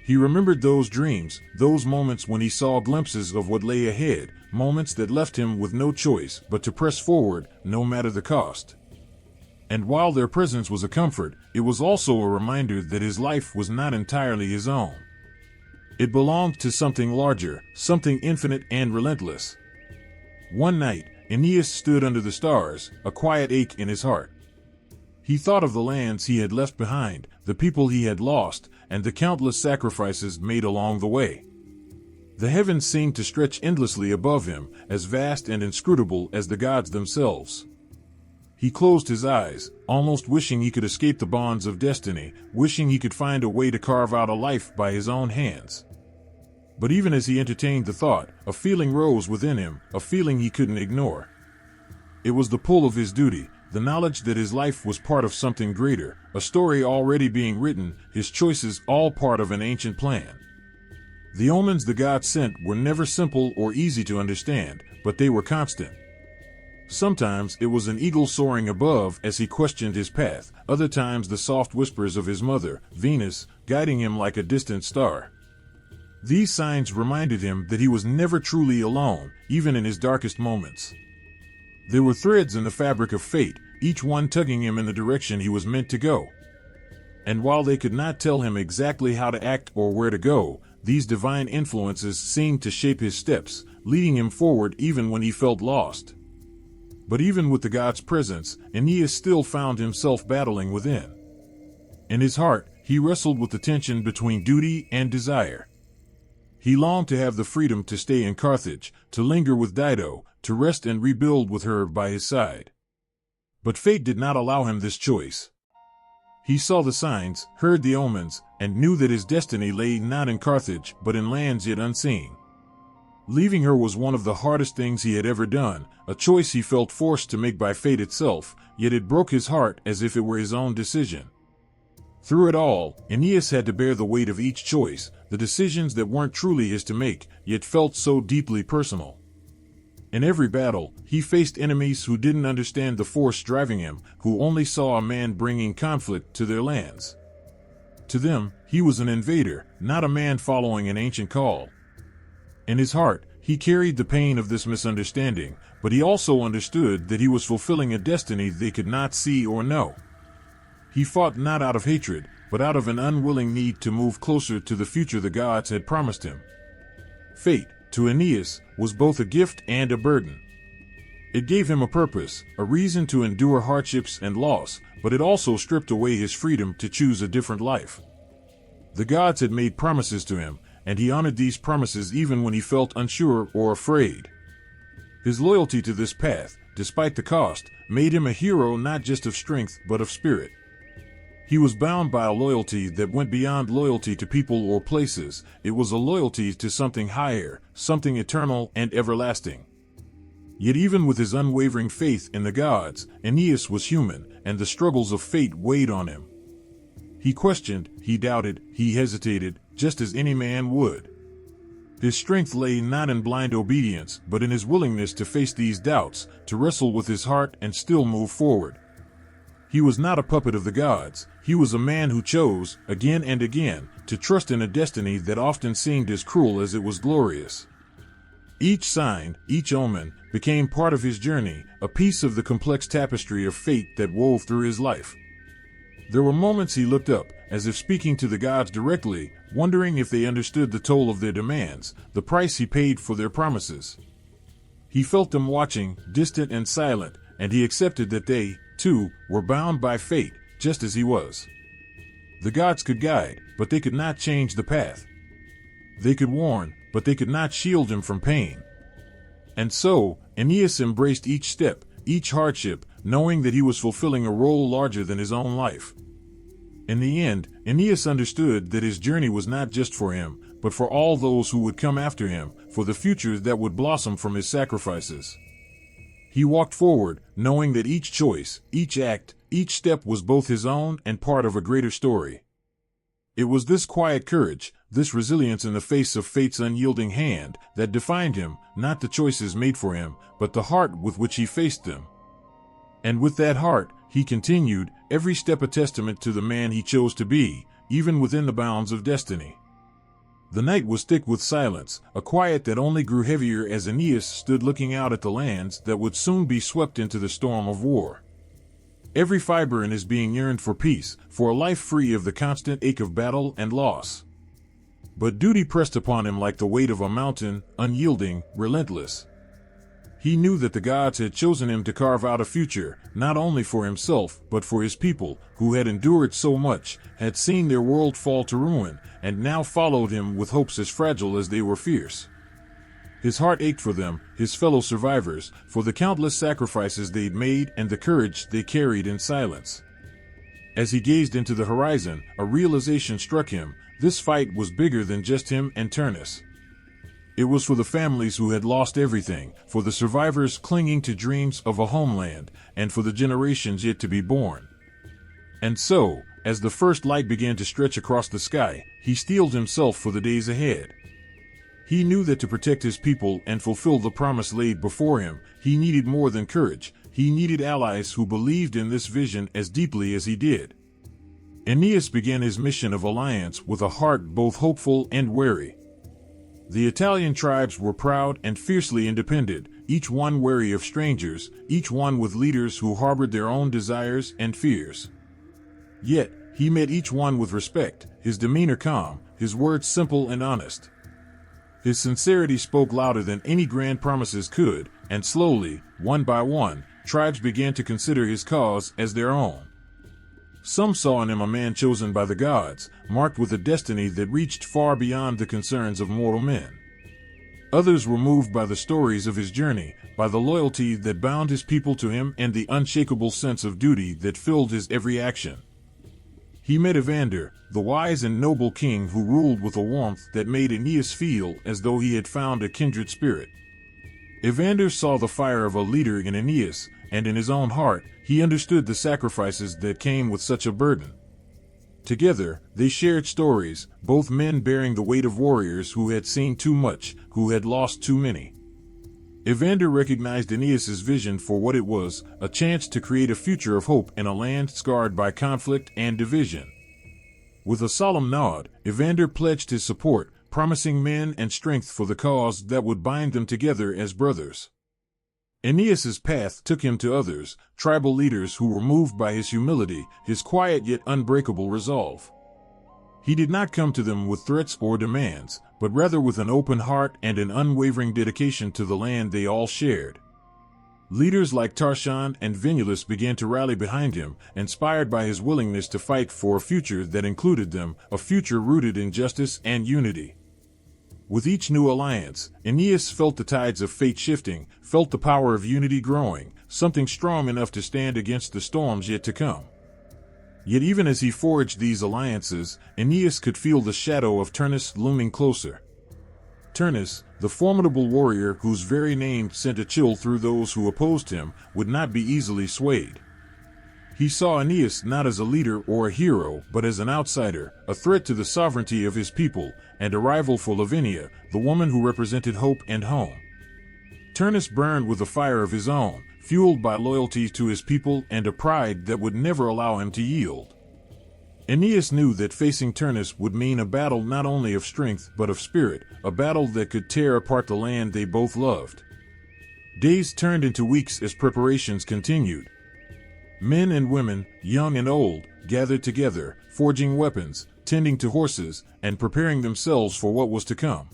He remembered those dreams, those moments when he saw glimpses of what lay ahead, moments that left him with no choice but to press forward, no matter the cost. And while their presence was a comfort, it was also a reminder that his life was not entirely his own. It belonged to something larger, something infinite and relentless. One night, Aeneas stood under the stars, a quiet ache in his heart. He thought of the lands he had left behind, the people he had lost, and the countless sacrifices made along the way. The heavens seemed to stretch endlessly above him, as vast and inscrutable as the gods themselves. He closed his eyes, almost wishing he could escape the bonds of destiny, wishing he could find a way to carve out a life by his own hands. But even as he entertained the thought, a feeling rose within him, a feeling he couldn't ignore. It was the pull of his duty, the knowledge that his life was part of something greater, a story already being written, his choices all part of an ancient plan. The omens the gods sent were never simple or easy to understand, but they were constant. Sometimes it was an eagle soaring above as he questioned his path, other times the soft whispers of his mother, Venus, guiding him like a distant star. These signs reminded him that he was never truly alone, even in his darkest moments. There were threads in the fabric of fate, each one tugging him in the direction he was meant to go. And while they could not tell him exactly how to act or where to go, these divine influences seemed to shape his steps, leading him forward even when he felt lost. But even with the gods' presence, Aeneas still found himself battling within. In his heart, he wrestled with the tension between duty and desire. He longed to have the freedom to stay in Carthage, to linger with Dido, to rest and rebuild with her by his side. But fate did not allow him this choice. He saw the signs, heard the omens, and knew that his destiny lay not in Carthage but in lands yet unseen. Leaving her was one of the hardest things he had ever done, a choice he felt forced to make by fate itself, yet it broke his heart as if it were his own decision. Through it all, Aeneas had to bear the weight of each choice, the decisions that weren't truly his to make, yet felt so deeply personal. In every battle, he faced enemies who didn't understand the force driving him, who only saw a man bringing conflict to their lands. To them, he was an invader, not a man following an ancient call. In his heart, he carried the pain of this misunderstanding, but he also understood that he was fulfilling a destiny they could not see or know. He fought not out of hatred, but out of an unwilling need to move closer to the future the gods had promised him. Fate, to Aeneas, was both a gift and a burden. It gave him a purpose, a reason to endure hardships and loss, but it also stripped away his freedom to choose a different life. The gods had made promises to him, and he honored these promises even when he felt unsure or afraid. His loyalty to this path, despite the cost, made him a hero not just of strength but of spirit. He was bound by a loyalty that went beyond loyalty to people or places. It was a loyalty to something higher, something eternal and everlasting. Yet even with his unwavering faith in the gods, Aeneas was human, and the struggles of fate weighed on him. He questioned, he doubted, he hesitated, just as any man would. His strength lay not in blind obedience, but in his willingness to face these doubts, to wrestle with his heart and still move forward. He was not a puppet of the gods. He was a man who chose, again and again, to trust in a destiny that often seemed as cruel as it was glorious. Each sign, each omen, became part of his journey, a piece of the complex tapestry of fate that wove through his life. There were moments he looked up, as if speaking to the gods directly, wondering if they understood the toll of their demands, the price he paid for their promises. He felt them watching, distant and silent, and he accepted that they, too, were bound by fate, just as he was. The gods could guide, but they could not change the path. They could warn, but they could not shield him from pain. And so, Aeneas embraced each step, each hardship, knowing that he was fulfilling a role larger than his own life. In the end, Aeneas understood that his journey was not just for him, but for all those who would come after him, for the future that would blossom from his sacrifices. He walked forward, knowing that each choice, each act, each step was both his own and part of a greater story. It was this quiet courage, this resilience in the face of fate's unyielding hand, that defined him, not the choices made for him, but the heart with which he faced them. And with that heart, he continued, every step a testament to the man he chose to be, even within the bounds of destiny. The night was thick with silence, a quiet that only grew heavier as Aeneas stood looking out at the lands that would soon be swept into the storm of war. Every fiber in his being yearned for peace, for a life free of the constant ache of battle and loss. But duty pressed upon him like the weight of a mountain, unyielding, relentless. He knew that the gods had chosen him to carve out a future, not only for himself, but for his people, who had endured so much, had seen their world fall to ruin, and now followed him with hopes as fragile as they were fierce. His heart ached for them, his fellow survivors, for the countless sacrifices they'd made and the courage they carried in silence. As he gazed into the horizon, a realization struck him: this fight was bigger than just him and Turnus. It was for the families who had lost everything, for the survivors clinging to dreams of a homeland, and for the generations yet to be born. And so, as the first light began to stretch across the sky, he steeled himself for the days ahead. He knew that to protect his people and fulfill the promise laid before him, he needed more than courage. He needed allies who believed in this vision as deeply as he did. Aeneas began his mission of alliance with a heart both hopeful and wary. The Italian tribes were proud and fiercely independent, each one wary of strangers, each one with leaders who harbored their own desires and fears. Yet, he met each one with respect, his demeanor calm, his words simple and honest. His sincerity spoke louder than any grand promises could, and slowly, one by one, tribes began to consider his cause as their own. Some saw in him a man chosen by the gods, marked with a destiny that reached far beyond the concerns of mortal men. Others were moved by the stories of his journey, by the loyalty that bound his people to him and the unshakable sense of duty that filled his every action. He met Evander, the wise and noble king who ruled with a warmth that made Aeneas feel as though he had found a kindred spirit. Evander saw the fire of a leader in Aeneas, and in his own heart, he understood the sacrifices that came with such a burden. Together, they shared stories, both men bearing the weight of warriors who had seen too much, who had lost too many. Evander recognized Aeneas's vision for what it was, a chance to create a future of hope in a land scarred by conflict and division. With a solemn nod, Evander pledged his support, promising men and strength for the cause that would bind them together as brothers. Aeneas's path took him to others, tribal leaders who were moved by his humility, his quiet yet unbreakable resolve. He did not come to them with threats or demands, but rather with an open heart and an unwavering dedication to the land they all shared. Leaders like Trojan and Venulus began to rally behind him, inspired by his willingness to fight for a future that included them, a future rooted in justice and unity. With each new alliance, Aeneas felt the tides of fate shifting, felt the power of unity growing, something strong enough to stand against the storms yet to come. Yet even as he forged these alliances, Aeneas could feel the shadow of Turnus looming closer. Turnus, the formidable warrior whose very name sent a chill through those who opposed him, would not be easily swayed. He saw Aeneas not as a leader or a hero, but as an outsider, a threat to the sovereignty of his people, and a rival for Lavinia, the woman who represented hope and home. Turnus burned with a fire of his own, fueled by loyalty to his people and a pride that would never allow him to yield. Aeneas knew that facing Turnus would mean a battle not only of strength but of spirit, a battle that could tear apart the land they both loved. Days turned into weeks as preparations continued. Men and women, young and old, gathered together, forging weapons, tending to horses, and preparing themselves for what was to come.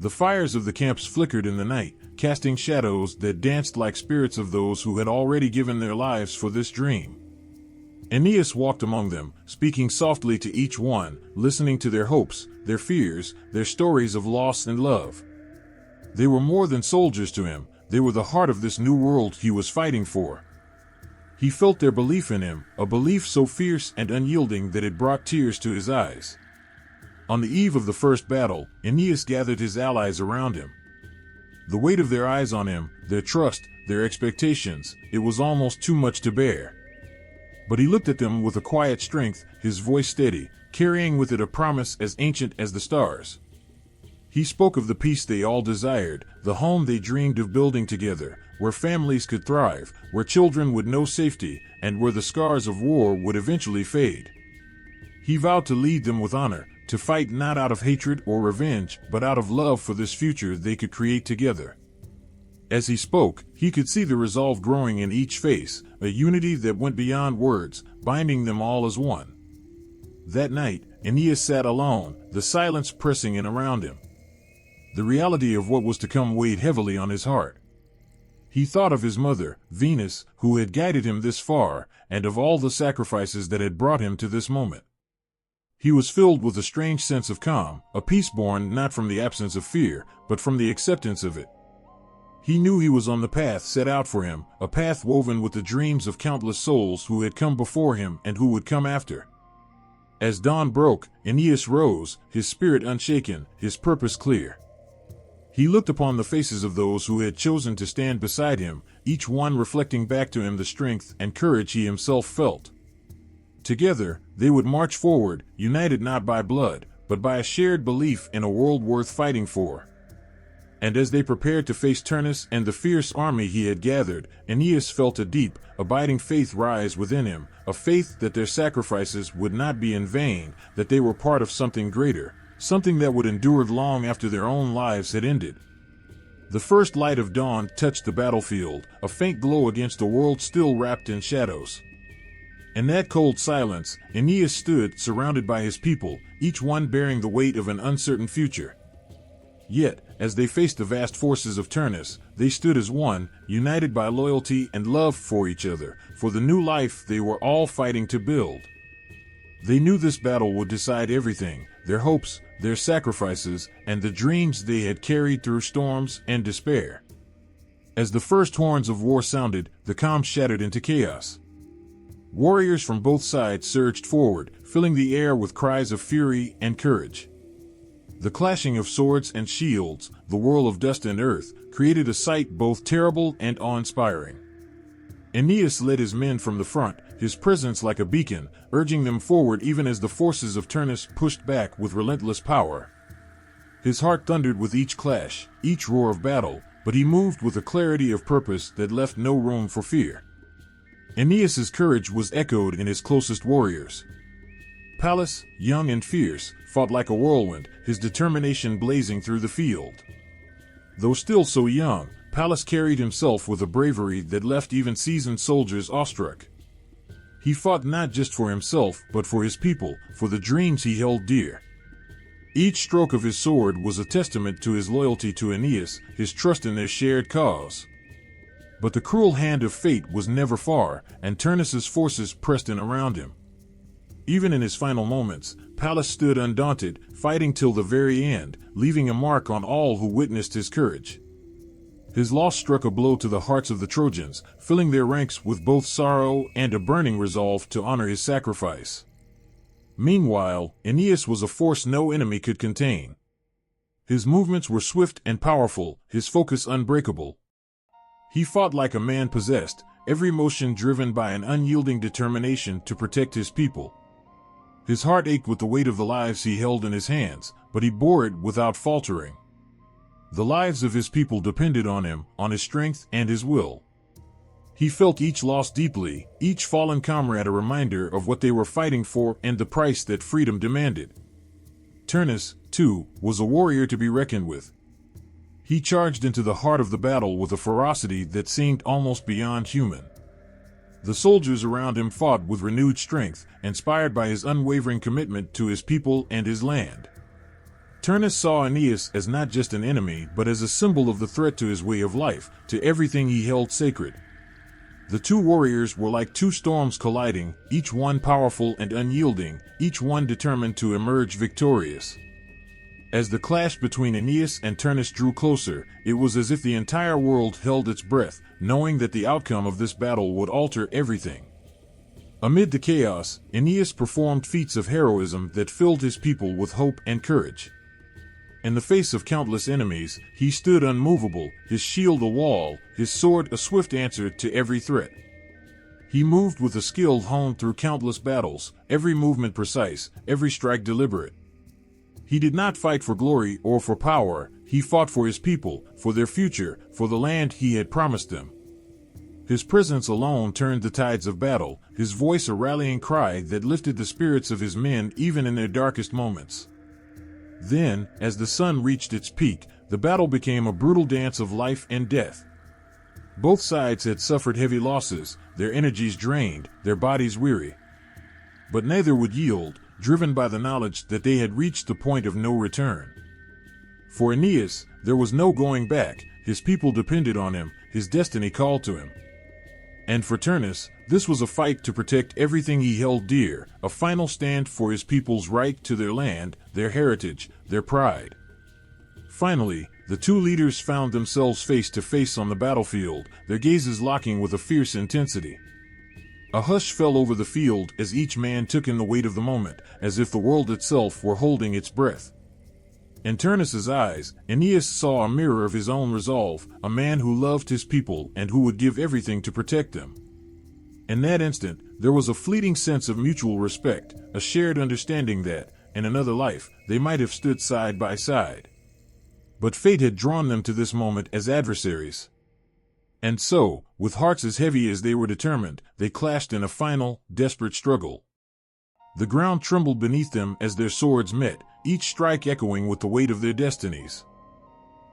The fires of the camps flickered in the night, casting shadows that danced like spirits of those who had already given their lives for this dream. Aeneas walked among them, speaking softly to each one, listening to their hopes, their fears, their stories of loss and love. They were more than soldiers to him, they were the heart of this new world he was fighting for. He felt their belief in him, a belief so fierce and unyielding that it brought tears to his eyes. On the eve of the first battle, Aeneas gathered his allies around him. The weight of their eyes on him, their trust, their expectations, it was almost too much to bear. But he looked at them with a quiet strength, his voice steady, carrying with it a promise as ancient as the stars. He spoke of the peace they all desired, the home they dreamed of building together, where families could thrive, where children would know safety, and where the scars of war would eventually fade. He vowed to lead them with honor, to fight not out of hatred or revenge, but out of love for this future they could create together. As he spoke, he could see the resolve growing in each face, a unity that went beyond words, binding them all as one. That night, Aeneas sat alone, the silence pressing in around him. The reality of what was to come weighed heavily on his heart. He thought of his mother, Venus, who had guided him this far, and of all the sacrifices that had brought him to this moment. He was filled with a strange sense of calm, a peace born not from the absence of fear, but from the acceptance of it. He knew he was on the path set out for him, a path woven with the dreams of countless souls who had come before him and who would come after. As dawn broke, Aeneas rose, his spirit unshaken, his purpose clear. He looked upon the faces of those who had chosen to stand beside him, each one reflecting back to him the strength and courage he himself felt. Together, they would march forward, united not by blood, but by a shared belief in a world worth fighting for. And as they prepared to face Turnus and the fierce army he had gathered, Aeneas felt a deep, abiding faith rise within him, a faith that their sacrifices would not be in vain, that they were part of something greater, something that would endure long after their own lives had ended. The first light of dawn touched the battlefield, a faint glow against a world still wrapped in shadows. In that cold silence, Aeneas stood, surrounded by his people, each one bearing the weight of an uncertain future. Yet, as they faced the vast forces of Turnus, they stood as one, united by loyalty and love for each other, for the new life they were all fighting to build. They knew this battle would decide everything, their hopes, their sacrifices, and the dreams they had carried through storms and despair. As the first horns of war sounded, the calm shattered into chaos. Warriors from both sides surged forward, filling the air with cries of fury and courage. The clashing of swords and shields, the whirl of dust and earth, created a sight both terrible and awe-inspiring. Aeneas led his men from the front, his presence like a beacon, urging them forward even as the forces of Turnus pushed back with relentless power. His heart thundered with each clash, each roar of battle, but he moved with a clarity of purpose that left no room for fear. Aeneas's courage was echoed in his closest warriors. Pallas, young and fierce, fought like a whirlwind, his determination blazing through the field. Though still so young, Pallas carried himself with a bravery that left even seasoned soldiers awestruck. He fought not just for himself, but for his people, for the dreams he held dear. Each stroke of his sword was a testament to his loyalty to Aeneas, his trust in their shared cause. But the cruel hand of fate was never far, and Turnus's forces pressed in around him. Even in his final moments, Pallas stood undaunted, fighting till the very end, leaving a mark on all who witnessed his courage. His loss struck a blow to the hearts of the Trojans, filling their ranks with both sorrow and a burning resolve to honor his sacrifice. Meanwhile, Aeneas was a force no enemy could contain. His movements were swift and powerful, his focus unbreakable. He fought like a man possessed, every motion driven by an unyielding determination to protect his people. His heart ached with the weight of the lives he held in his hands, but he bore it without faltering. The lives of his people depended on him, on his strength and his will. He felt each loss deeply, each fallen comrade a reminder of what they were fighting for and the price that freedom demanded. Turnus, too, was a warrior to be reckoned with. He charged into the heart of the battle with a ferocity that seemed almost beyond human. The soldiers around him fought with renewed strength, inspired by his unwavering commitment to his people and his land. Turnus saw Aeneas as not just an enemy but as a symbol of the threat to his way of life, to everything he held sacred. The two warriors were like two storms colliding, each one powerful and unyielding, each one determined to emerge victorious. As the clash between Aeneas and Turnus drew closer, it was as if the entire world held its breath, knowing that the outcome of this battle would alter everything. Amid the chaos, Aeneas performed feats of heroism that filled his people with hope and courage. In the face of countless enemies, he stood unmovable, his shield a wall, his sword a swift answer to every threat. He moved with a skill honed through countless battles, every movement precise, every strike deliberate. He did not fight for glory or for power, he fought for his people, for their future, for the land he had promised them. His presence alone turned the tides of battle, his voice a rallying cry that lifted the spirits of his men even in their darkest moments. Then, as the sun reached its peak, the battle became a brutal dance of life and death. Both sides had suffered heavy losses, their energies drained, their bodies weary. But neither would yield, driven by the knowledge that they had reached the point of no return. For Aeneas, there was no going back, his people depended on him, his destiny called to him. And for Turnus, this was a fight to protect everything he held dear, a final stand for his people's right to their land, their heritage, their pride. Finally, the two leaders found themselves face to face on the battlefield, their gazes locking with a fierce intensity. A hush fell over the field as each man took in the weight of the moment, as if the world itself were holding its breath. In Turnus's eyes, Aeneas saw a mirror of his own resolve, a man who loved his people and who would give everything to protect them. In that instant, there was a fleeting sense of mutual respect, a shared understanding that, in another life, they might have stood side by side. But fate had drawn them to this moment as adversaries. And so, with hearts as heavy as they were determined, they clashed in a final, desperate struggle. The ground trembled beneath them as their swords met, each strike echoing with the weight of their destinies.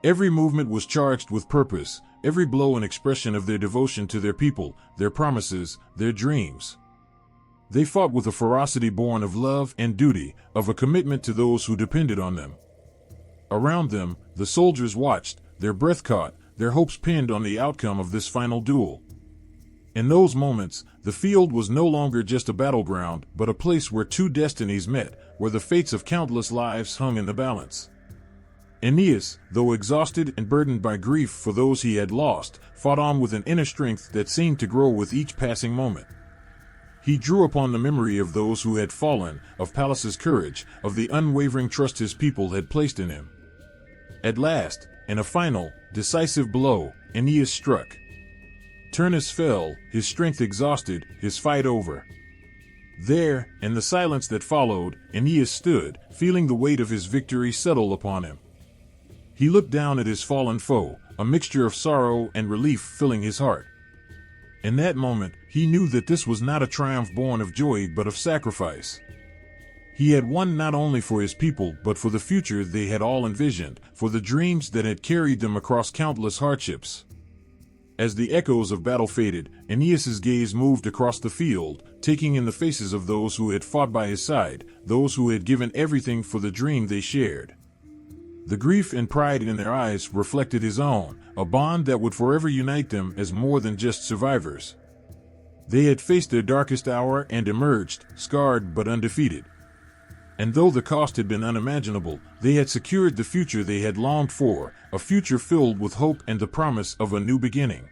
Every movement was charged with purpose, every blow an expression of their devotion to their people, their promises, their dreams. They fought with a ferocity born of love and duty, of a commitment to those who depended on them. Around them, the soldiers watched, their breath caught, their hopes pinned on the outcome of this final duel. In those moments, the field was no longer just a battleground, but a place where two destinies met, where the fates of countless lives hung in the balance. Aeneas, though exhausted and burdened by grief for those he had lost, fought on with an inner strength that seemed to grow with each passing moment. He drew upon the memory of those who had fallen, of Pallas's courage, of the unwavering trust his people had placed in him. At last, in a final, decisive blow, Aeneas struck. Turnus fell, his strength exhausted, his fight over. There, in the silence that followed, Aeneas stood, feeling the weight of his victory settle upon him. He looked down at his fallen foe, a mixture of sorrow and relief filling his heart. In that moment, he knew that this was not a triumph born of joy but of sacrifice. He had won not only for his people but for the future they had all envisioned, for the dreams that had carried them across countless hardships. As the echoes of battle faded, Aeneas's gaze moved across the field, taking in the faces of those who had fought by his side, those who had given everything for the dream they shared. The grief and pride in their eyes reflected his own, a bond that would forever unite them as more than just survivors. They had faced their darkest hour and emerged, scarred but undefeated. And though the cost had been unimaginable, they had secured the future they had longed for, a future filled with hope and the promise of a new beginning.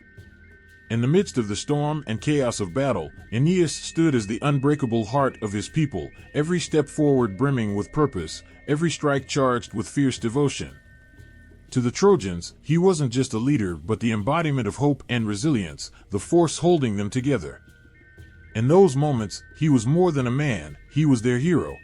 In the midst of the storm and chaos of battle, Aeneas stood as the unbreakable heart of his people, every step forward brimming with purpose, every strike charged with fierce devotion. To the Trojans, he wasn't just a leader but the embodiment of hope and resilience, the force holding them together. In those moments, he was more than a man, he was their hero.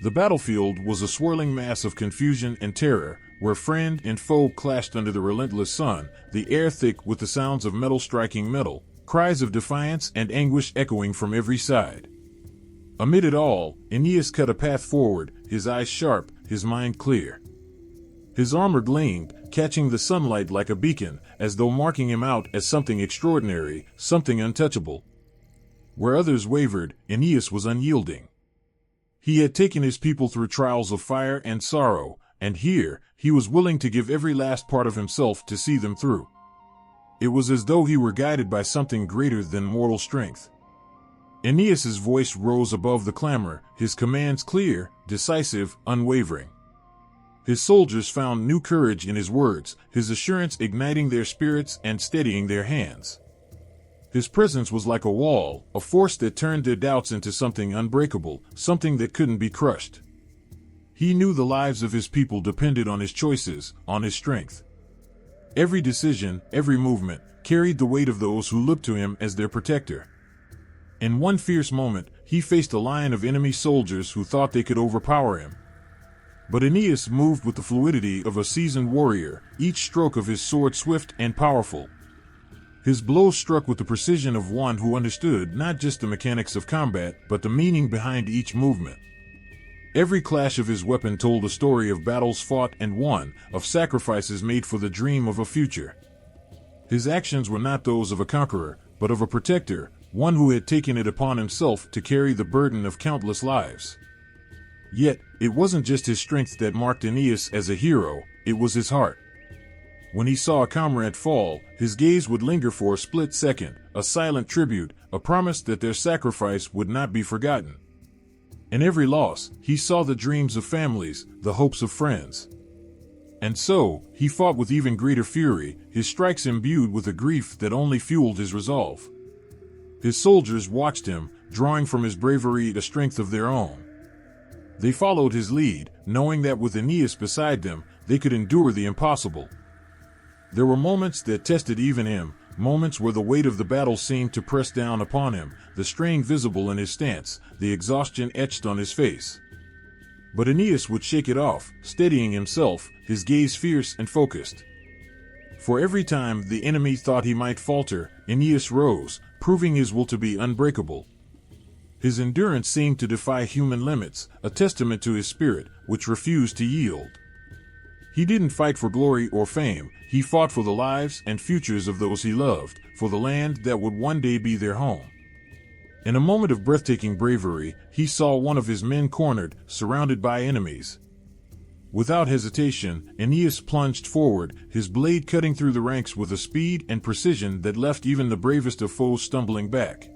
The battlefield was a swirling mass of confusion and terror, where friend and foe clashed under the relentless sun, the air thick with the sounds of metal striking metal, cries of defiance and anguish echoing from every side. Amid it all, Aeneas cut a path forward, his eyes sharp, his mind clear. His armor gleamed, catching the sunlight like a beacon, as though marking him out as something extraordinary, something untouchable. Where others wavered, Aeneas was unyielding. He had taken his people through trials of fire and sorrow, and here, he was willing to give every last part of himself to see them through. It was as though he were guided by something greater than mortal strength. Aeneas's voice rose above the clamor, his commands clear, decisive, unwavering. His soldiers found new courage in his words, his assurance igniting their spirits and steadying their hands. His presence was like a wall, a force that turned their doubts into something unbreakable, something that couldn't be crushed. He knew the lives of his people depended on his choices, on his strength. Every decision, every movement, carried the weight of those who looked to him as their protector. In one fierce moment, he faced a line of enemy soldiers who thought they could overpower him. But Aeneas moved with the fluidity of a seasoned warrior, each stroke of his sword swift and powerful. His blows struck with the precision of one who understood not just the mechanics of combat, but the meaning behind each movement. Every clash of his weapon told a story of battles fought and won, of sacrifices made for the dream of a future. His actions were not those of a conqueror, but of a protector, one who had taken it upon himself to carry the burden of countless lives. Yet, it wasn't just his strength that marked Aeneas as a hero, it was his heart. When he saw a comrade fall, his gaze would linger for a split second, a silent tribute, a promise that their sacrifice would not be forgotten. In every loss, he saw the dreams of families, the hopes of friends. And so, he fought with even greater fury, his strikes imbued with a grief that only fueled his resolve. His soldiers watched him, drawing from his bravery a strength of their own. They followed his lead, knowing that with Aeneas beside them, they could endure the impossible. There were moments that tested even him, moments where the weight of the battle seemed to press down upon him, the strain visible in his stance, the exhaustion etched on his face. But Aeneas would shake it off, steadying himself, his gaze fierce and focused. For every time the enemy thought he might falter, Aeneas rose, proving his will to be unbreakable. His endurance seemed to defy human limits, a testament to his spirit, which refused to yield. He didn't fight for glory or fame, he fought for the lives and futures of those he loved, for the land that would one day be their home. In a moment of breathtaking bravery, he saw one of his men cornered, surrounded by enemies. Without hesitation, Aeneas plunged forward, his blade cutting through the ranks with a speed and precision that left even the bravest of foes stumbling back.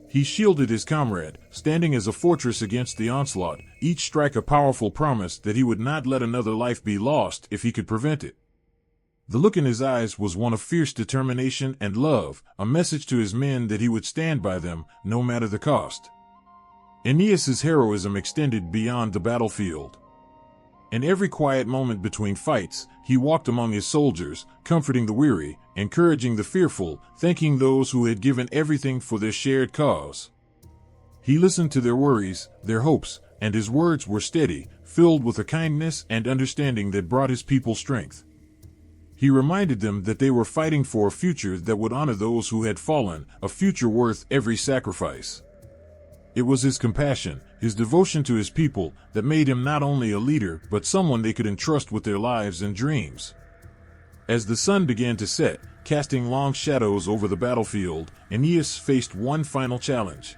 He shielded his comrade, standing as a fortress against the onslaught, each strike a powerful promise that he would not let another life be lost if he could prevent it. The look in his eyes was one of fierce determination and love, a message to his men that he would stand by them, no matter the cost. Aeneas's heroism extended beyond the battlefield. In every quiet moment between fights, he walked among his soldiers, comforting the weary, encouraging the fearful, thanking those who had given everything for their shared cause. He listened to their worries, their hopes, and his words were steady, filled with a kindness and understanding that brought his people strength. He reminded them that they were fighting for a future that would honor those who had fallen, a future worth every sacrifice. It was his compassion, his devotion to his people, that made him not only a leader but someone they could entrust with their lives and dreams. As the sun began to set, casting long shadows over the battlefield, Aeneas faced one final challenge.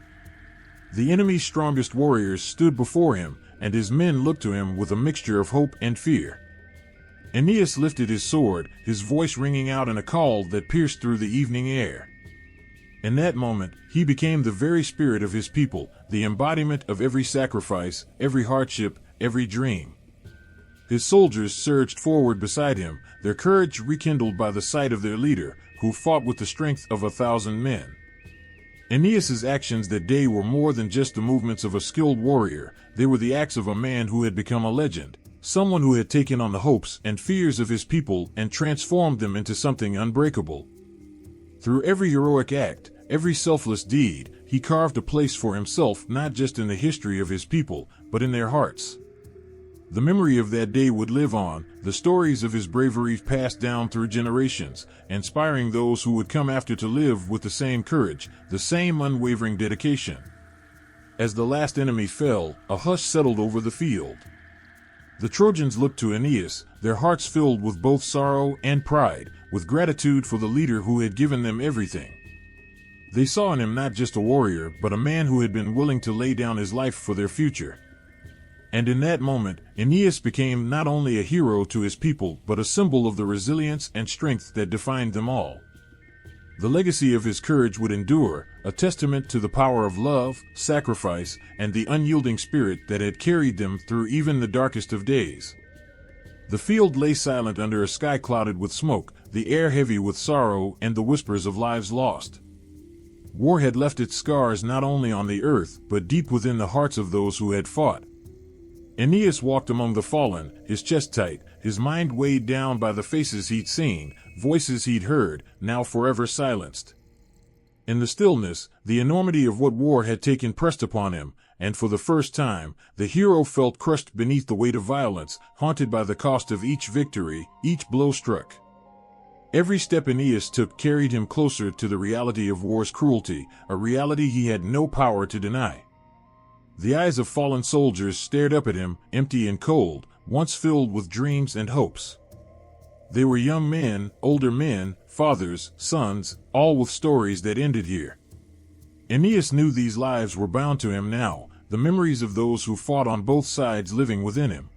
The enemy's strongest warriors stood before him, and his men looked to him with a mixture of hope and fear. Aeneas lifted his sword, his voice ringing out in a call that pierced through the evening air. In that moment, he became the very spirit of his people, the embodiment of every sacrifice, every hardship, every dream. His soldiers surged forward beside him, their courage rekindled by the sight of their leader, who fought with the strength of 1,000 men. Aeneas's actions that day were more than just the movements of a skilled warrior, they were the acts of a man who had become a legend, someone who had taken on the hopes and fears of his people and transformed them into something unbreakable. Through every heroic act, every selfless deed, he carved a place for himself not just in the history of his people, but in their hearts. The memory of that day would live on, the stories of his bravery passed down through generations, inspiring those who would come after to live with the same courage, the same unwavering dedication. As the last enemy fell, a hush settled over the field. The Trojans looked to Aeneas, their hearts filled with both sorrow and pride, with gratitude for the leader who had given them everything. They saw in him not just a warrior, but a man who had been willing to lay down his life for their future. And in that moment, Aeneas became not only a hero to his people, but a symbol of the resilience and strength that defined them all. The legacy of his courage would endure, a testament to the power of love, sacrifice, and the unyielding spirit that had carried them through even the darkest of days. The field lay silent under a sky clouded with smoke, the air heavy with sorrow and the whispers of lives lost. War had left its scars not only on the earth, but deep within the hearts of those who had fought. Aeneas walked among the fallen, his chest tight, his mind weighed down by the faces he'd seen, voices he'd heard, now forever silenced. In the stillness, the enormity of what war had taken pressed upon him, and for the first time, the hero felt crushed beneath the weight of violence, haunted by the cost of each victory, each blow struck. Every step Aeneas took carried him closer to the reality of war's cruelty, a reality he had no power to deny. The eyes of fallen soldiers stared up at him, empty and cold, once filled with dreams and hopes. They were young men, older men, fathers, sons, all with stories that ended here. Aeneas knew these lives were bound to him now, the memories of those who fought on both sides living within him.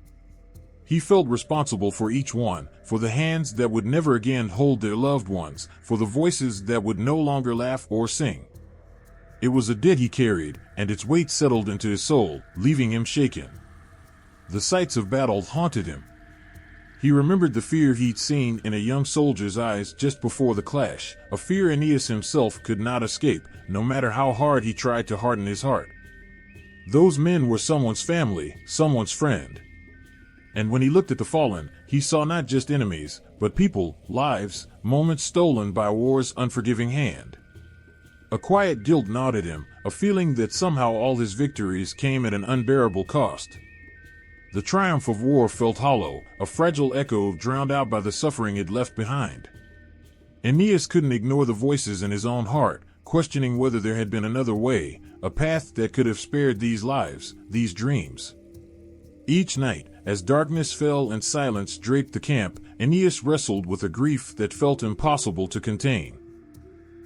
He felt responsible for each one, for the hands that would never again hold their loved ones, for the voices that would no longer laugh or sing. It was a debt he carried, and its weight settled into his soul, leaving him shaken. The sights of battle haunted him. He remembered the fear he'd seen in a young soldier's eyes just before the clash, a fear Aeneas himself could not escape, no matter how hard he tried to harden his heart. Those men were someone's family, someone's friend. And when he looked at the fallen, he saw not just enemies, but people, lives, moments stolen by war's unforgiving hand. A quiet guilt gnawed at him, a feeling that somehow all his victories came at an unbearable cost. The triumph of war felt hollow, a fragile echo drowned out by the suffering it left behind. Aeneas couldn't ignore the voices in his own heart, questioning whether there had been another way, a path that could have spared these lives, these dreams. Each night, as darkness fell and silence draped the camp, Aeneas wrestled with a grief that felt impossible to contain.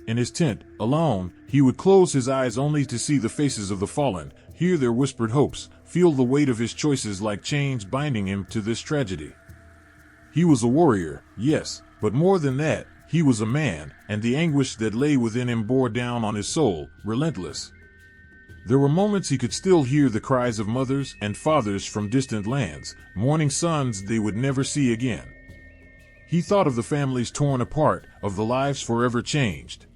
In his tent, alone, he would close his eyes only to see the faces of the fallen, hear their whispered hopes, feel the weight of his choices like chains binding him to this tragedy. He was a warrior, yes, but more than that, he was a man, and the anguish that lay within him bore down on his soul, relentless. There were moments he could still hear the cries of mothers and fathers from distant lands, mourning sons they would never see again. He thought of the families torn apart, of the lives forever changed.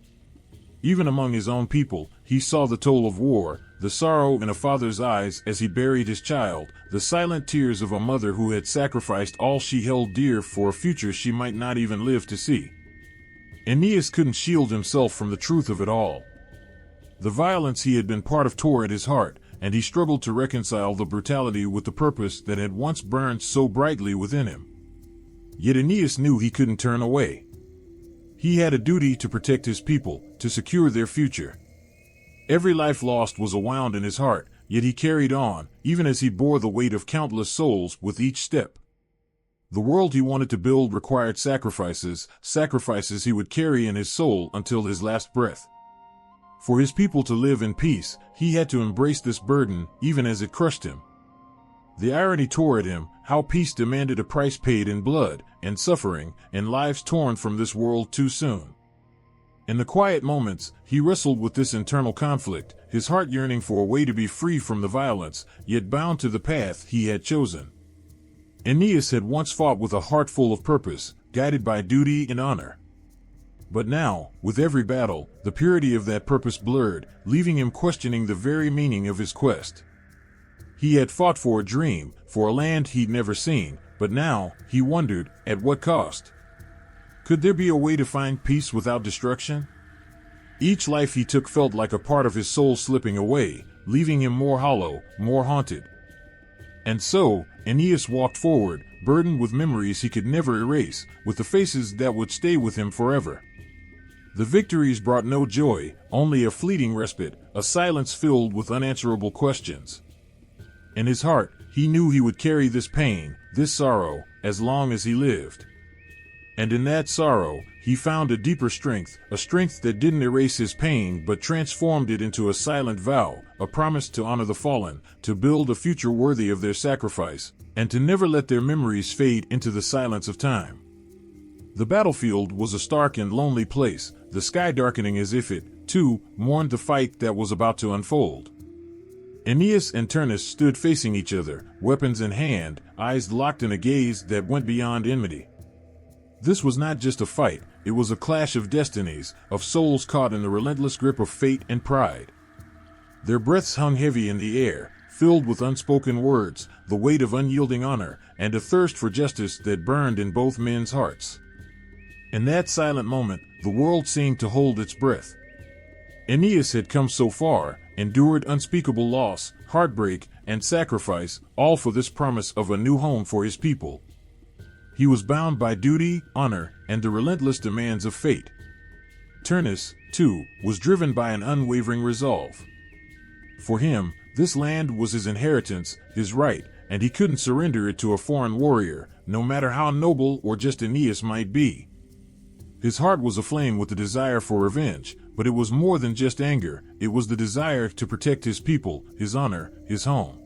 Even among his own people, he saw the toll of war, the sorrow in a father's eyes as he buried his child, the silent tears of a mother who had sacrificed all she held dear for a future she might not even live to see. Aeneas couldn't shield himself from the truth of it all. The violence he had been part of tore at his heart, and he struggled to reconcile the brutality with the purpose that had once burned so brightly within him. Yet Aeneas knew he couldn't turn away. He had a duty to protect his people, to secure their future. Every life lost was a wound in his heart, yet he carried on, even as he bore the weight of countless souls with each step. The world he wanted to build required sacrifices, sacrifices he would carry in his soul until his last breath. For his people to live in peace, he had to embrace this burden, even as it crushed him. The irony tore at him, how peace demanded a price paid in blood, and suffering, and lives torn from this world too soon. In the quiet moments, he wrestled with this internal conflict, his heart yearning for a way to be free from the violence, yet bound to the path he had chosen. Aeneas had once fought with a heart full of purpose, guided by duty and honor. But now, with every battle, the purity of that purpose blurred, leaving him questioning the very meaning of his quest. He had fought for a dream, for a land he'd never seen, but now, he wondered, at what cost? Could there be a way to find peace without destruction? Each life he took felt like a part of his soul slipping away, leaving him more hollow, more haunted. And so, Aeneas walked forward, burdened with memories he could never erase, with the faces that would stay with him forever. The victories brought no joy, only a fleeting respite, a silence filled with unanswerable questions. In his heart, he knew he would carry this pain, this sorrow, as long as he lived. And in that sorrow, he found a deeper strength, a strength that didn't erase his pain but transformed it into a silent vow, a promise to honor the fallen, to build a future worthy of their sacrifice, and to never let their memories fade into the silence of time. The battlefield was a stark and lonely place, the sky darkening as if it, too, mourned the fight that was about to unfold. Aeneas and Turnus stood facing each other, weapons in hand, eyes locked in a gaze that went beyond enmity. This was not just a fight, it was a clash of destinies, of souls caught in the relentless grip of fate and pride. Their breaths hung heavy in the air, filled with unspoken words, the weight of unyielding honor, and a thirst for justice that burned in both men's hearts. In that silent moment, the world seemed to hold its breath. Aeneas had come so far, endured unspeakable loss, heartbreak, and sacrifice, all for this promise of a new home for his people. He was bound by duty, honor, and the relentless demands of fate. Turnus, too, was driven by an unwavering resolve. For him, this land was his inheritance, his right, and he couldn't surrender it to a foreign warrior, no matter how noble or just Aeneas might be. His heart was aflame with the desire for revenge, but it was more than just anger, it was the desire to protect his people, his honor, his home.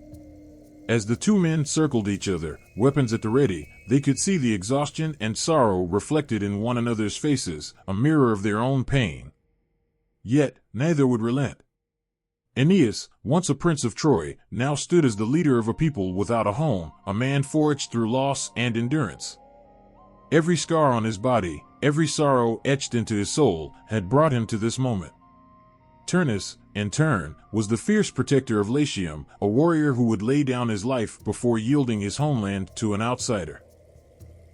As the two men circled each other, weapons at the ready, they could see the exhaustion and sorrow reflected in one another's faces, a mirror of their own pain. Yet, neither would relent. Aeneas, once a prince of Troy, now stood as the leader of a people without a home, a man forged through loss and endurance. Every scar on his body, every sorrow etched into his soul, had brought him to this moment. Turnus, in turn, was the fierce protector of Latium, a warrior who would lay down his life before yielding his homeland to an outsider.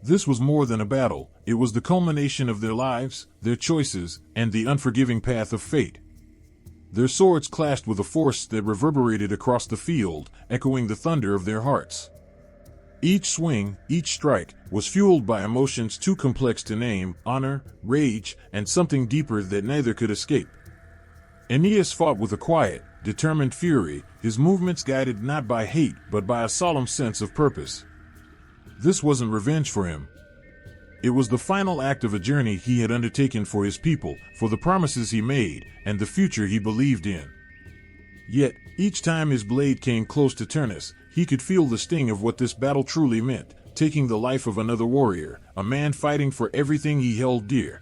This was more than a battle, it was the culmination of their lives, their choices, and the unforgiving path of fate. Their swords clashed with a force that reverberated across the field, echoing the thunder of their hearts. Each swing, each strike, was fueled by emotions too complex to name, honor, rage, and something deeper that neither could escape. Aeneas fought with a quiet, determined fury, his movements guided not by hate but by a solemn sense of purpose. This wasn't revenge for him. It was the final act of a journey he had undertaken for his people, for the promises he made, and the future he believed in. Yet, each time his blade came close to Turnus, he could feel the sting of what this battle truly meant, taking the life of another warrior, a man fighting for everything he held dear.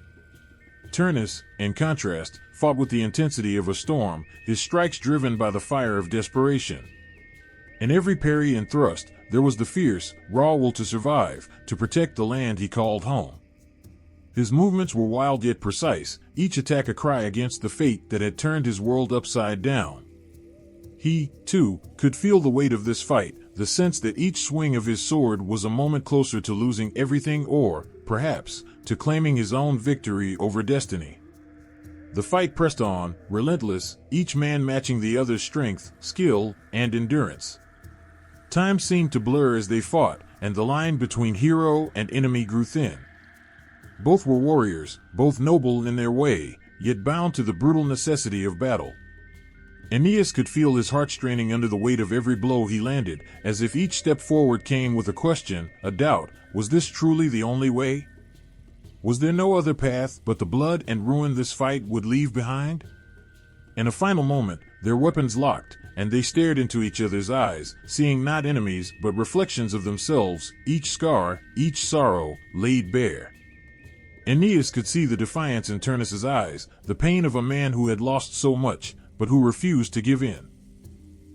Turnus, in contrast, fought with the intensity of a storm, his strikes driven by the fire of desperation. In every parry and thrust, there was the fierce, raw will to survive, to protect the land he called home. His movements were wild yet precise, each attack a cry against the fate that had turned his world upside down. He, too, could feel the weight of this fight, the sense that each swing of his sword was a moment closer to losing everything or, perhaps, to claiming his own victory over destiny. The fight pressed on, relentless, each man matching the other's strength, skill, and endurance. Time seemed to blur as they fought, and the line between hero and enemy grew thin. Both were warriors, both noble in their way, yet bound to the brutal necessity of battle. Aeneas could feel his heart straining under the weight of every blow he landed, as if each step forward came with a question, a doubt: was this truly the only way? Was there no other path but the blood and ruin this fight would leave behind? In a final moment, their weapons locked, and they stared into each other's eyes, seeing not enemies but reflections of themselves, each scar, each sorrow, laid bare. Aeneas could see the defiance in Turnus's eyes, the pain of a man who had lost so much, but who refused to give in.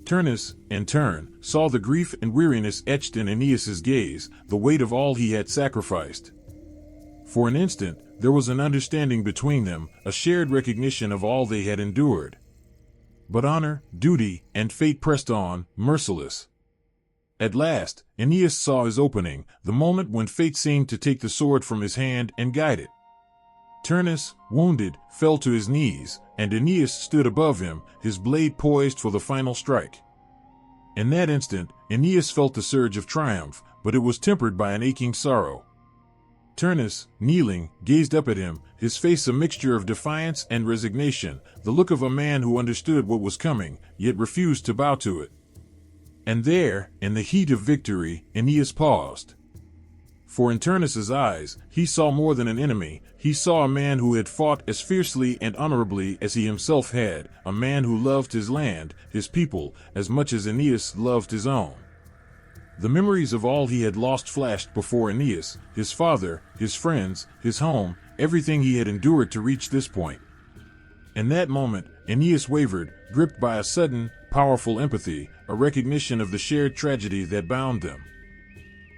Turnus, in turn, saw the grief and weariness etched in Aeneas's gaze, the weight of all he had sacrificed. For an instant, there was an understanding between them, a shared recognition of all they had endured. But honor, duty, and fate pressed on, merciless. At last, Aeneas saw his opening, the moment when fate seemed to take the sword from his hand and guide it. Turnus, wounded, fell to his knees, and Aeneas stood above him, his blade poised for the final strike. In that instant, Aeneas felt the surge of triumph, but it was tempered by an aching sorrow. Turnus, kneeling, gazed up at him, his face a mixture of defiance and resignation, the look of a man who understood what was coming, yet refused to bow to it. And there, in the heat of victory, Aeneas paused. For in Turnus's eyes, he saw more than an enemy, he saw a man who had fought as fiercely and honorably as he himself had, a man who loved his land, his people, as much as Aeneas loved his own. The memories of all he had lost flashed before Aeneas, his father, his friends, his home, everything he had endured to reach this point. In that moment, Aeneas wavered, gripped by a sudden, powerful empathy, a recognition of the shared tragedy that bound them.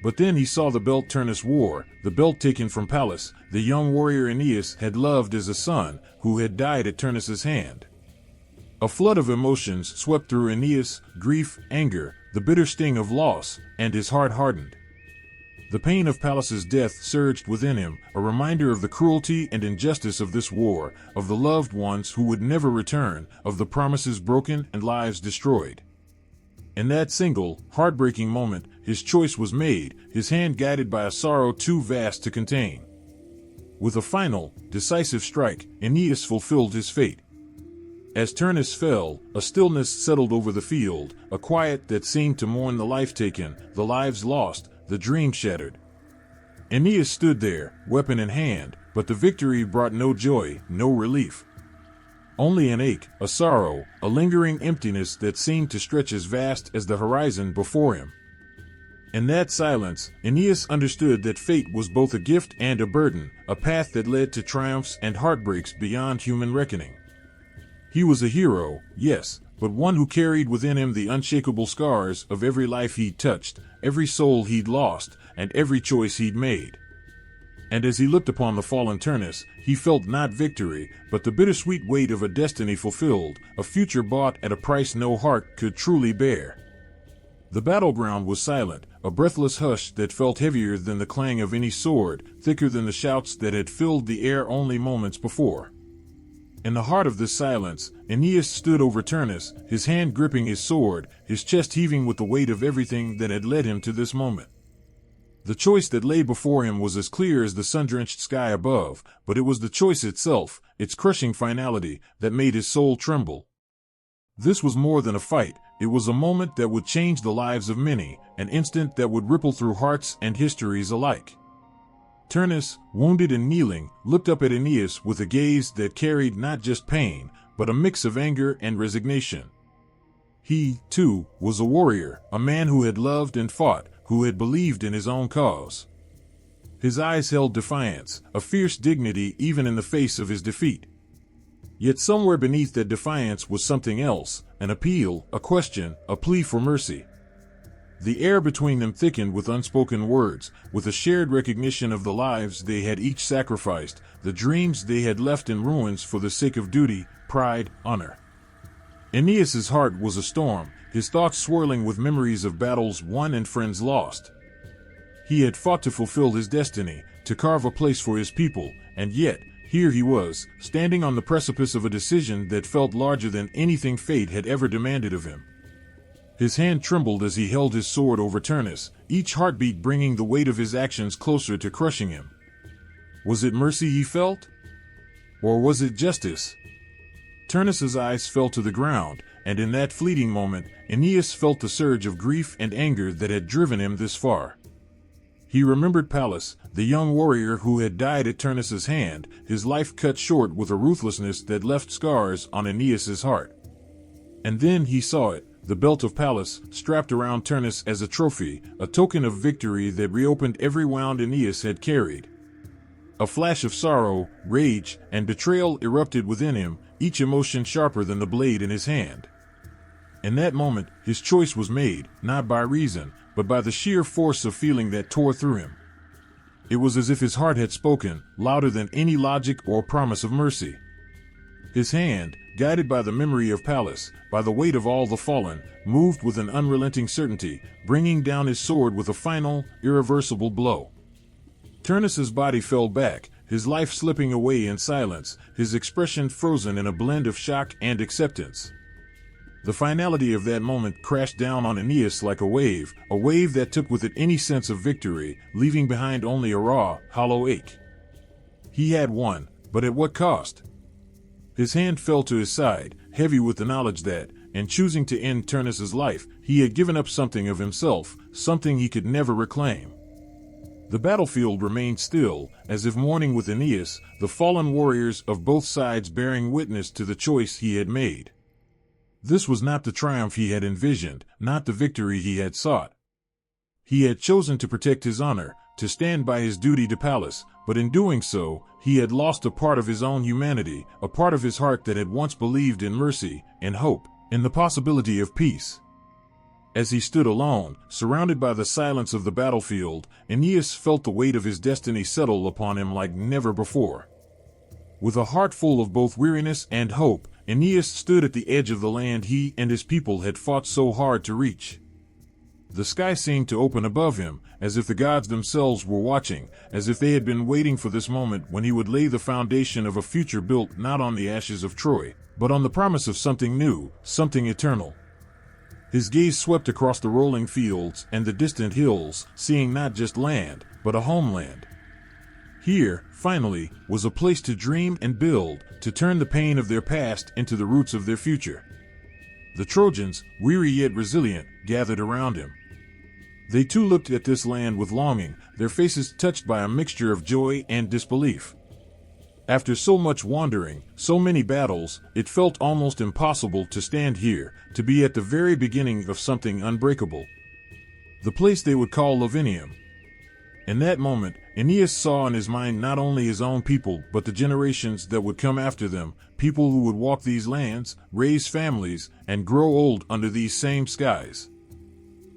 But then he saw the belt Turnus wore, the belt taken from Pallas, the young warrior Aeneas had loved as a son, who had died at Turnus's hand. A flood of emotions swept through Aeneas, grief, anger, the bitter sting of loss, and his heart hardened. The pain of Pallas's death surged within him, a reminder of the cruelty and injustice of this war, of the loved ones who would never return, of the promises broken and lives destroyed. In that single, heartbreaking moment, his choice was made, his hand guided by a sorrow too vast to contain. With a final, decisive strike, Aeneas fulfilled his fate. As Turnus fell, a stillness settled over the field, a quiet that seemed to mourn the life taken, the lives lost, the dream shattered. Aeneas stood there, weapon in hand, but the victory brought no joy, no relief. Only an ache, a sorrow, a lingering emptiness that seemed to stretch as vast as the horizon before him. In that silence, Aeneas understood that fate was both a gift and a burden, a path that led to triumphs and heartbreaks beyond human reckoning. He was a hero, yes, but one who carried within him the unshakable scars of every life he'd touched, every soul he'd lost, and every choice he'd made. And as he looked upon the fallen Turnus, he felt not victory, but the bittersweet weight of a destiny fulfilled, a future bought at a price no heart could truly bear. The battleground was silent, a breathless hush that felt heavier than the clang of any sword, thicker than the shouts that had filled the air only moments before. In the heart of this silence, Aeneas stood over Turnus, his hand gripping his sword, his chest heaving with the weight of everything that had led him to this moment. The choice that lay before him was as clear as the sun-drenched sky above, but it was the choice itself, its crushing finality, that made his soul tremble. This was more than a fight, it was a moment that would change the lives of many, an instant that would ripple through hearts and histories alike. Turnus, wounded and kneeling, looked up at Aeneas with a gaze that carried not just pain, but a mix of anger and resignation. He, too, was a warrior, a man who had loved and fought, who had believed in his own cause. His eyes held defiance, a fierce dignity even in the face of his defeat. Yet somewhere beneath that defiance was something else, an appeal, a question, a plea for mercy. The air between them thickened with unspoken words, with a shared recognition of the lives they had each sacrificed, the dreams they had left in ruins for the sake of duty, pride, honor. Aeneas's heart was a storm, his thoughts swirling with memories of battles won and friends lost. He had fought to fulfill his destiny, to carve a place for his people, and yet, here he was, standing on the precipice of a decision that felt larger than anything fate had ever demanded of him. His hand trembled as he held his sword over Turnus, each heartbeat bringing the weight of his actions closer to crushing him. Was it mercy he felt? Or was it justice? Turnus's eyes fell to the ground, and in that fleeting moment, Aeneas felt the surge of grief and anger that had driven him this far. He remembered Pallas, the young warrior who had died at Turnus's hand, his life cut short with a ruthlessness that left scars on Aeneas's heart. And then he saw it. The belt of Pallas, strapped around Turnus as a trophy, a token of victory that reopened every wound Aeneas had carried. A flash of sorrow, rage, and betrayal erupted within him, each emotion sharper than the blade in his hand. In that moment, his choice was made, not by reason, but by the sheer force of feeling that tore through him. It was as if his heart had spoken, louder than any logic or promise of mercy. His hand, guided by the memory of Pallas, by the weight of all the fallen, moved with an unrelenting certainty, bringing down his sword with a final, irreversible blow. Turnus's body fell back, his life slipping away in silence, his expression frozen in a blend of shock and acceptance. The finality of that moment crashed down on Aeneas like a wave that took with it any sense of victory, leaving behind only a raw, hollow ache. He had won, but at what cost? His hand fell to his side, heavy with the knowledge that, in choosing to end Turnus's life, he had given up something of himself, something he could never reclaim. The battlefield remained still, as if mourning with Aeneas, the fallen warriors of both sides bearing witness to the choice he had made. This was not the triumph he had envisioned, not the victory he had sought. He had chosen to protect his honor, to stand by his duty to Pallas, but in doing so, he had lost a part of his own humanity, a part of his heart that had once believed in mercy and hope, in the possibility of peace. As he stood alone, surrounded by the silence of the battlefield, Aeneas felt the weight of his destiny settle upon him like never before. With a heart full of both weariness and hope, Aeneas stood at the edge of the land he and his people had fought so hard to reach. The sky seemed to open above him, as if the gods themselves were watching, as if they had been waiting for this moment when he would lay the foundation of a future built not on the ashes of Troy, but on the promise of something new, something eternal. His gaze swept across the rolling fields and the distant hills, seeing not just land, but a homeland. Here, finally, was a place to dream and build, to turn the pain of their past into the roots of their future. The Trojans, weary yet resilient, gathered around him. They too looked at this land with longing, their faces touched by a mixture of joy and disbelief. After so much wandering, so many battles, it felt almost impossible to stand here, to be at the very beginning of something unbreakable. The place they would call Lavinium. In that moment, Aeneas saw in his mind not only his own people but the generations that would come after them, people who would walk these lands, raise families, and grow old under these same skies.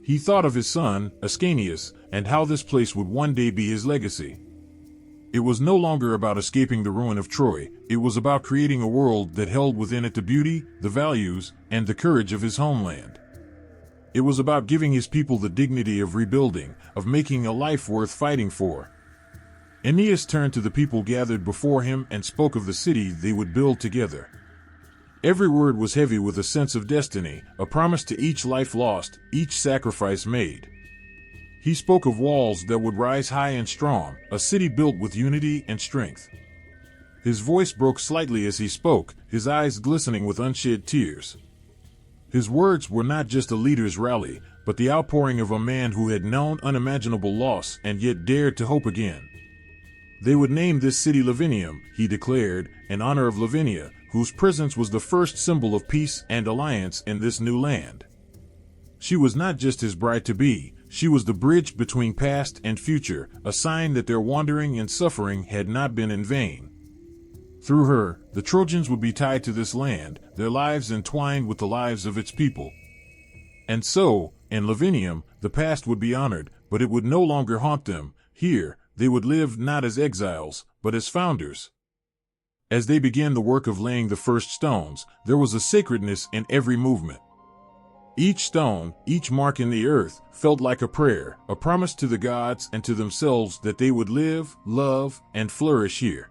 He thought of his son, Aeneas, and how this place would one day be his legacy. It was no longer about escaping the ruin of Troy, it was about creating a world that held within it the beauty, the values, and the courage of his homeland. It was about giving his people the dignity of rebuilding, of making a life worth fighting for. Aeneas turned to the people gathered before him and spoke of the city they would build together. Every word was heavy with a sense of destiny, a promise to each life lost, each sacrifice made. He spoke of walls that would rise high and strong, a city built with unity and strength. His voice broke slightly as he spoke, his eyes glistening with unshed tears. His words were not just a leader's rally, but the outpouring of a man who had known unimaginable loss and yet dared to hope again. They would name this city Lavinium, he declared, in honor of Lavinia, whose presence was the first symbol of peace and alliance in this new land. She was not just his bride-to-be, she was the bridge between past and future, a sign that their wandering and suffering had not been in vain. Through her, the Trojans would be tied to this land, their lives entwined with the lives of its people. And so, in Lavinium, the past would be honored, but it would no longer haunt them. Here, they would live not as exiles, but as founders. As they began the work of laying the first stones, there was a sacredness in every movement. Each stone, each mark in the earth, felt like a prayer, a promise to the gods and to themselves that they would live, love, and flourish here.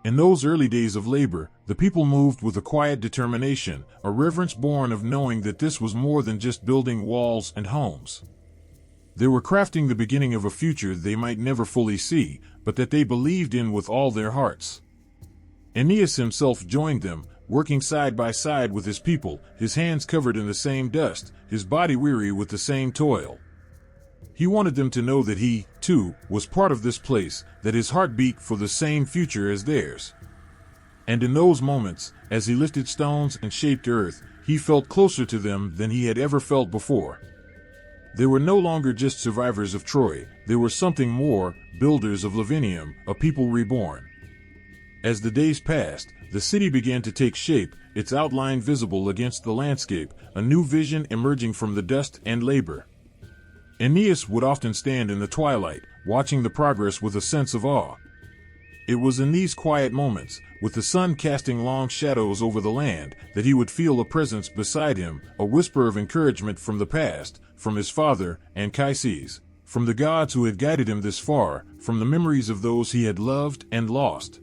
In those early days of labor, the people moved with a quiet determination, a reverence born of knowing that this was more than just building walls and homes. They were crafting the beginning of a future they might never fully see, but that they believed in with all their hearts. Aeneas himself joined them, working side by side with his people, his hands covered in the same dust, his body weary with the same toil. He wanted them to know that he, too, was part of this place, that his heart beat for the same future as theirs. And in those moments, as he lifted stones and shaped earth, he felt closer to them than he had ever felt before. They were no longer just survivors of Troy, they were something more, builders of Lavinium, a people reborn. As the days passed, the city began to take shape, its outline visible against the landscape, a new vision emerging from the dust and labor. Aeneas would often stand in the twilight, watching the progress with a sense of awe. It was in these quiet moments, with the sun casting long shadows over the land, that he would feel a presence beside him, a whisper of encouragement from the past, from his father, Anchises, from the gods who had guided him this far, from the memories of those he had loved and lost.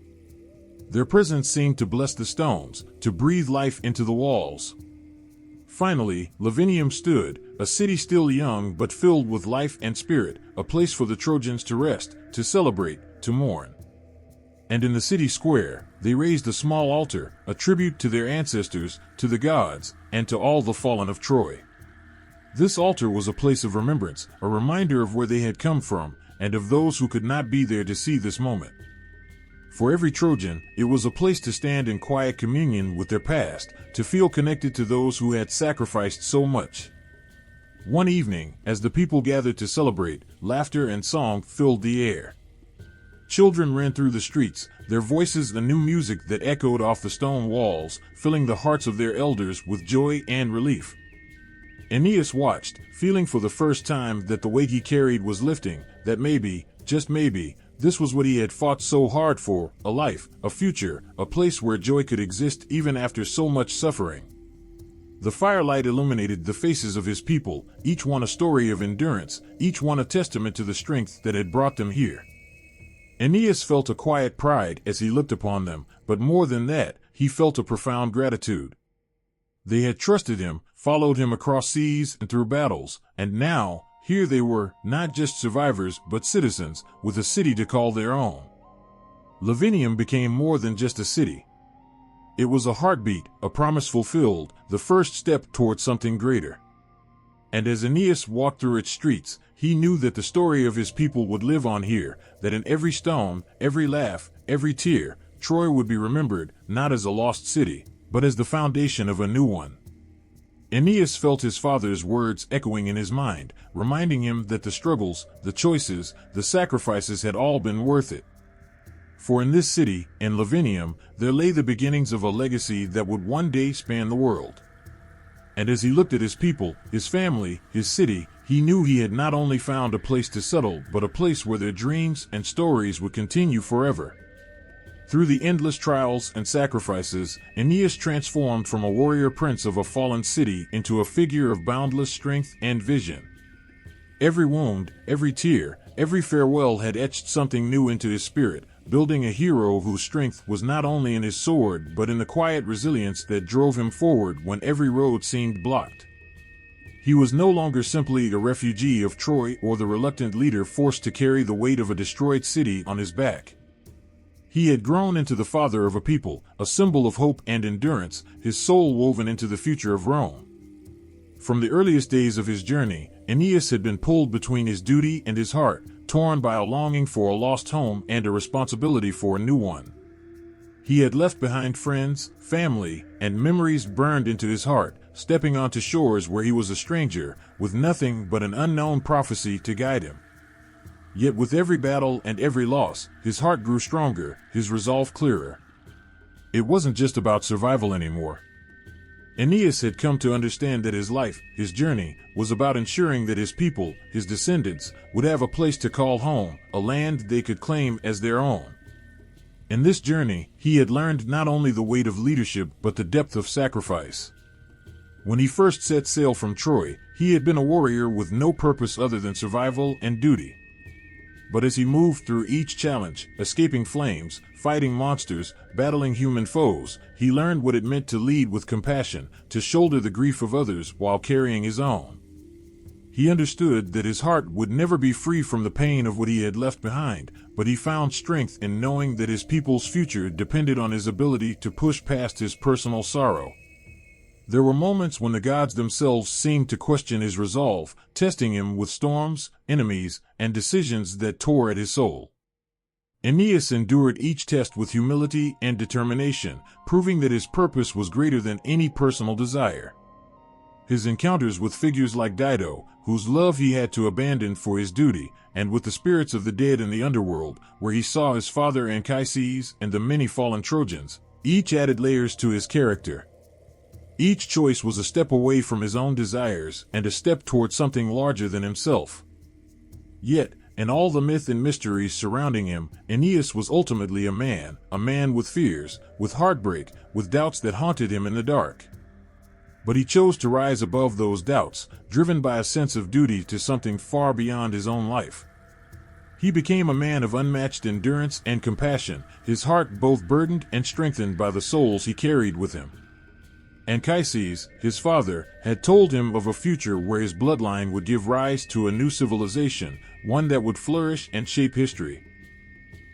Their presence seemed to bless the stones, to breathe life into the walls. Finally, Lavinium stood, a city still young but filled with life and spirit, a place for the Trojans to rest, to celebrate, to mourn. And in the city square, they raised a small altar, a tribute to their ancestors, to the gods, and to all the fallen of Troy. This altar was a place of remembrance, a reminder of where they had come from, and of those who could not be there to see this moment. For every Trojan, it was a place to stand in quiet communion with their past, to feel connected to those who had sacrificed so much. One evening, as the people gathered to celebrate, laughter and song filled the air. Children ran through the streets, their voices a new music that echoed off the stone walls, filling the hearts of their elders with joy and relief. Aeneas watched, feeling for the first time that the weight he carried was lifting, that maybe, just maybe, this was what he had fought so hard for, a life, a future, a place where joy could exist even after so much suffering. The firelight illuminated the faces of his people, each one a story of endurance, each one a testament to the strength that had brought them here. Aeneas felt a quiet pride as he looked upon them, but more than that, he felt a profound gratitude. They had trusted him, followed him across seas and through battles, and now, here they were, not just survivors but citizens, with a city to call their own. Lavinium became more than just a city. It was a heartbeat, a promise fulfilled, the first step towards something greater. And as Aeneas walked through its streets, he knew that the story of his people would live on here, that in every stone, every laugh, every tear, Troy would be remembered, not as a lost city, but as the foundation of a new one. Aeneas felt his father's words echoing in his mind, reminding him that the struggles, the choices, the sacrifices had all been worth it. For in this city, in Lavinium, there lay the beginnings of a legacy that would one day span the world. And as he looked at his people, his family, his city, he knew he had not only found a place to settle, but a place where their dreams and stories would continue forever. Through the endless trials and sacrifices, Aeneas transformed from a warrior prince of a fallen city into a figure of boundless strength and vision. Every wound, every tear, every farewell had etched something new into his spirit, building a hero whose strength was not only in his sword but in the quiet resilience that drove him forward when every road seemed blocked. He was no longer simply a refugee of Troy or the reluctant leader forced to carry the weight of a destroyed city on his back. He had grown into the father of a people, a symbol of hope and endurance, his soul woven into the future of Rome. From the earliest days of his journey, Aeneas had been pulled between his duty and his heart, torn by a longing for a lost home and a responsibility for a new one. He had left behind friends, family, and memories burned into his heart, stepping onto shores where he was a stranger, with nothing but an unknown prophecy to guide him. Yet with every battle and every loss, his heart grew stronger, his resolve clearer. It wasn't just about survival anymore. Aeneas had come to understand that his life, his journey, was about ensuring that his people, his descendants, would have a place to call home, a land they could claim as their own. In this journey, he had learned not only the weight of leadership but the depth of sacrifice. When he first set sail from Troy, he had been a warrior with no purpose other than survival and duty. But as he moved through each challenge, escaping flames, fighting monsters, battling human foes, he learned what it meant to lead with compassion, to shoulder the grief of others while carrying his own. He understood that his heart would never be free from the pain of what he had left behind, but he found strength in knowing that his people's future depended on his ability to push past his personal sorrow. There were moments when the gods themselves seemed to question his resolve, testing him with storms, enemies, and decisions that tore at his soul. Aeneas endured each test with humility and determination, proving that his purpose was greater than any personal desire. His encounters with figures like Dido, whose love he had to abandon for his duty, and with the spirits of the dead in the underworld, where he saw his father Anchises and the many fallen Trojans, each added layers to his character. Each choice was a step away from his own desires and a step toward something larger than himself. Yet, in all the myth and mysteries surrounding him, Aeneas was ultimately a man with fears, with heartbreak, with doubts that haunted him in the dark. But he chose to rise above those doubts, driven by a sense of duty to something far beyond his own life. He became a man of unmatched endurance and compassion, his heart both burdened and strengthened by the souls he carried with him. Anchises, his father, had told him of a future where his bloodline would give rise to a new civilization, one that would flourish and shape history.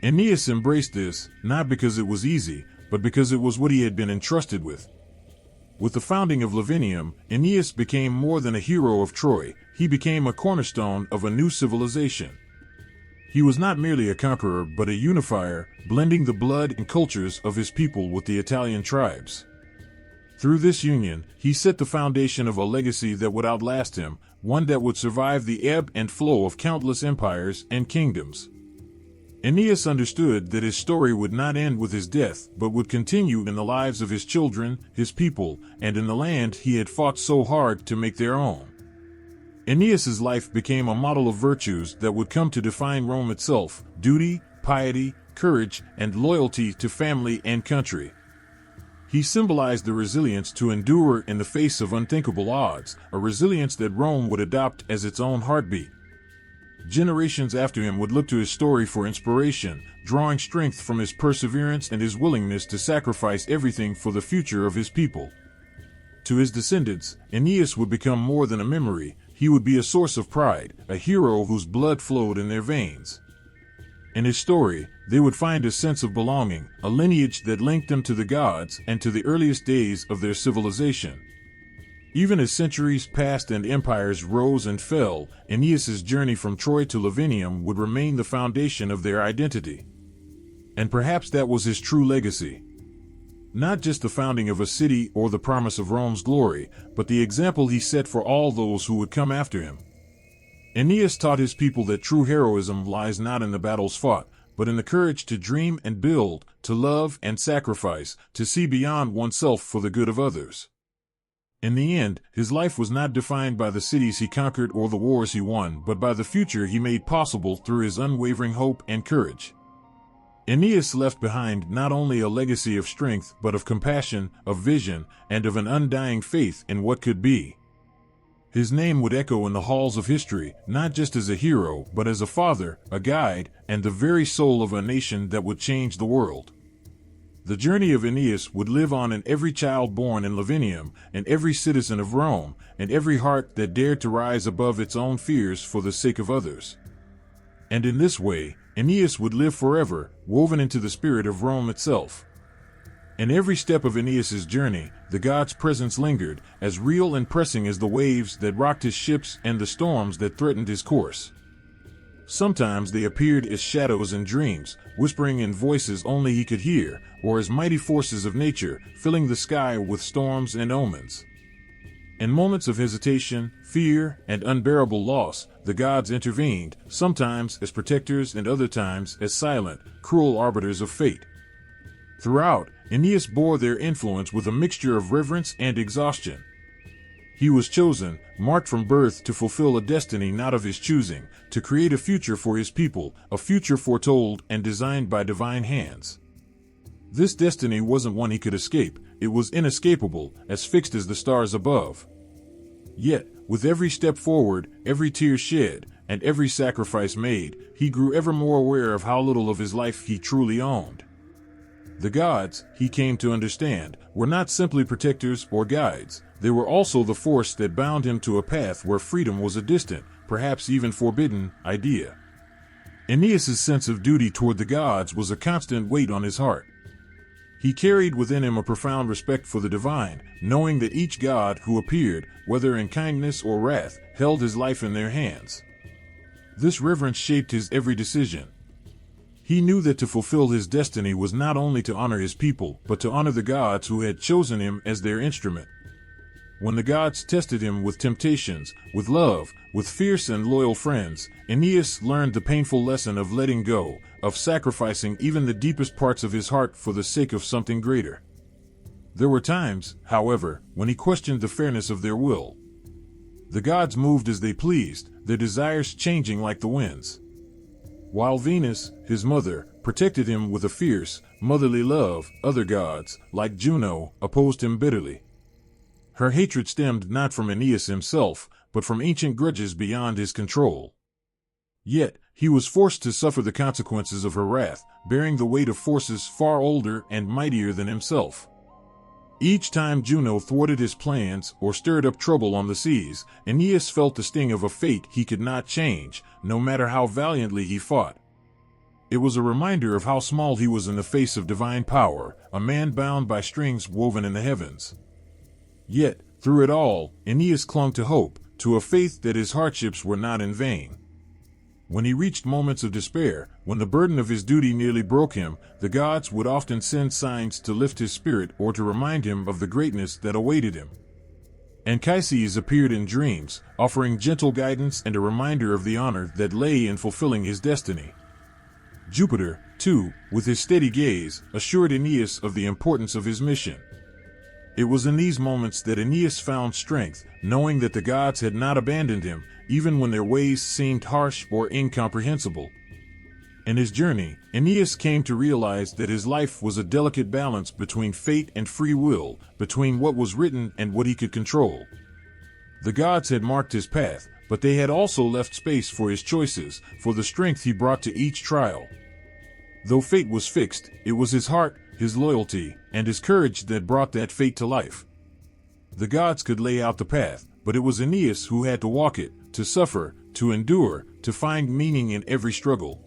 Aeneas embraced this, not because it was easy, but because it was what he had been entrusted with. With the founding of Lavinium, Aeneas became more than a hero of Troy, he became a cornerstone of a new civilization. He was not merely a conqueror but a unifier, blending the blood and cultures of his people with the Italian tribes. Through this union, he set the foundation of a legacy that would outlast him, one that would survive the ebb and flow of countless empires and kingdoms. Aeneas understood that his story would not end with his death, but would continue in the lives of his children, his people, and in the land he had fought so hard to make their own. Aeneas's life became a model of virtues that would come to define Rome itself: duty, piety, courage, and loyalty to family and country. He symbolized the resilience to endure in the face of unthinkable odds, a resilience that Rome would adopt as its own heartbeat. Generations after him would look to his story for inspiration, drawing strength from his perseverance and his willingness to sacrifice everything for the future of his people. To his descendants, Aeneas would become more than a memory. He would be a source of pride, a hero whose blood flowed in their veins. In his story, they would find a sense of belonging, a lineage that linked them to the gods and to the earliest days of their civilization. Even as centuries passed and empires rose and fell, Aeneas's journey from Troy to Lavinium would remain the foundation of their identity. And perhaps that was his true legacy. Not just the founding of a city or the promise of Rome's glory, but the example he set for all those who would come after him. Aeneas taught his people that true heroism lies not in the battles fought, but in the courage to dream and build, to love and sacrifice, to see beyond oneself for the good of others. In the end, his life was not defined by the cities he conquered or the wars he won, but by the future he made possible through his unwavering hope and courage. Aeneas left behind not only a legacy of strength, but of compassion, of vision, and of an undying faith in what could be. His name would echo in the halls of history, not just as a hero, but as a father, a guide, and the very soul of a nation that would change the world. The journey of Aeneas would live on in every child born in Lavinium, and every citizen of Rome, and every heart that dared to rise above its own fears for the sake of others. And in this way, Aeneas would live forever, woven into the spirit of Rome itself. In every step of Aeneas's journey, the god's presence lingered, as real and pressing as the waves that rocked his ships and the storms that threatened his course. Sometimes they appeared as shadows and dreams, whispering in voices only he could hear, or as mighty forces of nature, filling the sky with storms and omens. In moments of hesitation, fear, and unbearable loss, the gods intervened, sometimes as protectors and other times as silent, cruel arbiters of fate. Throughout, Aeneas bore their influence with a mixture of reverence and exhaustion. He was chosen, marked from birth to fulfill a destiny not of his choosing, to create a future for his people, a future foretold and designed by divine hands. This destiny wasn't one he could escape, it was inescapable, as fixed as the stars above. Yet, with every step forward, every tear shed, and every sacrifice made, he grew ever more aware of how little of his life he truly owned. The gods, he came to understand, were not simply protectors or guides. They were also the force that bound him to a path where freedom was a distant, perhaps even forbidden, idea. Aeneas's sense of duty toward the gods was a constant weight on his heart. He carried within him a profound respect for the divine, knowing that each god who appeared, whether in kindness or wrath, held his life in their hands. This reverence shaped his every decision. He knew that to fulfill his destiny was not only to honor his people, but to honor the gods who had chosen him as their instrument. When the gods tested him with temptations, with love, with fierce and loyal friends, Aeneas learned the painful lesson of letting go, of sacrificing even the deepest parts of his heart for the sake of something greater. There were times, however, when he questioned the fairness of their will. The gods moved as they pleased, their desires changing like the winds. While Venus, his mother, protected him with a fierce, motherly love, other gods, like Juno, opposed him bitterly. Her hatred stemmed not from Aeneas himself, but from ancient grudges beyond his control. Yet, he was forced to suffer the consequences of her wrath, bearing the weight of forces far older and mightier than himself. Each time Juno thwarted his plans or stirred up trouble on the seas, Aeneas felt the sting of a fate he could not change, no matter how valiantly he fought. It was a reminder of how small he was in the face of divine power, a man bound by strings woven in the heavens. Yet, through it all, Aeneas clung to hope, to a faith that his hardships were not in vain. When he reached moments of despair, when the burden of his duty nearly broke him, the gods would often send signs to lift his spirit or to remind him of the greatness that awaited him. Anchises appeared in dreams, offering gentle guidance and a reminder of the honor that lay in fulfilling his destiny. Jupiter, too, with his steady gaze, assured Aeneas of the importance of his mission. It was in these moments that Aeneas found strength, knowing that the gods had not abandoned him, even when their ways seemed harsh or incomprehensible. In his journey, Aeneas came to realize that his life was a delicate balance between fate and free will, between what was written and what he could control. The gods had marked his path, but they had also left space for his choices, for the strength he brought to each trial. Though fate was fixed, it was his heart, his loyalty, and his courage that brought that fate to life. The gods could lay out the path, but it was Aeneas who had to walk it, to suffer, to endure, to find meaning in every struggle.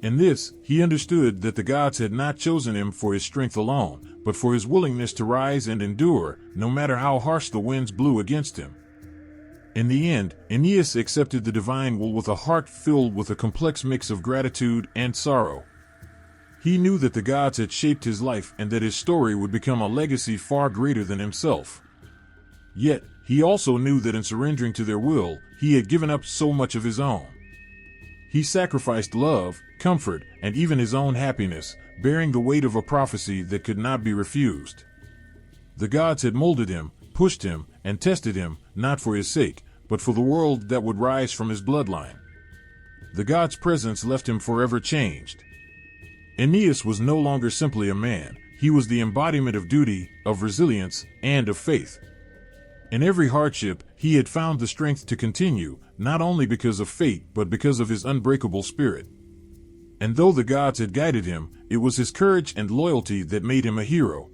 In this, he understood that the gods had not chosen him for his strength alone, but for his willingness to rise and endure, no matter how harsh the winds blew against him. In the end, Aeneas accepted the divine will with a heart filled with a complex mix of gratitude and sorrow. He knew that the gods had shaped his life and that his story would become a legacy far greater than himself. Yet, he also knew that in surrendering to their will, he had given up so much of his own. He sacrificed love, comfort, and even his own happiness, bearing the weight of a prophecy that could not be refused. The gods had molded him, pushed him, and tested him, not for his sake, but for the world that would rise from his bloodline. The gods' presence left him forever changed. Aeneas was no longer simply a man, he was the embodiment of duty, of resilience, and of faith. In every hardship, he had found the strength to continue, not only because of fate but because of his unbreakable spirit. And though the gods had guided him, it was his courage and loyalty that made him a hero.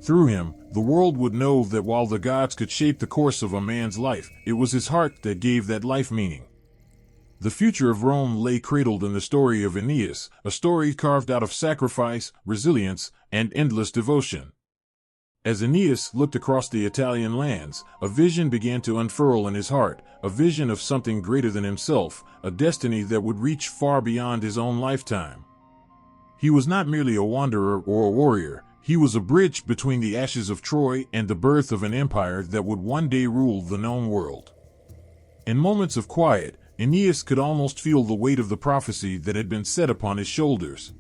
Through him, the world would know that while the gods could shape the course of a man's life, it was his heart that gave that life meaning. The future of Rome lay cradled in the story of Aeneas, a story carved out of sacrifice, resilience, and endless devotion. As Aeneas looked across the Italian lands, a vision began to unfurl in his heart, a vision of something greater than himself, a destiny that would reach far beyond his own lifetime. He was not merely a wanderer or a warrior, he was a bridge between the ashes of Troy and the birth of an empire that would one day rule the known world. In moments of quiet, Aeneas could almost feel the weight of the prophecy that had been set upon his shoulders.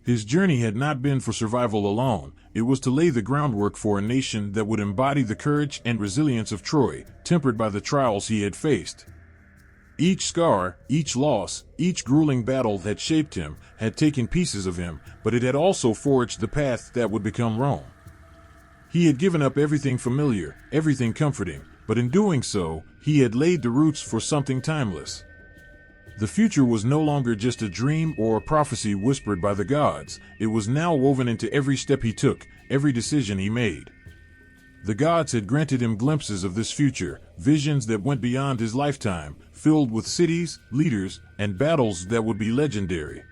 His journey had not been for survival alone, it was to lay the groundwork for a nation that would embody the courage and resilience of Troy, tempered by the trials he had faced. Each scar, each loss, each grueling battle had shaped him, had taken pieces of him, but it had also forged the path that would become Rome. He had given up everything familiar, everything comforting, but in doing so, he had laid the roots for something timeless. The future was no longer just a dream or a prophecy whispered by the gods, it was now woven into every step he took, every decision he made. The gods had granted him glimpses of this future, visions that went beyond his lifetime, filled with cities, leaders, and battles that would be legendary.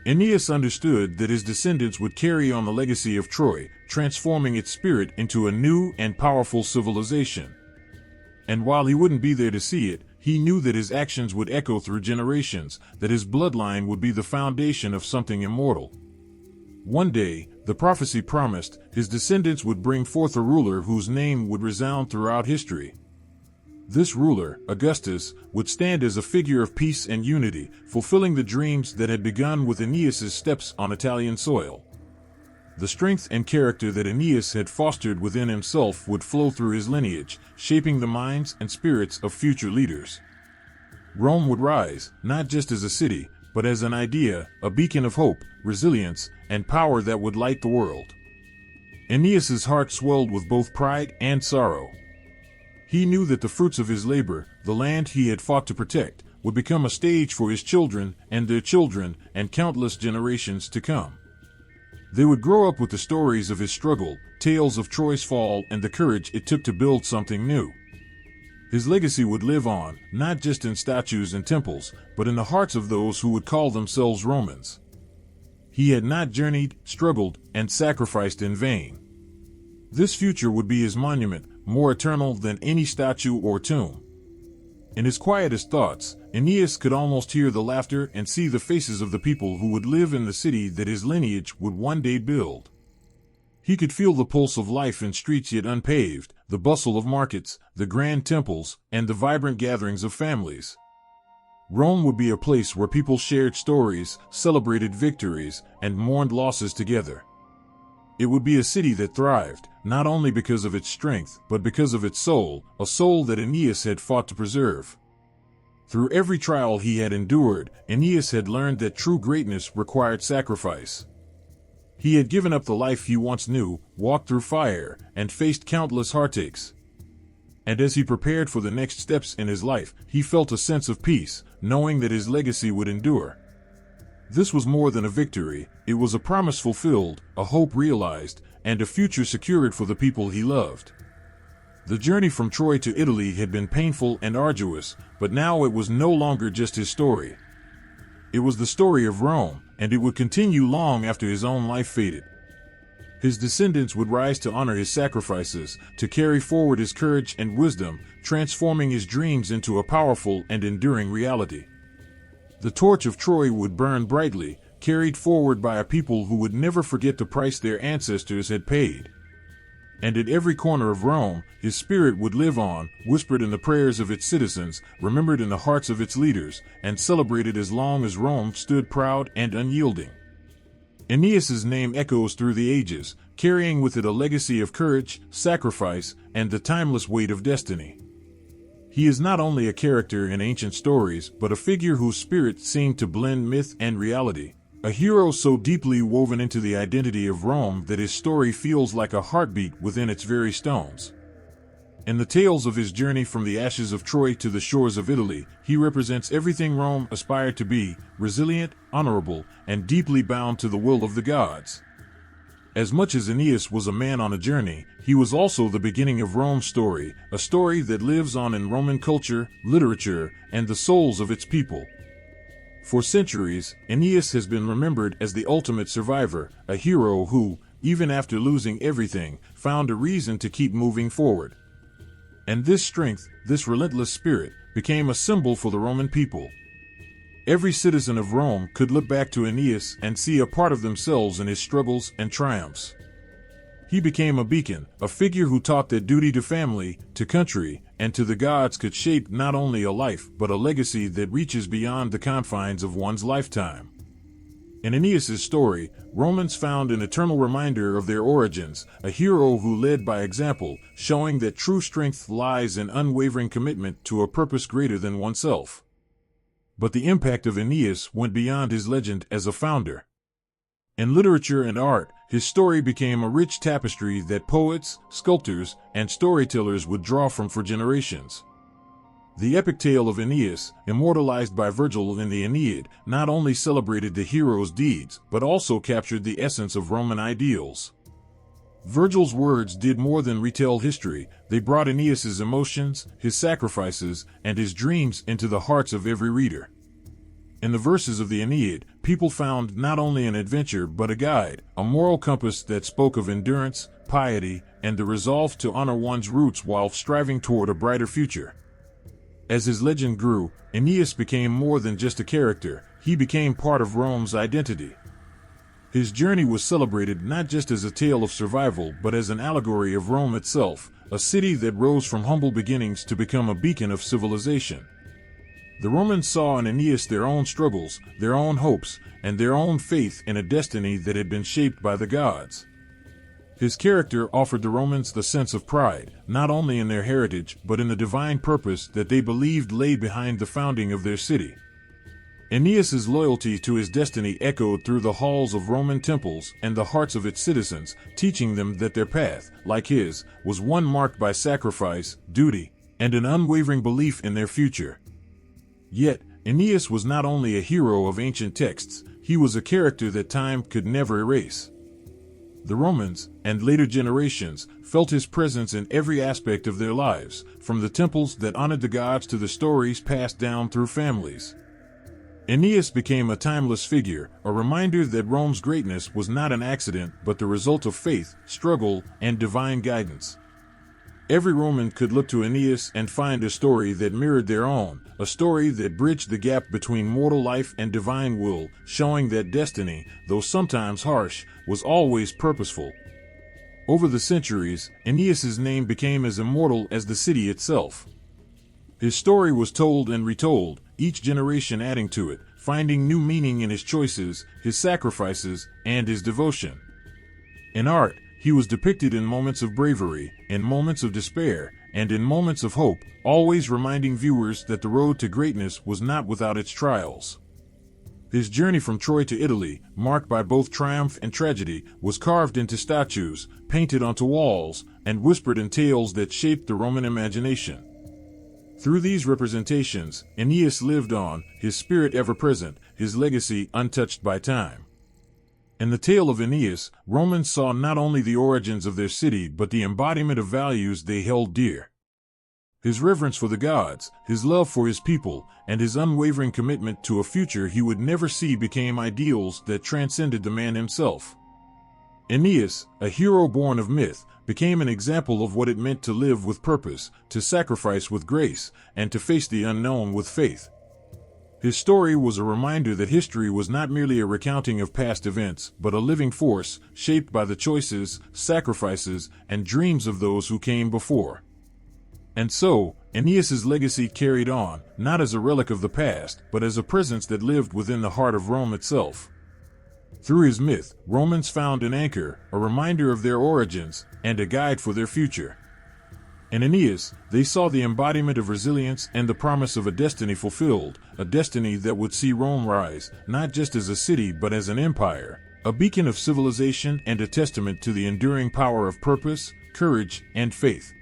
Aeneas understood that his descendants would carry on the legacy of Troy, transforming its spirit into a new and powerful civilization. And while he wouldn't be there to see it, he knew that his actions would echo through generations, that his bloodline would be the foundation of something immortal. One day, the prophecy promised, his descendants would bring forth a ruler whose name would resound throughout history. This ruler, Augustus, would stand as a figure of peace and unity, fulfilling the dreams that had begun with Aeneas's steps on Italian soil. The strength and character that Aeneas had fostered within himself would flow through his lineage, shaping the minds and spirits of future leaders. Rome would rise, not just as a city, but as an idea, a beacon of hope, resilience, and power that would light the world. Aeneas's heart swelled with both pride and sorrow. He knew that the fruits of his labor, the land he had fought to protect, would become a stage for his children and their children and countless generations to come. They would grow up with the stories of his struggle, tales of Troy's fall, and the courage it took to build something new. His legacy would live on, not just in statues and temples, but in the hearts of those who would call themselves Romans. He had not journeyed, struggled, and sacrificed in vain. This future would be his monument, more eternal than any statue or tomb. In his quietest thoughts, Aeneas could almost hear the laughter and see the faces of the people who would live in the city that his lineage would one day build. He could feel the pulse of life in streets yet unpaved, the bustle of markets, the grand temples, and the vibrant gatherings of families. Rome would be a place where people shared stories, celebrated victories, and mourned losses together. It would be a city that thrived, not only because of its strength, but because of its soul, a soul that Aeneas had fought to preserve. Through every trial he had endured, Aeneas had learned that true greatness required sacrifice. He had given up the life he once knew, walked through fire, and faced countless heartaches. And as he prepared for the next steps in his life, he felt a sense of peace, knowing that his legacy would endure. This was more than a victory, it was a promise fulfilled, a hope realized, and a future secured for the people he loved. The journey from Troy to Italy had been painful and arduous, but now it was no longer just his story. It was the story of Rome, and it would continue long after his own life faded. His descendants would rise to honor his sacrifices, to carry forward his courage and wisdom, transforming his dreams into a powerful and enduring reality. The torch of Troy would burn brightly, carried forward by a people who would never forget the price their ancestors had paid. And at every corner of Rome, his spirit would live on, whispered in the prayers of its citizens, remembered in the hearts of its leaders, and celebrated as long as Rome stood proud and unyielding. Aeneas's name echoes through the ages, carrying with it a legacy of courage, sacrifice, and the timeless weight of destiny. He is not only a character in ancient stories, but a figure whose spirit seemed to blend myth and reality. A hero so deeply woven into the identity of Rome that his story feels like a heartbeat within its very stones. In the tales of his journey from the ashes of Troy to the shores of Italy, he represents everything Rome aspired to be: resilient, honorable, and deeply bound to the will of the gods. As much as Aeneas was a man on a journey, he was also the beginning of Rome's story, a story that lives on in Roman culture, literature, and the souls of its people. For centuries, Aeneas has been remembered as the ultimate survivor, a hero who, even after losing everything, found a reason to keep moving forward. And this strength, this relentless spirit, became a symbol for the Roman people. Every citizen of Rome could look back to Aeneas and see a part of themselves in his struggles and triumphs. He became a beacon, a figure who taught that duty to family, to country, and to the gods could shape not only a life but a legacy that reaches beyond the confines of one's lifetime. In Aeneas's story, Romans found an eternal reminder of their origins, a hero who led by example, showing that true strength lies in unwavering commitment to a purpose greater than oneself. But the impact of Aeneas went beyond his legend as a founder. In literature and art, his story became a rich tapestry that poets, sculptors, and storytellers would draw from for generations. The epic tale of Aeneas, immortalized by Virgil in the Aeneid, not only celebrated the hero's deeds, but also captured the essence of Roman ideals. Virgil's words did more than retell history, they brought Aeneas's emotions, his sacrifices, and his dreams into the hearts of every reader. In the verses of the Aeneid, people found not only an adventure but a guide, a moral compass that spoke of endurance, piety, and the resolve to honor one's roots while striving toward a brighter future. As his legend grew, Aeneas became more than just a character, he became part of Rome's identity. His journey was celebrated not just as a tale of survival but as an allegory of Rome itself, a city that rose from humble beginnings to become a beacon of civilization. The Romans saw in Aeneas their own struggles, their own hopes, and their own faith in a destiny that had been shaped by the gods. His character offered the Romans the sense of pride, not only in their heritage but in the divine purpose that they believed lay behind the founding of their city. Aeneas's loyalty to his destiny echoed through the halls of Roman temples and the hearts of its citizens, teaching them that their path, like his, was one marked by sacrifice, duty, and an unwavering belief in their future. Yet, Aeneas was not only a hero of ancient texts, he was a character that time could never erase. The Romans, and later generations, felt his presence in every aspect of their lives, from the temples that honored the gods to the stories passed down through families. Aeneas became a timeless figure, a reminder that Rome's greatness was not an accident but the result of faith, struggle, and divine guidance. Every Roman could look to Aeneas and find a story that mirrored their own, a story that bridged the gap between mortal life and divine will, showing that destiny, though sometimes harsh, was always purposeful. Over the centuries, Aeneas's name became as immortal as the city itself. His story was told and retold, each generation adding to it, finding new meaning in his choices, his sacrifices, and his devotion. In art, he was depicted in moments of bravery, in moments of despair, and in moments of hope, always reminding viewers that the road to greatness was not without its trials. His journey from Troy to Italy, marked by both triumph and tragedy, was carved into statues, painted onto walls, and whispered in tales that shaped the Roman imagination. Through these representations, Aeneas lived on, his spirit ever present, his legacy untouched by time. In the tale of Aeneas, Romans saw not only the origins of their city but the embodiment of values they held dear. His reverence for the gods, his love for his people, and his unwavering commitment to a future he would never see became ideals that transcended the man himself. Aeneas, a hero born of myth, became an example of what it meant to live with purpose, to sacrifice with grace, and to face the unknown with faith. His story was a reminder that history was not merely a recounting of past events, but a living force, shaped by the choices, sacrifices, and dreams of those who came before. And so, Aeneas's legacy carried on, not as a relic of the past, but as a presence that lived within the heart of Rome itself. Through his myth, Romans found an anchor, a reminder of their origins, and a guide for their future. In Aeneas, they saw the embodiment of resilience and the promise of a destiny fulfilled, a destiny that would see Rome rise, not just as a city but as an empire, a beacon of civilization and a testament to the enduring power of purpose, courage, and faith.